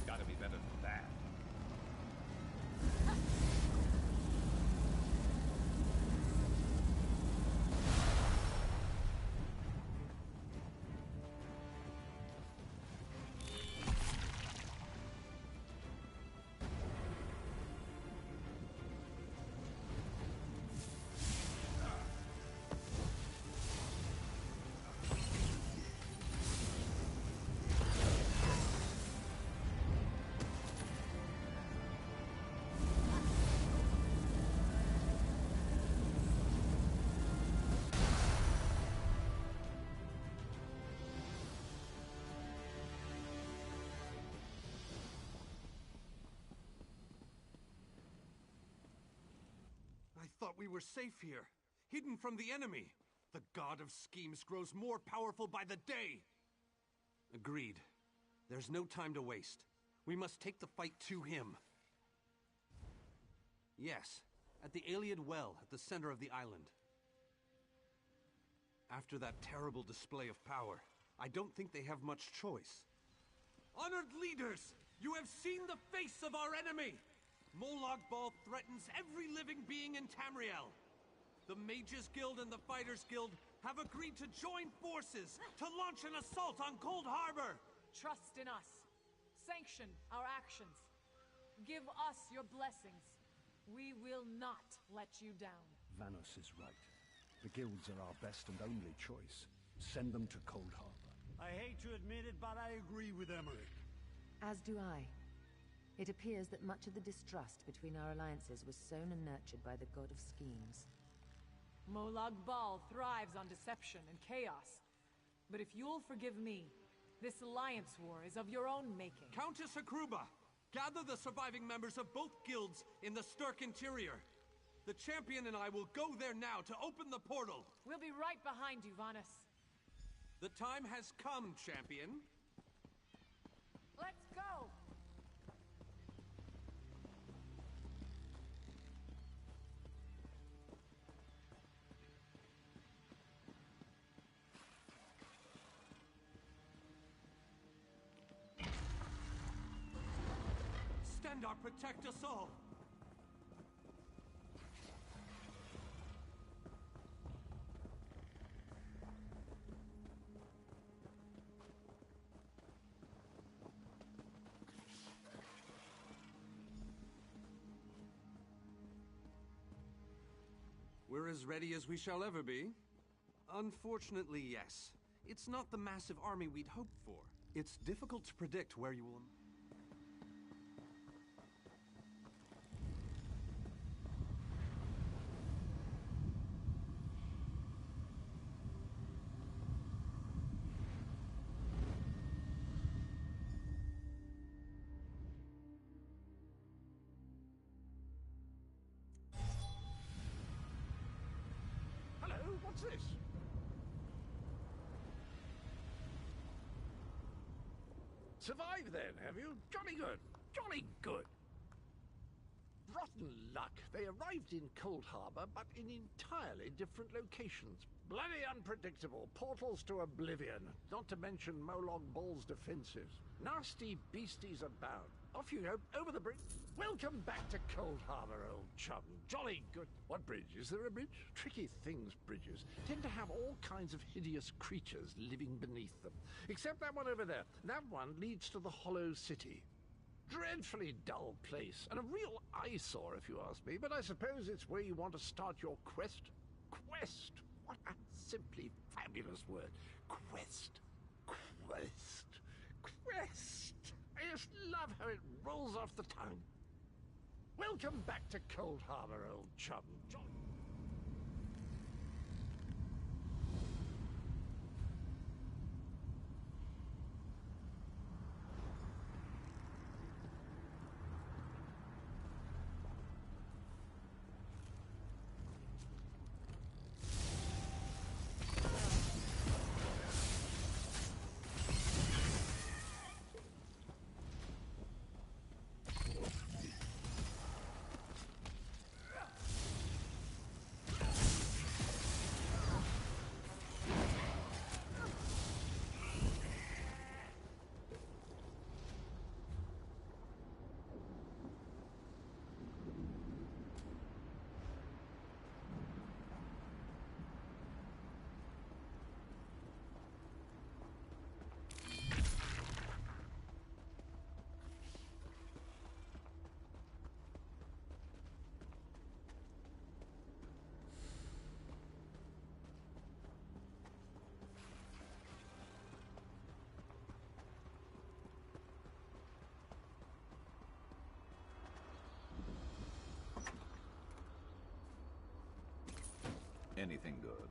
Gotta be better than that. I thought we were safe here, hidden from the enemy. The god of schemes grows more powerful by the day. Agreed. There's no time to waste. We must take the fight to him. Yes, at the Iliad Well at the center of the island. After that terrible display of power, I don't think they have much choice. Honored leaders, you have seen the face of our enemy! Molag Bal threatens every living being in Tamriel. The Mages Guild and the Fighters Guild have agreed to join forces to launch an assault on Cold Harbor! Trust in us. Sanction our actions. Give us your blessings. We will not let you down. Vanos is right. The guilds are our best and only choice. Send them to Cold Harbor. I hate to admit it, but I agree with Emmerich. As do I. It appears that much of the distrust between our alliances was sown and nurtured by the god of schemes. Molag Bal thrives on deception and chaos. But if you'll forgive me, this alliance war is of your own making. Countess Akruba! Gather the surviving members of both guilds in the Sturk interior. The champion and I will go there now to open the portal. We'll be right behind you, Vanus. The time has come, champion. Let's go! Stendarr, protect us all! We're as ready as we shall ever be. Unfortunately, yes. It's not the massive army we'd hoped for. It's difficult to predict where you will... Hello, what's this? Survived then, have you? Jolly good. Jolly good. Rotten luck. They arrived in Cold Harbor, but in entirely different locations. Bloody unpredictable. Portals to oblivion. Not to mention Molag Bal's defenses. Nasty beasties abound. Off you go, over the bridge. Welcome back to Cold Harbor, old chum. Jolly good. What bridge? Is there a bridge? Tricky things, bridges. Tend to have all kinds of hideous creatures living beneath them. Except that one over there. That one leads to the Hollow City. Dreadfully dull place, and a real eyesore if you ask me, but I suppose it's where you want to start your quest. Quest! What a simply fabulous word. Quest. Quest. Quest. I just love how it rolls off the tongue. Welcome back to Cold Harbor, old chum. Anything good?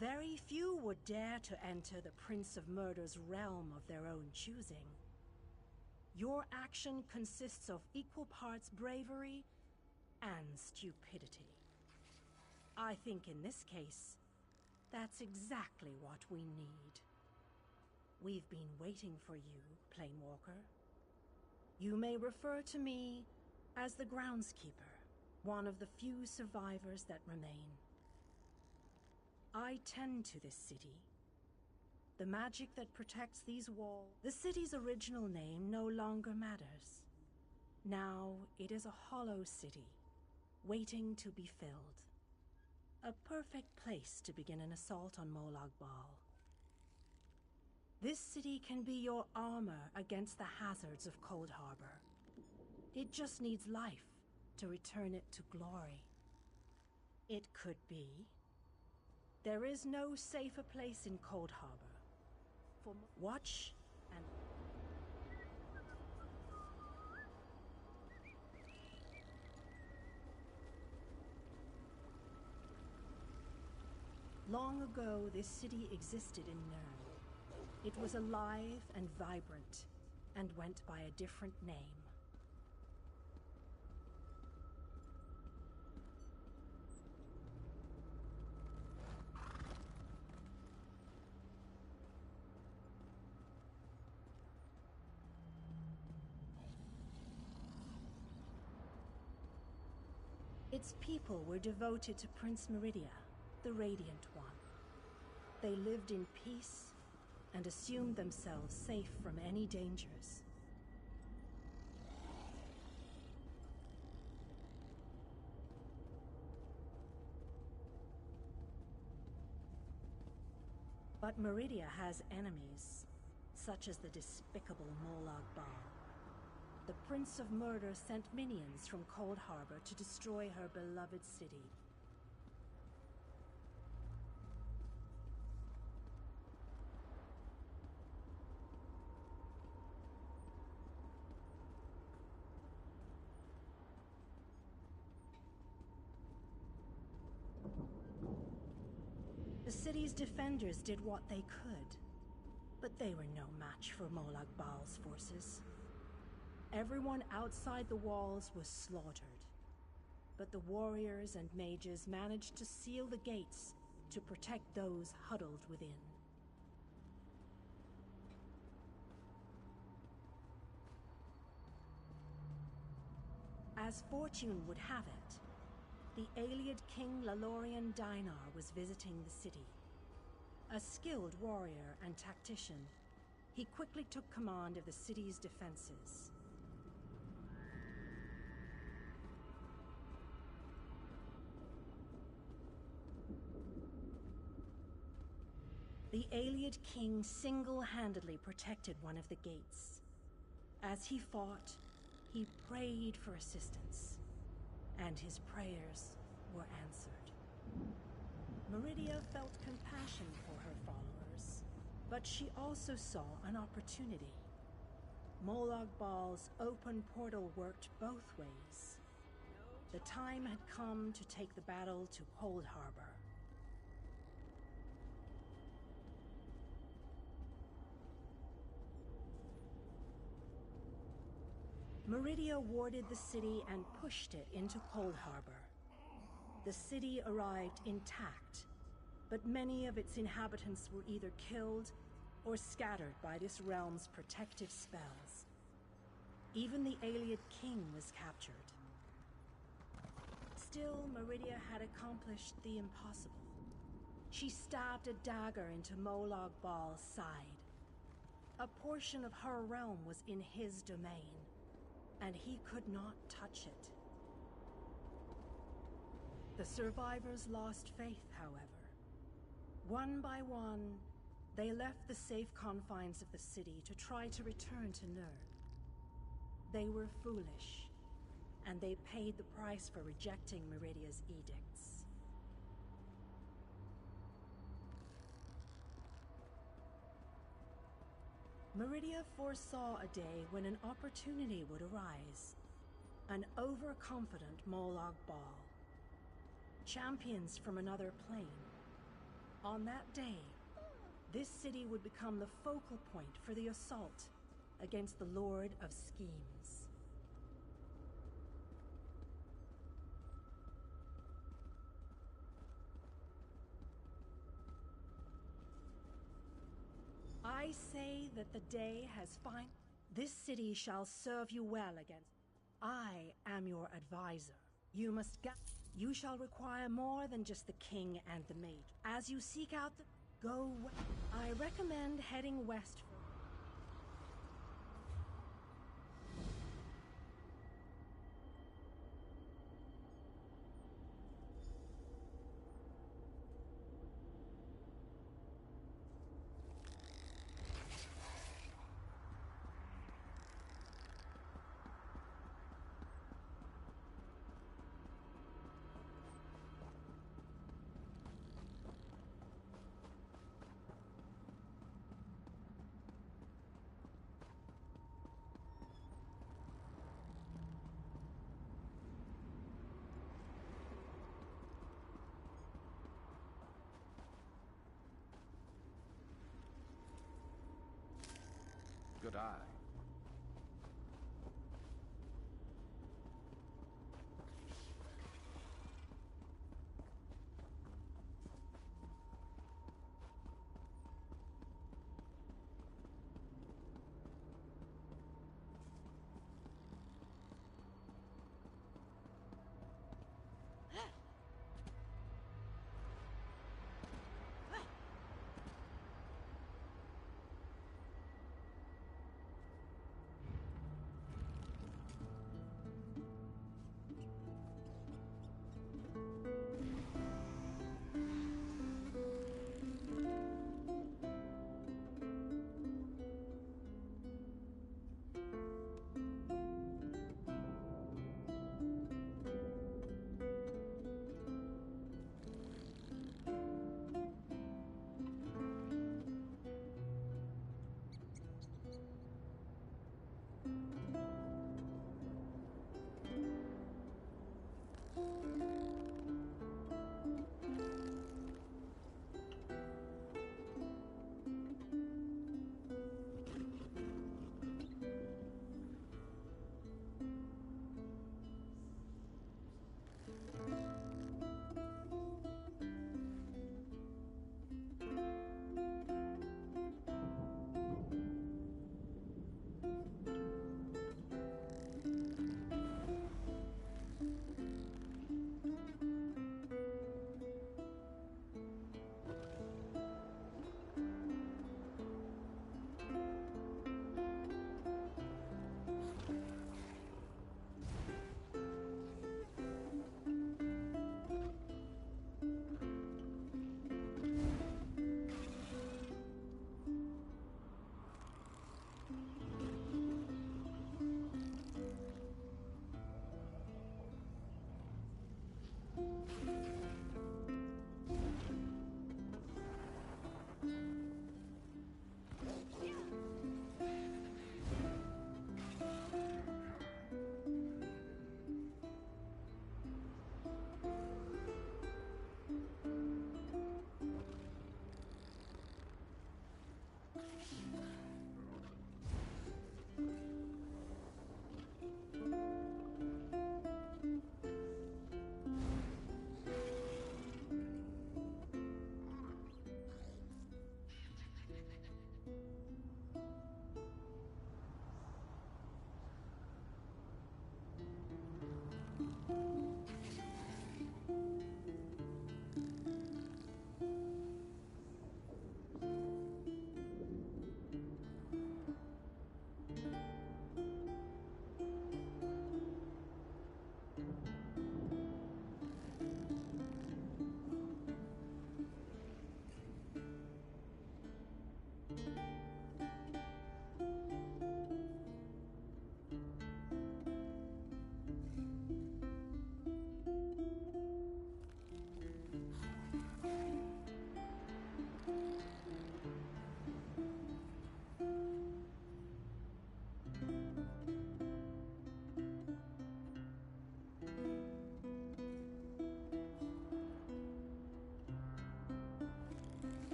Very few would dare to enter the Prince of Murder's realm of their own choosing. Your action consists of equal parts bravery and stupidity. I think in this case, that's exactly what we need. We've been waiting for you, Planewalker. You may refer to me as the Groundskeeper, one of the few survivors that remain. I tend to this city. The magic that protects these walls. The city's original name no longer matters. Now it is a hollow city, waiting to be filled. A perfect place to begin an assault on Molag Bal. This city can be your armor against the hazards of Cold Harbor. It just needs life to return it to glory. It could be. There is no safer place in Cold Harbor. Watch and... Long ago, this city existed in Nern. It was alive and vibrant, and went by a different name. Its people were devoted to Prince Meridia, the Radiant One. They lived in peace and assumed themselves safe from any dangers. But Meridia has enemies, such as the despicable Molag Bal. The Prince of Murder sent minions from Cold Harbor to destroy her beloved city. The city's defenders did what they could, but they were no match for Molag Bal's forces. Everyone outside the walls was slaughtered, but the warriors and mages managed to seal the gates to protect those huddled within. As fortune would have it, the Ayleid King Lalorian Dinar was visiting the city. A skilled warrior and tactician, he quickly took command of the city's defenses. The Ayleid King single-handedly protected one of the gates. As he fought, he prayed for assistance, and his prayers were answered. Meridia felt compassion for her followers, but she also saw an opportunity. Molag Bal's open portal worked both ways. The time had come to take the battle to Cold Harbor. Meridia warded the city and pushed it into Cold Harbor. The city arrived intact, but many of its inhabitants were either killed or scattered by this realm's protective spells. Even the Ayleid King was captured. Still, Meridia had accomplished the impossible. She stabbed a dagger into Molag Bal's side. A portion of her realm was in his domain, and he could not touch it. The survivors lost faith, however. One by one, they left the safe confines of the city to try to return to Nern. They were foolish, and they paid the price for rejecting Meridia's edicts. Meridia foresaw a day when an opportunity would arise. An overconfident Molag Bal. Champions from another plane. On that day, this city would become the focal point for the assault against the Lord of Schemes. I say that the day has finally... This city shall serve you well against... I am your advisor. You must get... You shall require more than just the king and the mage. As you seek out the... Go west. I recommend heading west for... good eye.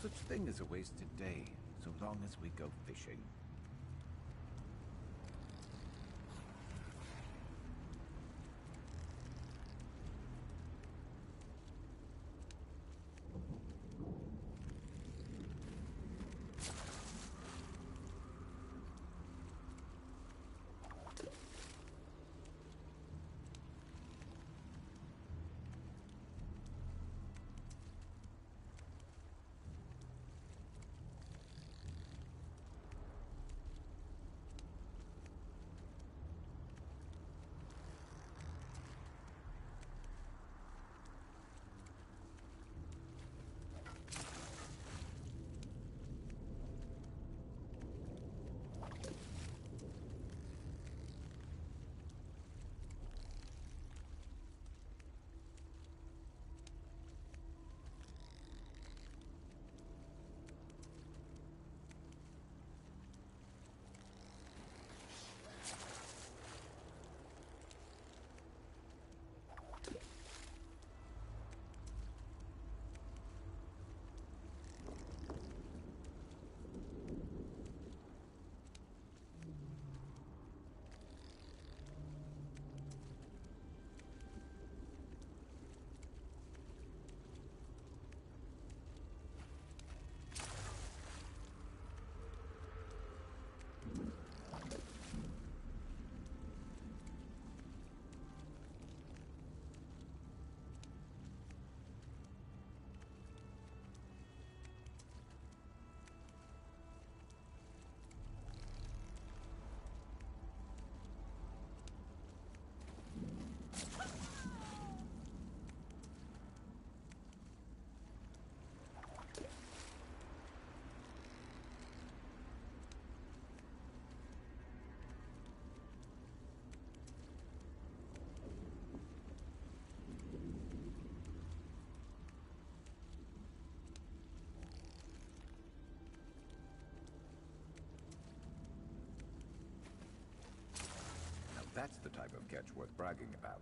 such thing as a wasted day, so long as we go fishing. That's the type of catch worth bragging about.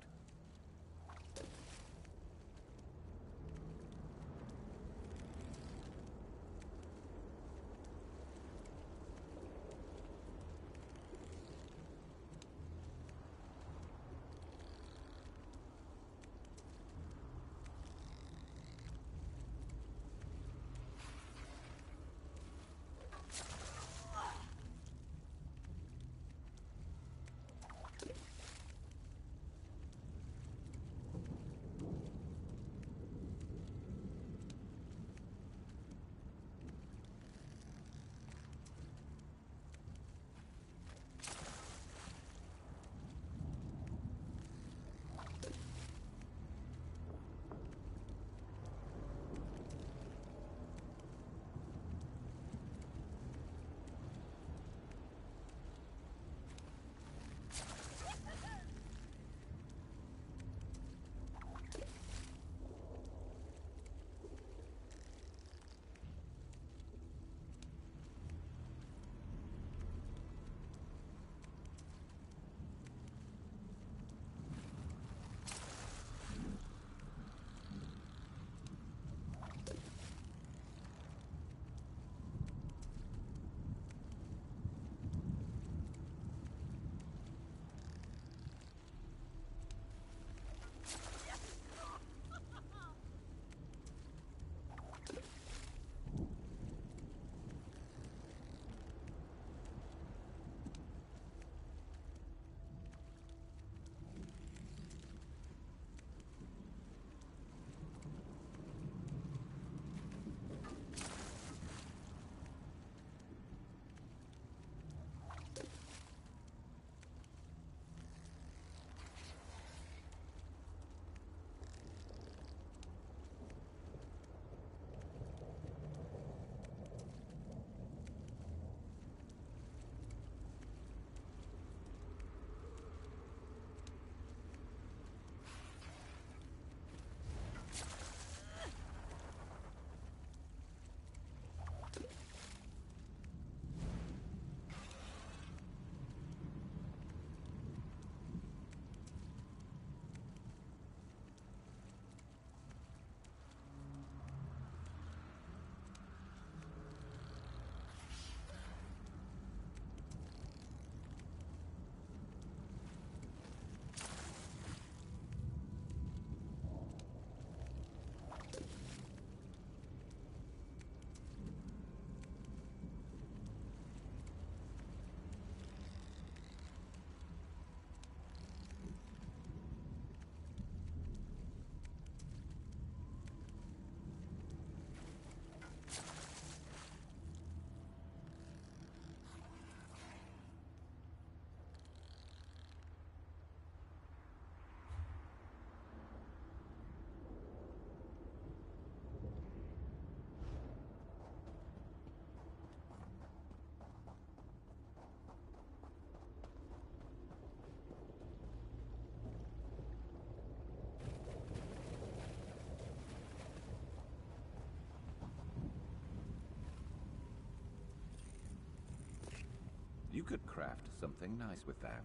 You could craft something nice with that.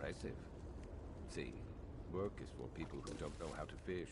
Impressive. See, work is for people who don't know how to fish.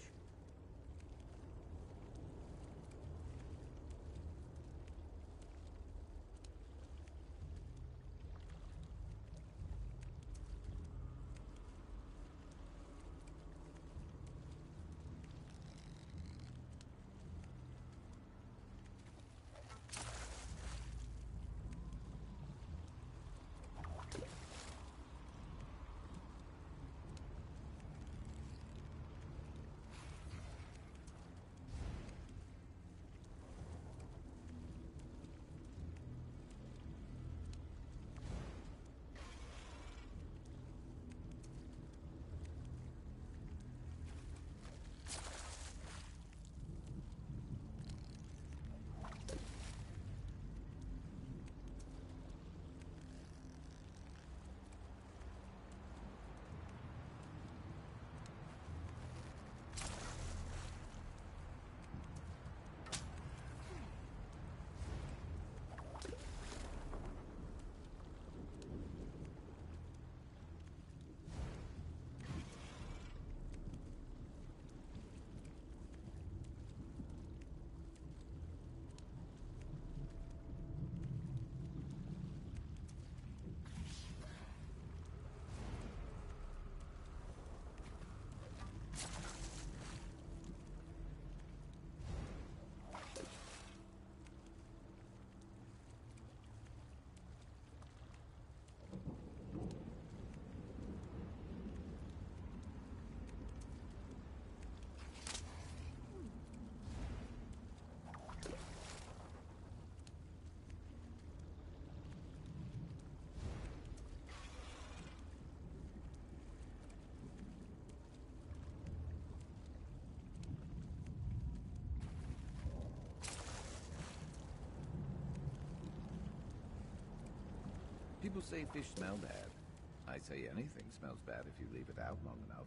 People say fish smell bad. I say anything smells bad if you leave it out long enough.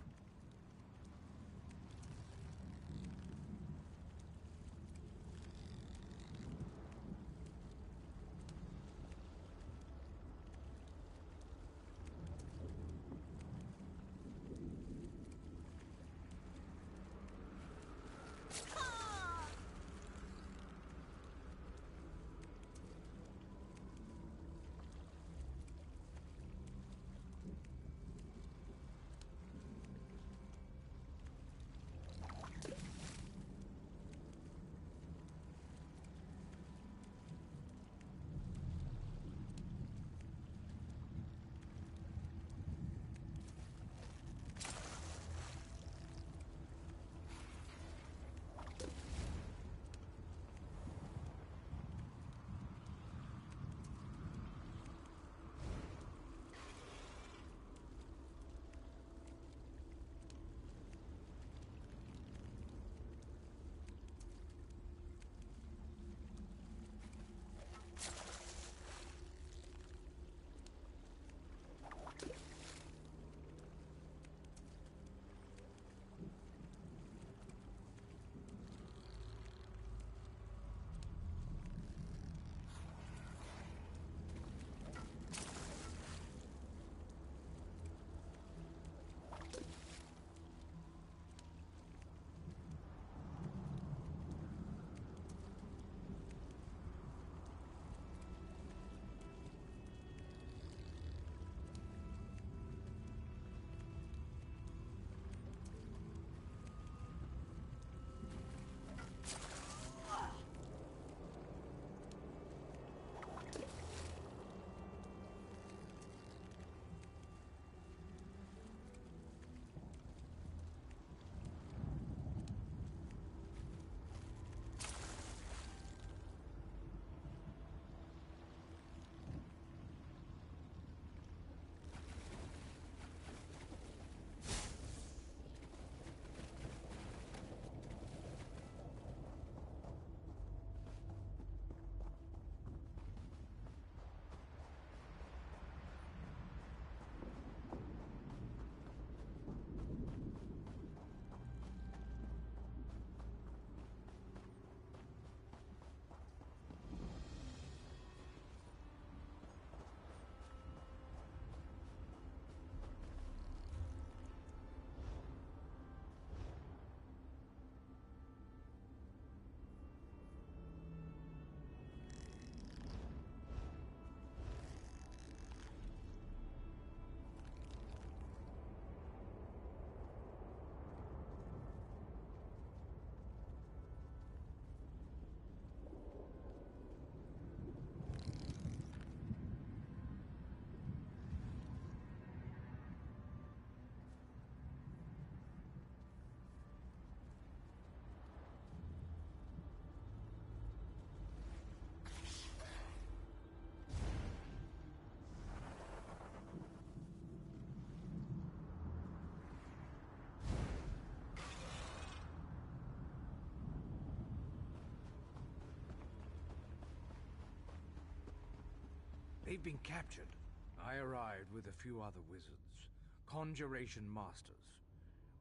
They've been captured. I arrived with a few other wizards, conjuration masters.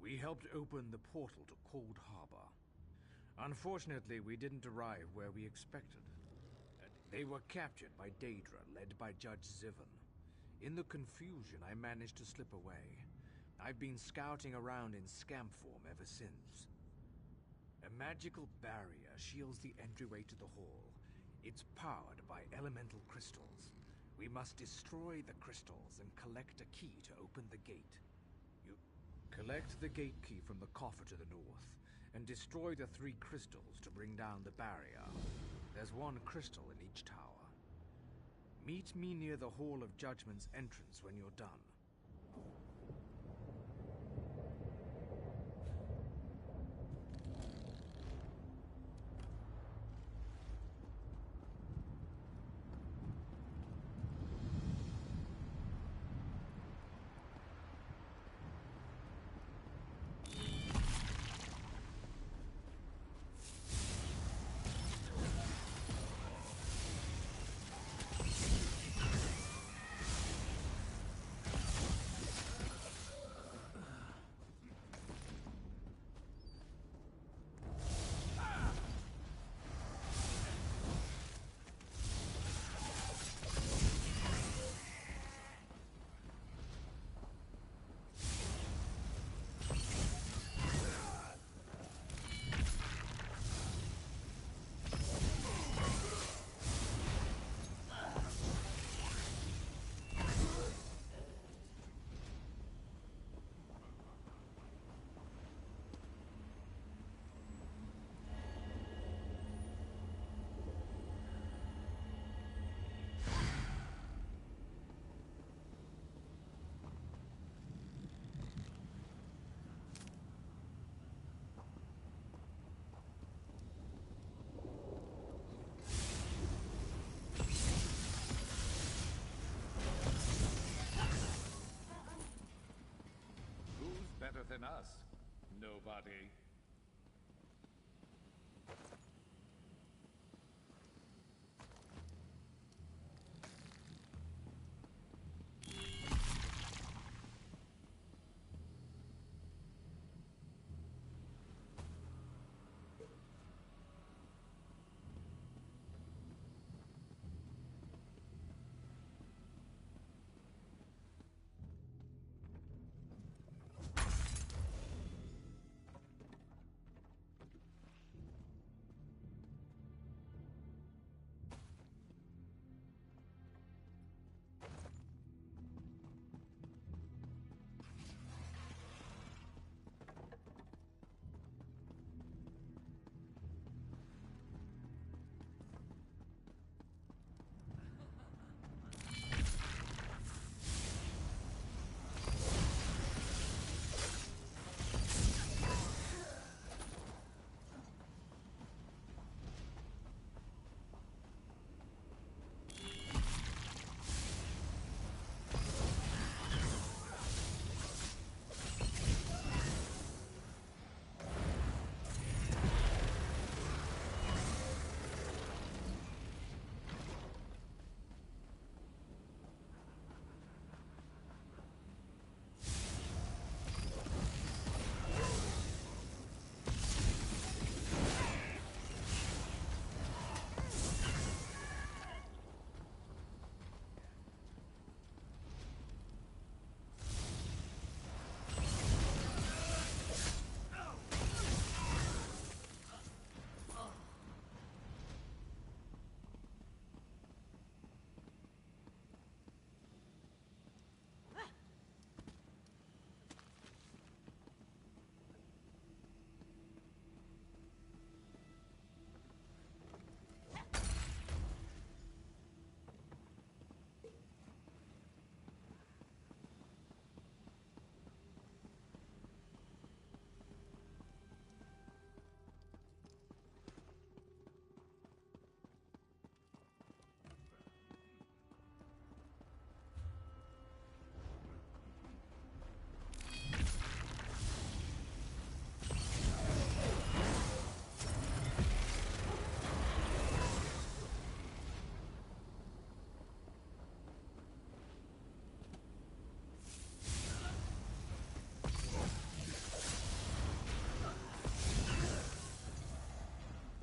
We helped open the portal to Cold Harbor. Unfortunately, we didn't arrive where we expected. They were captured by Daedra, led by Judge Zivon. In the confusion, I managed to slip away. I've been scouting around in scamp form ever since. A magical barrier shields the entryway to the hall. It's powered by elemental crystals. We must destroy the crystals and collect a key to open the gate. You collect the gate key from the coffer to the north, and destroy the 3 crystals to bring down the barrier. There's 1 crystal in each tower. Meet me near the Hall of Judgment's entrance when you're done. Better than us? Nobody.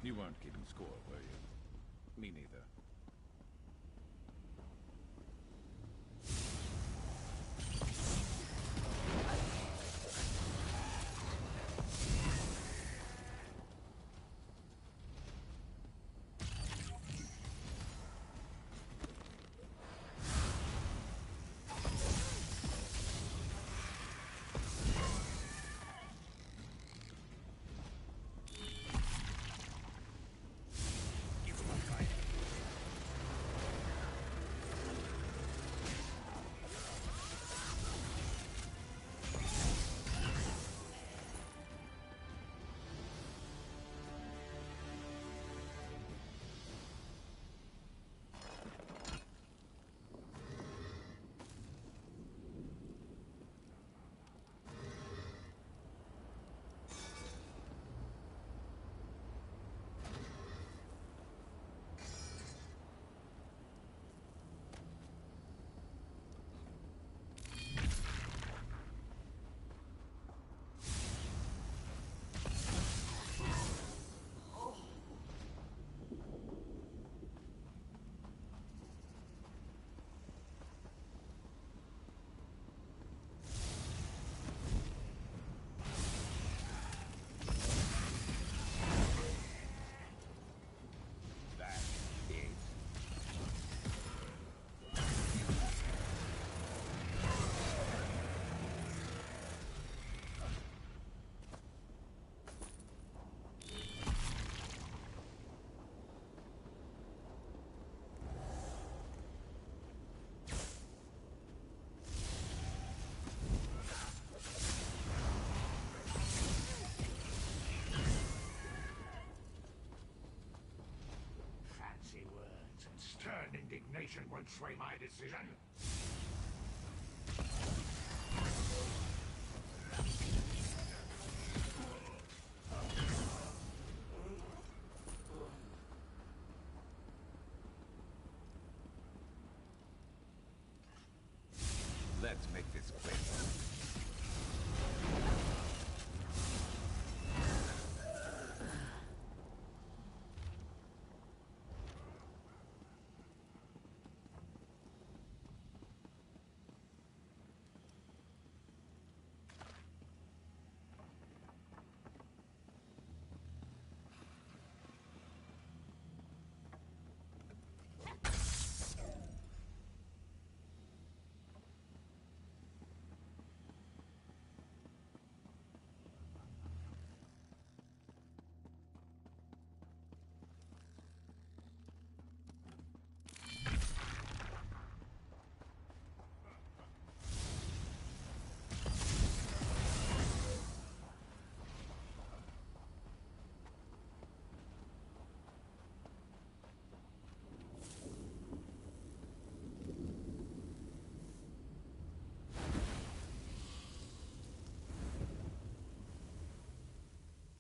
You weren't keeping score, were you? Me neither. Stern indignation won't sway my decision. Let's make this quick.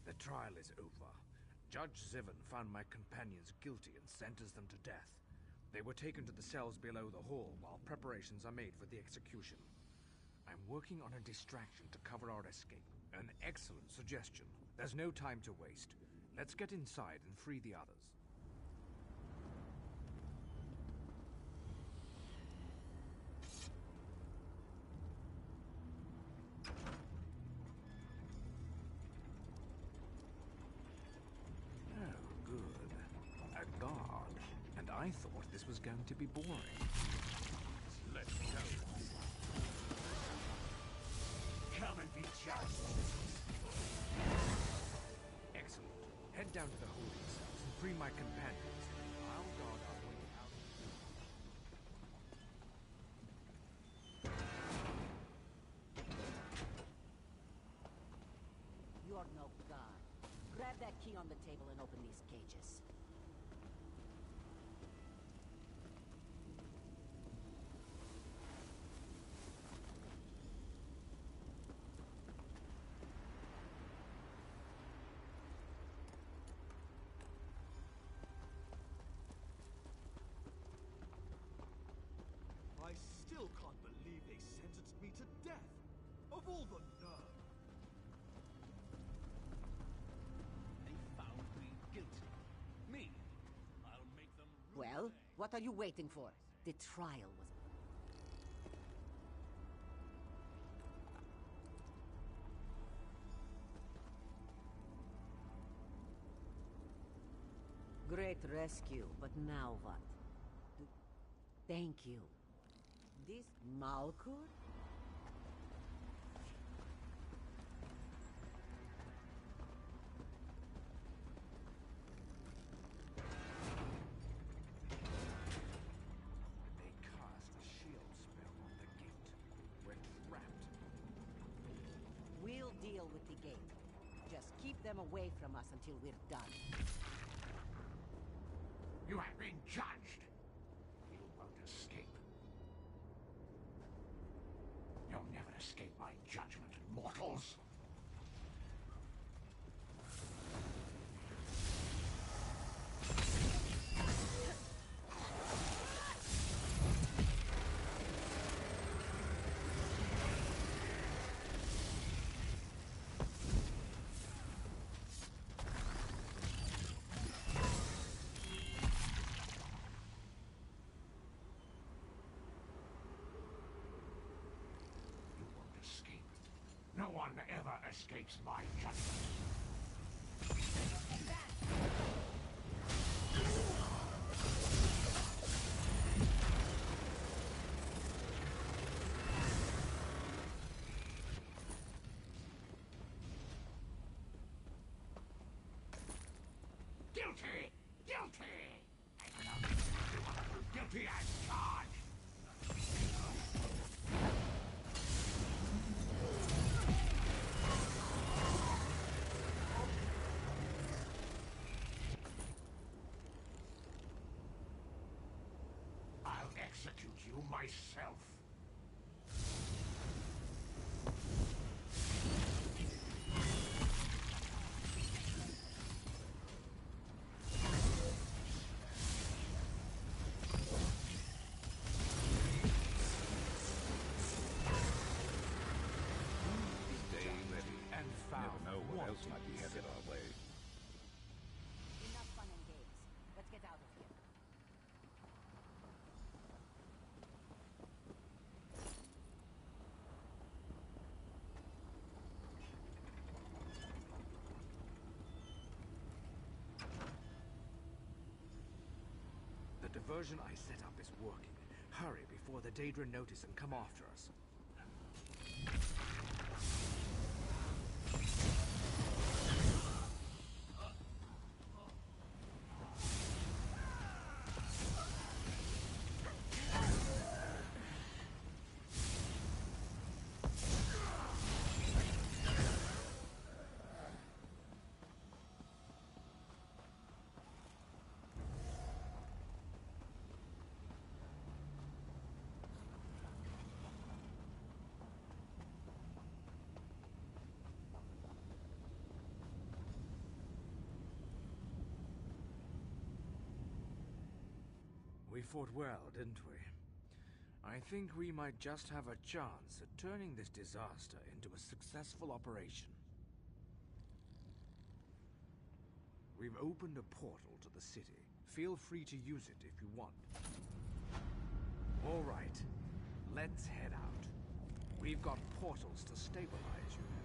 The trial is over. Judge Zivin found my companions guilty and sentenced them to death. They were taken to the cells below the hall while preparations are made for the execution. I'm working on a distraction to cover our escape. An excellent suggestion. There's no time to waste. Let's get inside and free the others. I thought this was going to be boring. Let's go. Come and be judged. Excellent. Head down to the holding cells and free my companions. I'll guard our way out. You're no god. Grab that key on the table and open these cages. I still can't believe they sentenced me to death. Of all the nerve. They found me guilty. What are you waiting for? The trial was... Great rescue, but now what? Thank you. This Malkur? They cast a shield spell on the gate. We're trapped. We'll deal with the gate. Just keep them away from us until we're done. You have been judged. You won't escape. You'll never escape my judgment, mortals. No one ever escapes my judgment. Guilty! Guilty! Guilty as charged! Execute you myself. Stay ready. And found. Never know what else might be headed our way. Enough fun and games. Let's get out of here. The diversion I set up is working. Hurry before the Daedra notice and come after us. We fought well, didn't we? I think we might just have a chance at turning this disaster into a successful operation. We've opened a portal to the city. Feel free to use it if you want. All right, let's head out. We've got portals to stabilize, you know.